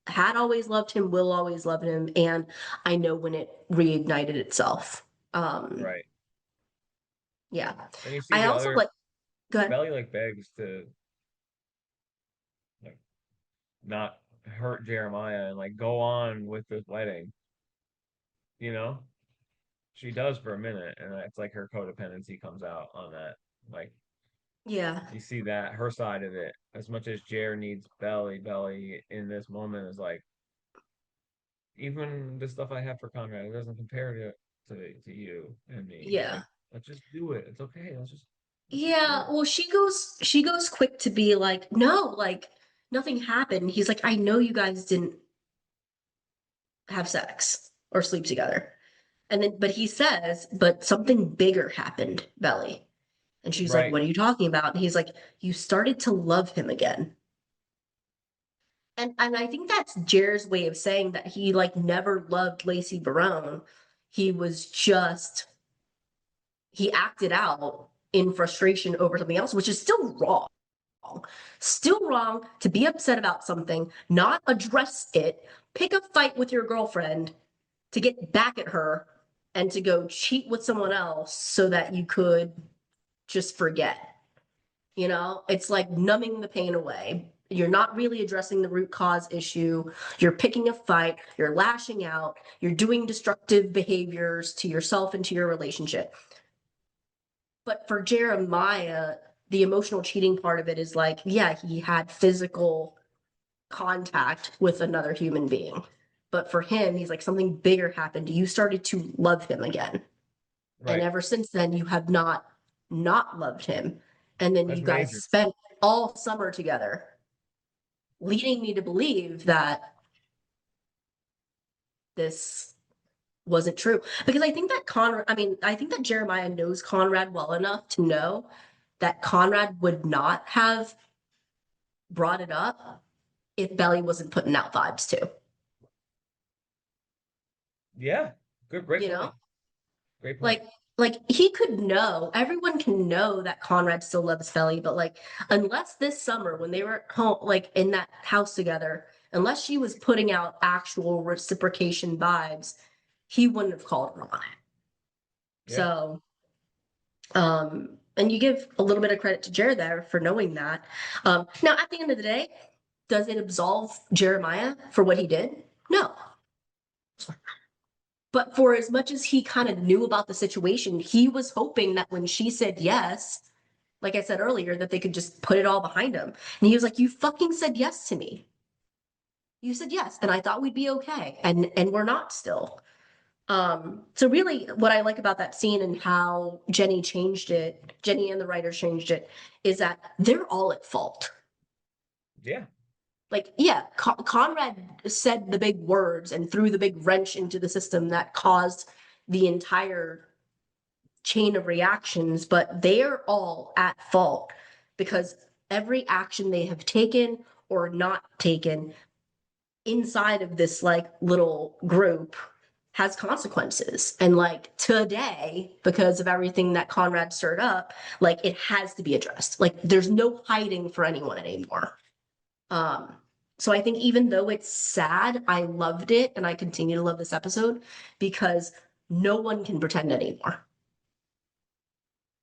had always loved him, will always love him. And I know when it reignited itself. Um, Right. yeah. Then you see I the also other like, go ahead. Belly like begs to like not hurt Jeremiah and like go on with this wedding, you know? She does for a minute, and it's like her codependency comes out on that. Like Yeah. you see that her side of it. As much as Jer needs Belly in this moment is like even the stuff I have for Conrad, it doesn't compare to you and me. Yeah. Like let's just do it. It's okay. Let's just do Yeah. it. Well, she goes quick to be like, no, like nothing happened. He's like, I know you guys didn't have sex or sleep together. And then, but he says, but something bigger happened, Belly. And she's like, Right. what are you talking about? And he's like, you started to love him again. And I think that's Jer's way of saying that he like never loved Lacey Barone. He was just he acted out in frustration over something else, which is still wrong. Still wrong to be upset about something, not address it, pick a fight with your girlfriend to get back at her and to go cheat with someone else so that you could just forget. It's like numbing the pain away. You're not really addressing the root cause issue. You're picking a fight. You're lashing out. You're doing destructive behaviors to yourself and to your relationship. But for Jeremiah, the emotional cheating part of it is like, yeah, he had physical contact with another human being. But for him, he's like, something bigger happened. You started to love him again. And Right. ever since then, you have not loved him. And then That's you guys major. spent all summer together, leading me to believe that this wasn't true. Because I think that I think that Jeremiah knows Conrad well enough to know that Conrad would not have brought it up if Belly wasn't putting out vibes too. Yeah. Good. Great You point. know? Great point. Like he could know, everyone can know that Conrad still loves Felly, but like unless this summer when they were home, like in that house together, unless she was putting out actual reciprocation vibes, he wouldn't have called her on it. Yeah. So and you give a little bit of credit to Jared there for knowing that. Now at the end of the day, does it absolve Jeremiah for what he did? No. But for as much as he kind of knew about the situation, he was hoping that when she said yes, like I said earlier, that they could just put it all behind him. And he was like, "You fucking said yes to me. You said yes, and I thought we'd be okay, and we're not still." So really, what I like about that scene and how Jenny changed it, Jenny and the writers changed it, is that they're all at fault. Yeah. Like, yeah, Conrad said the big words and threw the big wrench into the system that caused the entire chain of reactions, but they are all at fault because every action they have taken or not taken inside of this like little group has consequences. And like today, because of everything that Conrad stirred up, like it has to be addressed. Like there's no hiding for anyone anymore. Um, so I think even though it's sad, I loved it and I continue to love this episode because no one can pretend anymore.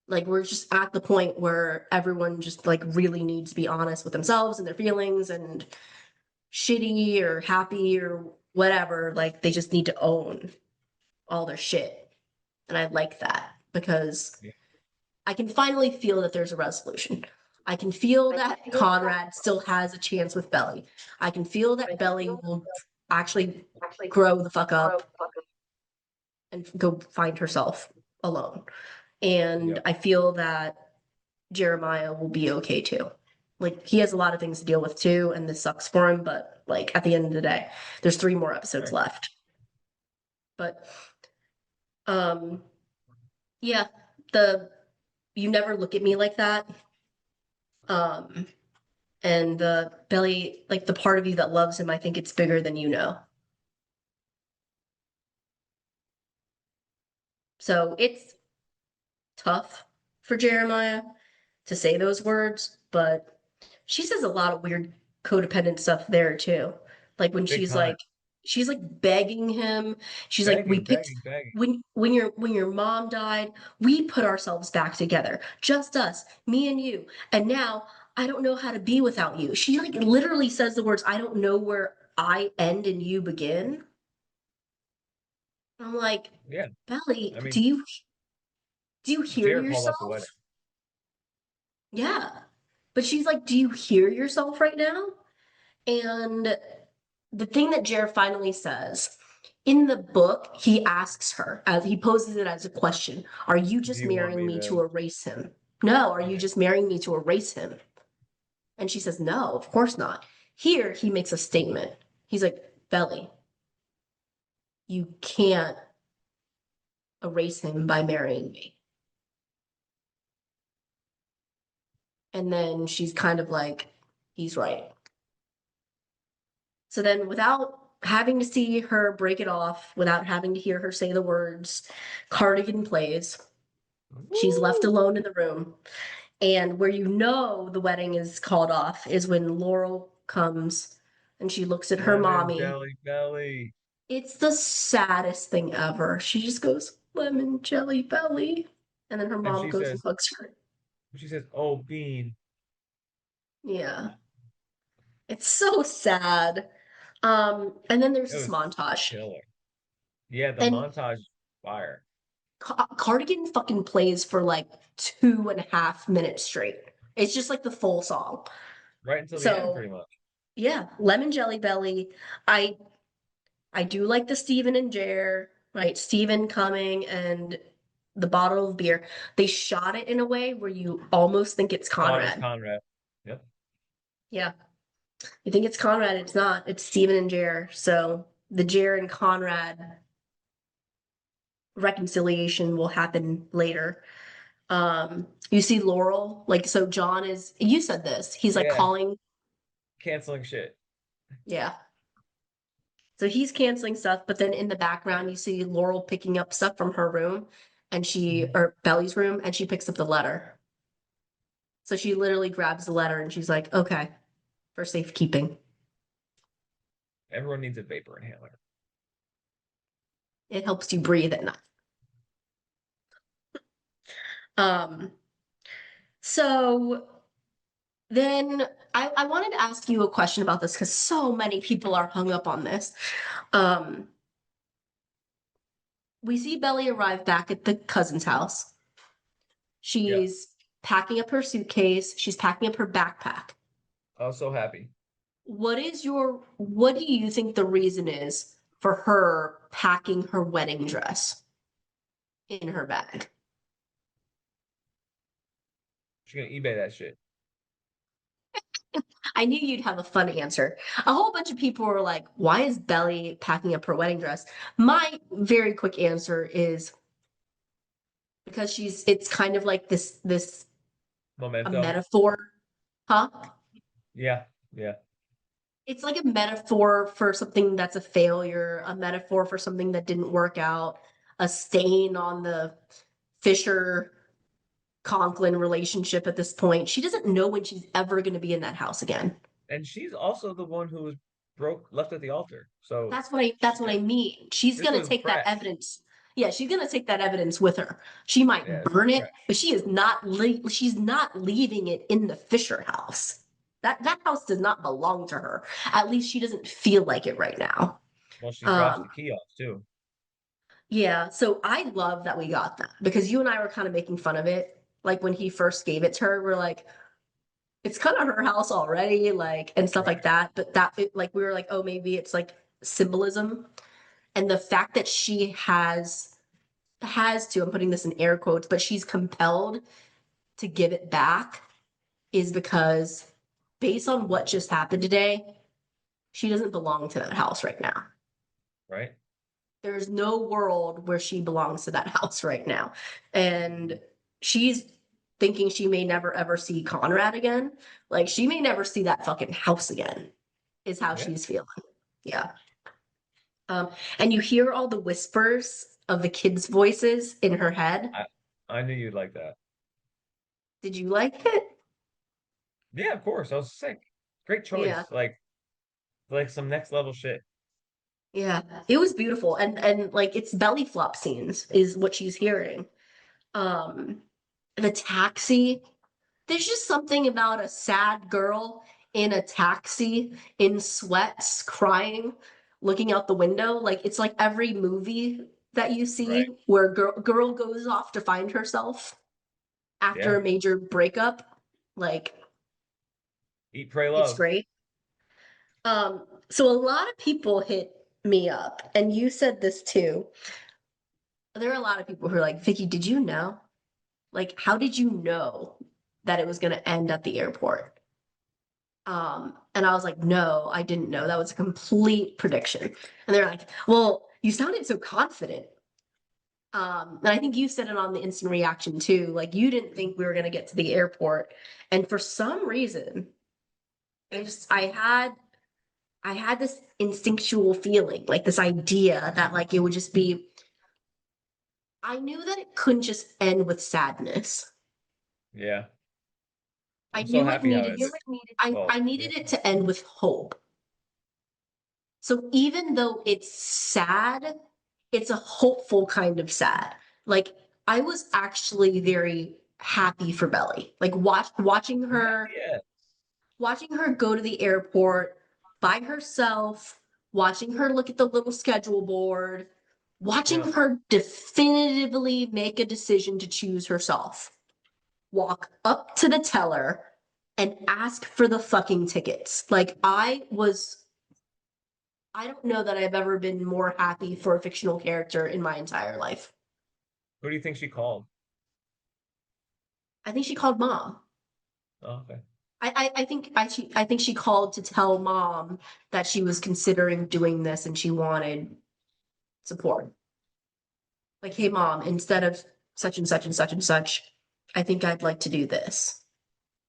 Like we're just at the point where everyone just like really needs to be honest with themselves and their feelings and shitty or happy or whatever. Like they just need to own all their shit. And I like that because Yeah. I can finally feel that there's a resolution. I can feel that Conrad still has a chance with Belly. I can feel that Belly will actually grow the fuck up and go find herself alone. And Yep. I feel that Jeremiah will be okay too. Like he has a lot of things to deal with too, and this sucks for him, but like at the end of the day, there's 3 more episodes Right. left. But um yeah, the you never look at me like that. Um and the Belly, like the part of you that loves him, I think it's bigger than you know. So it's tough for Jeremiah to say those words, but she says a lot of weird codependent stuff there too. Like when Big time. she's like begging him. She's like, we Begging, picked begging, begging. when your mom died, we put ourselves back together. Just us, me and you. And now I don't know how to be without you. She like literally says the words, I don't know where I end and you begin. I'm like, Yeah. Belly, I do mean, you hear Jared called off the yourself? wedding. Yeah. But she's like, do you hear yourself right now? And the thing that Jared finally says in the book, he asks her, as he poses it as a question, are you Do just you want marrying me me to? to erase him? No, are you Yeah. just marrying me to erase him? And she says, no, of course not. Here, he makes a statement. He's like, Belly, you can't erase him by marrying me. And then she's kind of like, he's right. So then, without having to see her break it off, without having to hear her say the words, Cardigan plays. She's left Woo! alone in the room. And where you know the wedding is called off is when Laurel comes and she looks at her Lemon mommy. jelly belly. It's the saddest thing ever. She just goes, lemon jelly belly. And then her And mom goes and hugs her. she says, oh, Bean. Yeah. It's so sad. And then there's It this was montage. killer. Yeah, the And montage fire. Cardigan fucking plays for like 2.5 minutes straight. It's just like the full song. Right until the end, So pretty much. yeah, Lemon Jelly Belly. I I do like the Stephen and Jer, right? Stephen coming and the bottle of beer. They shot it in a way where you almost think it's Thought it was Conrad. Conrad. Yep. Yeah. You think it's Conrad, it's not. It's Stephen and Jer. So the Jer and Conrad reconciliation will happen later. You see Laurel, like so John is you said this. He's like Yeah, calling, canceling shit. yeah. So he's canceling stuff, but then in the background you see Laurel picking up stuff from her room and or Belly's room and she picks up the letter. So she literally grabs the letter and she's like, okay, for safekeeping. Everyone needs a vapor inhaler. It helps you breathe at night. Um, so then I wanted to ask you a question about this because so many people are hung up on this. Um, we see Belly arrive back at the cousin's house. Yeah. She's packing up her suitcase, she's packing up her backpack. I was so happy. What do you think the reason is for her packing her wedding dress in her bag? She's gonna eBay that shit. I knew you'd have a fun answer. A whole bunch of people were like, why is Belly packing up her wedding dress? My very quick answer is because it's kind of like this a Memento. metaphor, huh? Yeah, yeah, It's like a metaphor for something that's a failure, a metaphor for something that didn't work out, a stain on the Fisher Conklin relationship at this point. She doesn't know when she's ever going to be in that house again. and she's also the one who was left at the altar. So That's what I mean. She's this going to was take that fresh. evidence. Yeah, she's going to take that evidence with her. She Yeah, might this is burn it, fresh. but she's not leaving it in the Fisher house. That house does not belong to her. At least she doesn't feel like it right now. Well, she drops Um, the key off too. Yeah, so I love that we got that because you and I were kind of making fun of it. Like when he first gave it to her, we're like, it's kind of her house already, like, and stuff like Right. that. But like, we were like, oh, maybe it's like symbolism. And the fact that she has to, I'm putting this in air quotes, but she's compelled to give it back is because based on what just happened today, she doesn't belong to that house right now. Right. There's no world where she belongs to that house right now. And she's thinking she may never ever see Conrad again. Like she may never see that fucking house again, is how Yeah. she's feeling. Yeah. Um, and you hear all the whispers of the kids' voices in her head. I I knew you'd like that. Did you like it? Yeah, of course. I was sick. Great Yeah. choice. Like some next level shit. Yeah. It was beautiful. And like it's belly flop scenes is what she's hearing. Um, the taxi. There's just something about a sad girl in a taxi in sweats, crying, looking out the window. Like it's like every movie that you Right. see where girl goes off to find herself after Yeah. a major breakup. Like Eat, pray, it's love. great. So a lot of people hit me up, and you said this too. There are a lot of people who are like, Vicky, did you know? Like, how did you know that it was going to end at the airport? And I was like, no, I didn't know. That was a complete prediction. And they're like, well, you sounded so confident. And I think you said it on the instant reaction too. Like you didn't think we were going to get to the airport. And for some reason, I had this instinctual feeling, like this idea that like it would just be, I knew that it couldn't just end with sadness. Yeah. I I'm so knew it happy how needed, it well, I yeah. needed it to end with hope. So even though it's sad, it's a hopeful kind of sad. Like I was actually very happy for Belly. Like watching Yeah, her yeah. watching her go to the airport by herself, watching her look at the little schedule board, watching Yeah. her definitively make a decision to choose herself, walk up to the teller and ask for the fucking tickets. Like, I don't know that I've ever been more happy for a fictional character in my entire life. Who do you think she called? I think she called mom. Oh, okay. I think she called to tell mom that she was considering doing this and she wanted support. Like, hey mom, instead of such and such and such and such, I think I'd like to do this.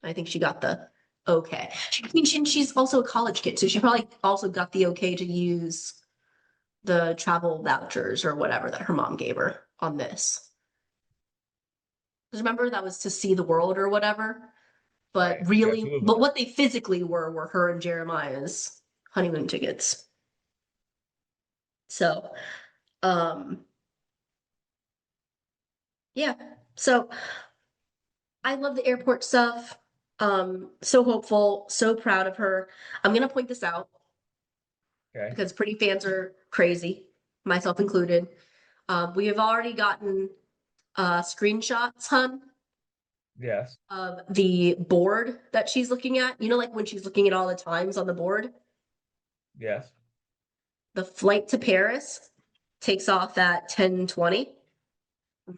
I think she got the okay. I mean, she's also a college kid, so she probably also got the okay to use the travel vouchers or whatever that her mom gave her on this. Because remember that was to see the world or whatever. Right. But Yeah, really, two of but them. what they physically were her and Jeremiah's honeymoon tickets. So, um, yeah. So I love the airport stuff. So hopeful, so proud of her. I'm gonna point this out Okay. because pretty fans are crazy, myself included. We have already gotten screenshots, hun, Yes. of the board that she's looking at. You know, like when she's looking at all the times on the board, Yes. the flight to Paris takes off at 10:20.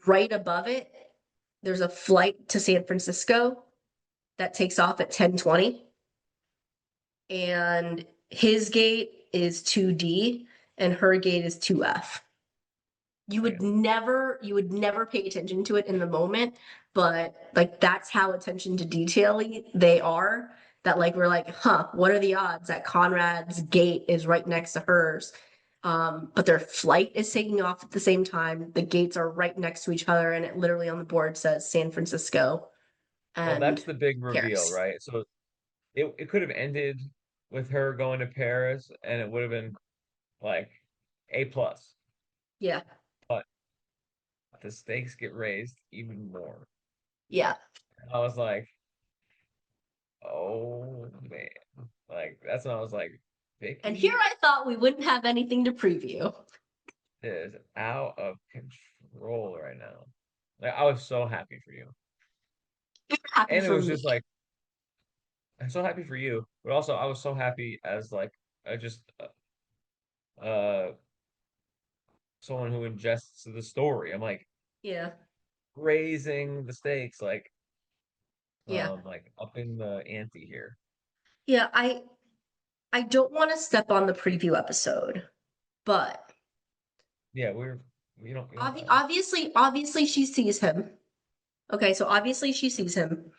Right above it, there's a flight to San Francisco that takes off at 10:20. And his gate is 2D and her gate is 2F. Damn. You would never pay attention to it in the moment, but like that's how attention to detail they are. That like we're like, huh, what are the odds that Conrad's gate is right next to hers? But their flight is taking off at the same time. The gates are right next to each other, and it literally on the board says San Francisco Well, and that's the big reveal, Paris. right? So it could have ended with her going to Paris and it would have been like A plus. Yeah, But the stakes get raised even more. yeah. I was like, oh man. Like that's when I was like, And here Vicky I thought we wouldn't have anything to preview. is out of control right now. Like I was so happy for you. Happy And it for was me. just like I'm so happy for you, but also I was so happy as like just uh someone who ingests the story. I'm like Yeah, raising the stakes, yeah, like up in the ante here. yeah. I don't want to step on the preview episode, but Yeah, we don't have. obviously she sees him. Okay, so obviously she sees him.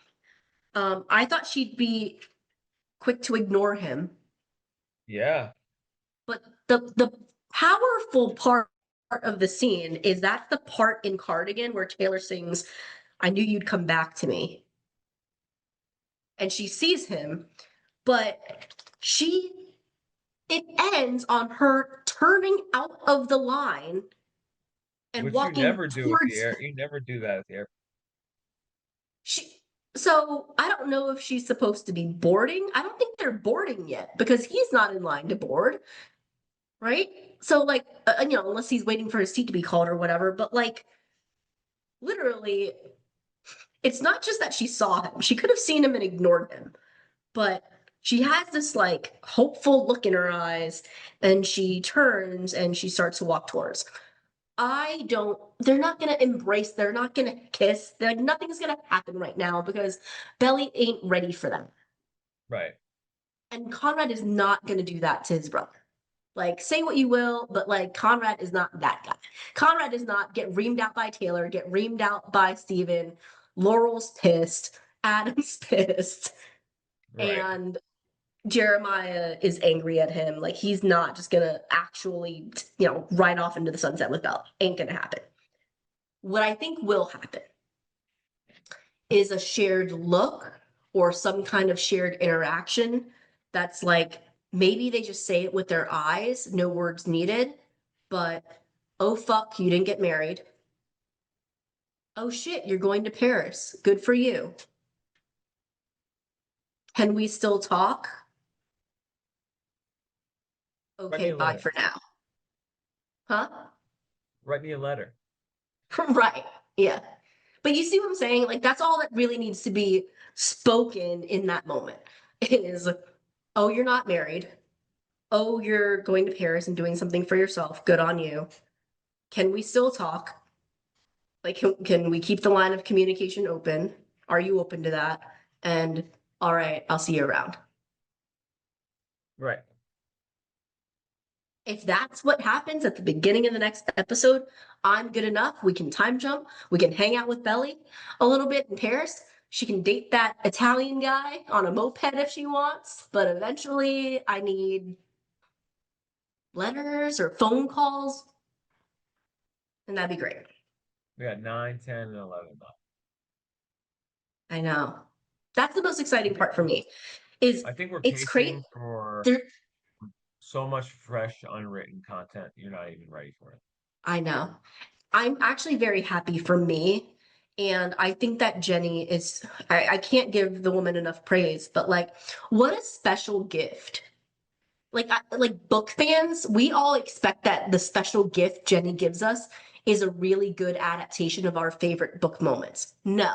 I thought she'd be quick to ignore him, Yeah, but the powerful part of the scene is that the part in Cardigan where Taylor sings, "I knew you'd come back to me," and she sees him, but she it ends on her turning out of the line and which you walking never do at the towards air. You never do that at the air. she. So I don't know if she's supposed to be boarding. I don't think they're boarding yet because he's not in line to board, right? So like, unless he's waiting for his seat to be called or whatever. But like, literally, it's not just that she saw him. She could have seen him and ignored him, but she has this like hopeful look in her eyes, and she turns and she starts to walk towards. They're not gonna embrace, they're not gonna kiss, like nothing's gonna happen right now because Belly ain't ready for them. Right, And Conrad is not gonna do that to his brother. Like, say what you will, but like Conrad is not that guy. Conrad does not get reamed out by Taylor, get reamed out by Steven. Laurel's pissed, Adam's pissed, right. and Jeremiah is angry at him. Like he's not just gonna actually, ride off into the sunset with Bella. Ain't gonna happen. What I think will happen is a shared look or some kind of shared interaction that's like maybe they just say it with their eyes, no words needed, but oh fuck, you didn't get married. Oh shit, you're going to Paris. Good for you. Can we still talk? Write me Okay, a bye letter. for now. Huh? Write me a letter. Right. Yeah. But you see what I'm saying? Like that's all that really needs to be spoken in that moment is, oh, you're not married. Oh, you're going to Paris and doing something for yourself. Good on you. Can we still talk? Like, can we keep the line of communication open? Are you open to that? And all right, I'll see you around. Right. If that's what happens at the beginning of the next episode, I'm good enough. We can time jump. We can hang out with Belly a little bit in Paris. She can date that Italian guy on a moped if she wants. But eventually, I need letters or phone calls, and that'd be great. We got 9, 10, and 11. I know. That's the most I exciting think part for me. Is I think we're it's pacing great. for There, so much fresh, unwritten content. You're not even ready for it. I know. I'm actually very happy for me. And I think that Jenny is, I can't give the woman enough praise, but like, what a special gift. Like book fans, we all expect that the special gift Jenny gives us is a really good adaptation of our favorite book moments. No,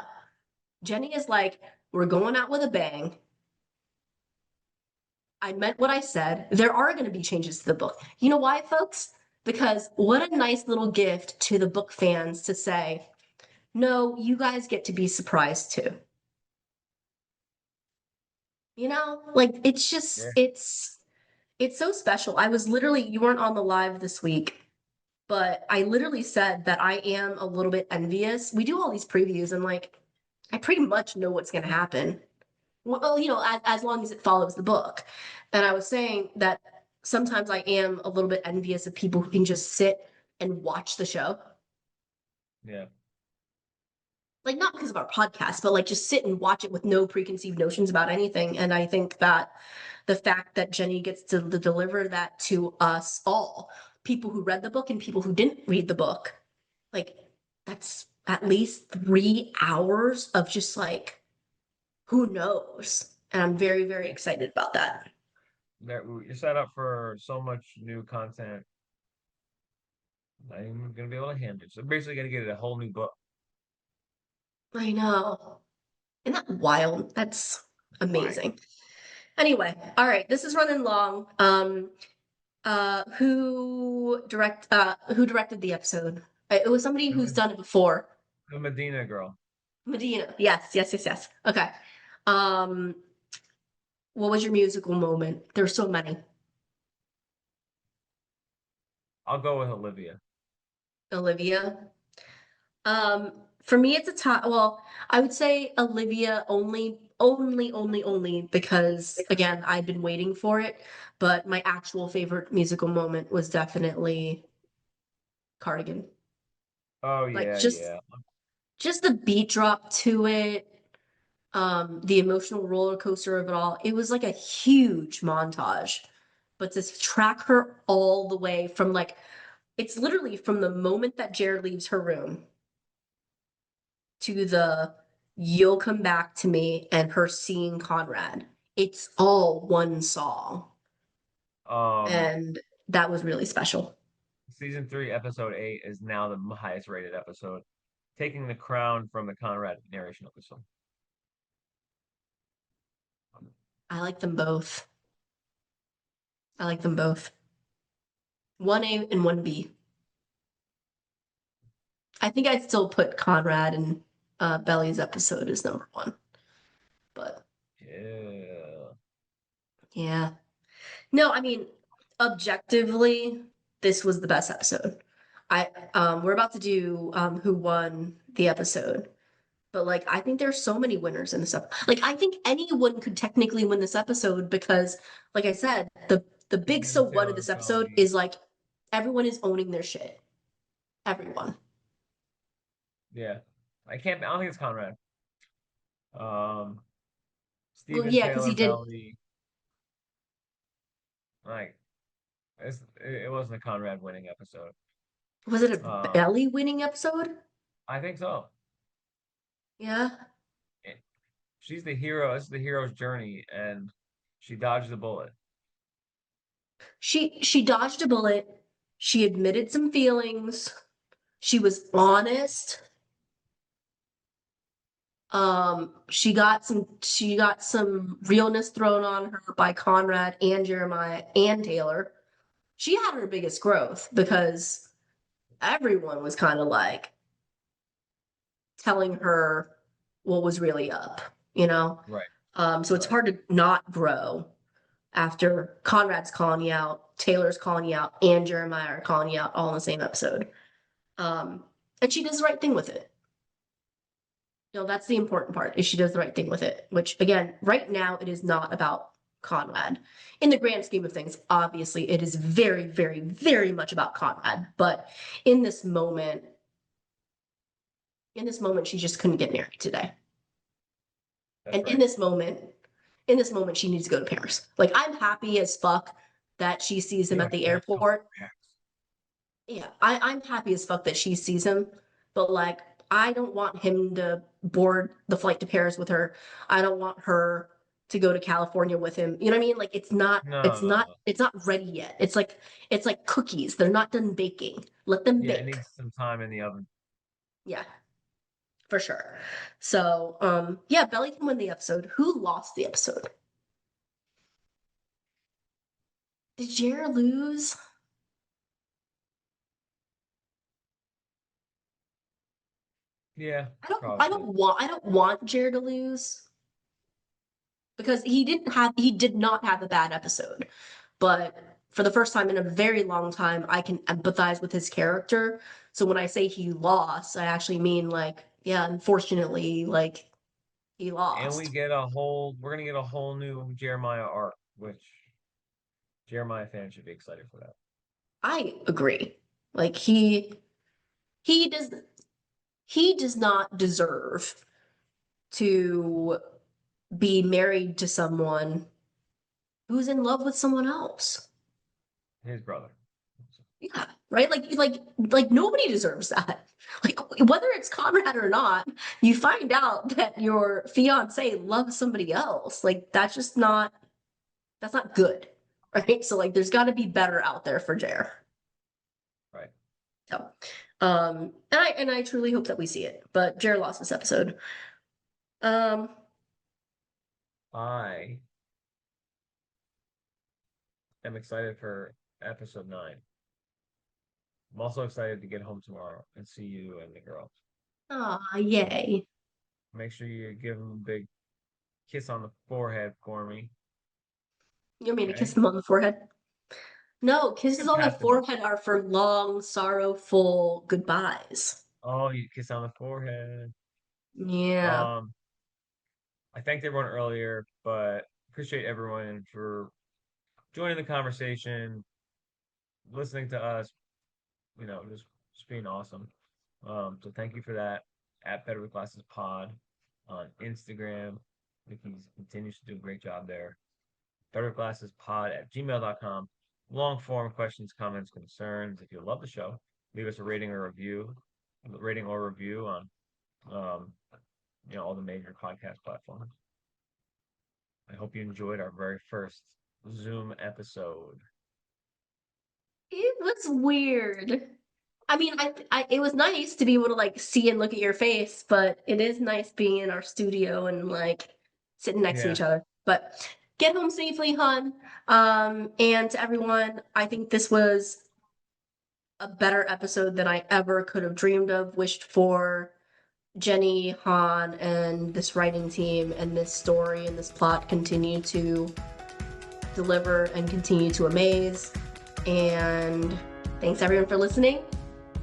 Jenny is like, we're going out with a bang. I meant what I said. There are going to be changes to the book. You know why, folks? Because what a nice little gift to the book fans to say, no, you guys get to be surprised too. You know, like it's just Yeah. it's so special. I was literally, you weren't on the live this week, but I literally said that I am a little bit envious. We do all these previews and like I pretty much know what's going to happen. Well, you know, as long as it follows the book. And I was saying that sometimes I am a little bit envious of people who can just sit and watch the show. Yeah. Like not because of our podcast, but like just sit and watch it with no preconceived notions about anything. And I think that the fact that Jenny gets to deliver that to us all, people who read the book and people who didn't read the book, like that's at least 3 hours of just like who knows. And I'm very, very excited about that. You're set up for so much new content. Not even gonna be able to handle it. So basically gonna get a whole new book. I know. Isn't that wild? That's Why? amazing. Anyway, all right, this is running long. Who directed the episode? It was somebody The, who's Med- done it before. the Medina girl. Medina. Yes, yes, yes, yes. Okay. Um, what was your musical moment? There's so many. I'll go with Olivia. Olivia. For me, it's a tie. Well, I would say Olivia only because again, I've been waiting for it. But my actual favorite musical moment was definitely Cardigan. Oh Like yeah, just yeah. just the beat drop to it, the emotional roller coaster of it all. It was like a huge montage. But to track her all the way from like it's literally from the moment that Jared leaves her room to the you'll come back to me and her seeing Conrad. It's all one song. Um, And that was really special. season 3, episode 8 is now the highest rated episode, taking the crown from the Conrad narration episode. I like them both. I like them both. 1A and 1B. I think I'd still put Conrad and Belly's episode as number one. But Yeah. yeah. No, I mean, objectively, this was the best episode. We're about to do who won the episode. But like I think there's so many winners in this episode. Like I think anyone could technically win this episode because, like I said, the big so Steven what of Taylor this episode Felony. is like everyone is owning their shit. Everyone. Yeah. I don't think it's Conrad. Um, Well, Steven yeah, because he Taylor did. Belly. Like it wasn't a Conrad winning episode. Was it a Um, Belly winning episode? I think so. Yeah. she's the hero. This is the hero's journey, and she dodged the bullet. She dodged a bullet. She admitted some feelings. She was honest. She got some realness thrown on her by Conrad and Jeremiah and Taylor. She had her biggest growth because everyone was kind of like telling her what was really up, you know? Right. So it's Right. hard to not grow after Conrad's calling you out, Taylor's calling you out, and Jeremiah are calling you out all in the same episode. And she does the right thing with it. That's the important part, is she does the right thing with it, which again, right now it is not about Conrad. In the grand scheme of things, obviously it is very, very, very much about Conrad. But in this moment, she just couldn't get married today. That's And right. in this moment, she needs to go to Paris. Like, I'm happy as fuck that she sees him Yeah, at the that's so airport. fast. Yeah, I'm happy as fuck that she sees him, but like, I don't want him to board the flight to Paris with her. I don't want her to go to California with him. You know what I mean? Like, it's not, No, it's no, not, no. it's not ready yet. It's like cookies. They're not done baking. Let them Yeah, it bake. needs some time in the oven. Yeah, for sure. So, yeah, Belly can win the episode. Who lost the episode? Did Jared lose? Yeah, I probably. don't want Jared to lose because he did not have a bad episode. But for the first time in a very long time, I can empathize with his character. So when I say he lost, I actually mean like, yeah, unfortunately, like he And lost. we're gonna get a whole new Jeremiah arc, which Jeremiah fans should be excited for that. I agree. Like he does he does not deserve to be married to someone who's in love with someone else. His brother. Yeah, right. Like nobody deserves that. Like whether it's Conrad or not, you find out that your fiance loves somebody else. Like that's not good, right? So like there's got to be better out there for Jer. Right. So, and I truly hope that we see it. But Jer lost this episode. Um, I am excited for episode 9. I'm also excited to get home tomorrow and see you and the girls. yay! Make sure you give them a big kiss on the forehead for me. You want me to kiss Okay? him on the forehead? No, You kisses can on the pat them up. forehead are for long, sorrowful goodbyes. Oh, you kiss on the forehead. Yeah. Um, I thanked everyone earlier, but appreciate everyone for joining the conversation, listening to us, just being awesome. So thank you for that. At Better with Glasses Pod on Instagram. Nikki continues to do a great job there. betterglasseспod@gmail.com. Long form questions, comments, concerns. If you love the show, leave us a rating or review on um, all the major podcast platforms. I hope you enjoyed our very first Zoom episode. It was weird. I mean, it was nice to be able to like see and look at your face, but it is nice being in our studio and like sitting next to Yeah, each other. But get home safely, hun. And to everyone, I think this was a better episode than I ever could have dreamed of, wished for. Jenny, Han, and this writing team and this story and this plot continue to deliver and continue to amaze. And thanks everyone for listening.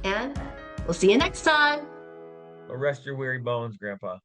And we'll see you next time. but rest your weary bones, Grandpa.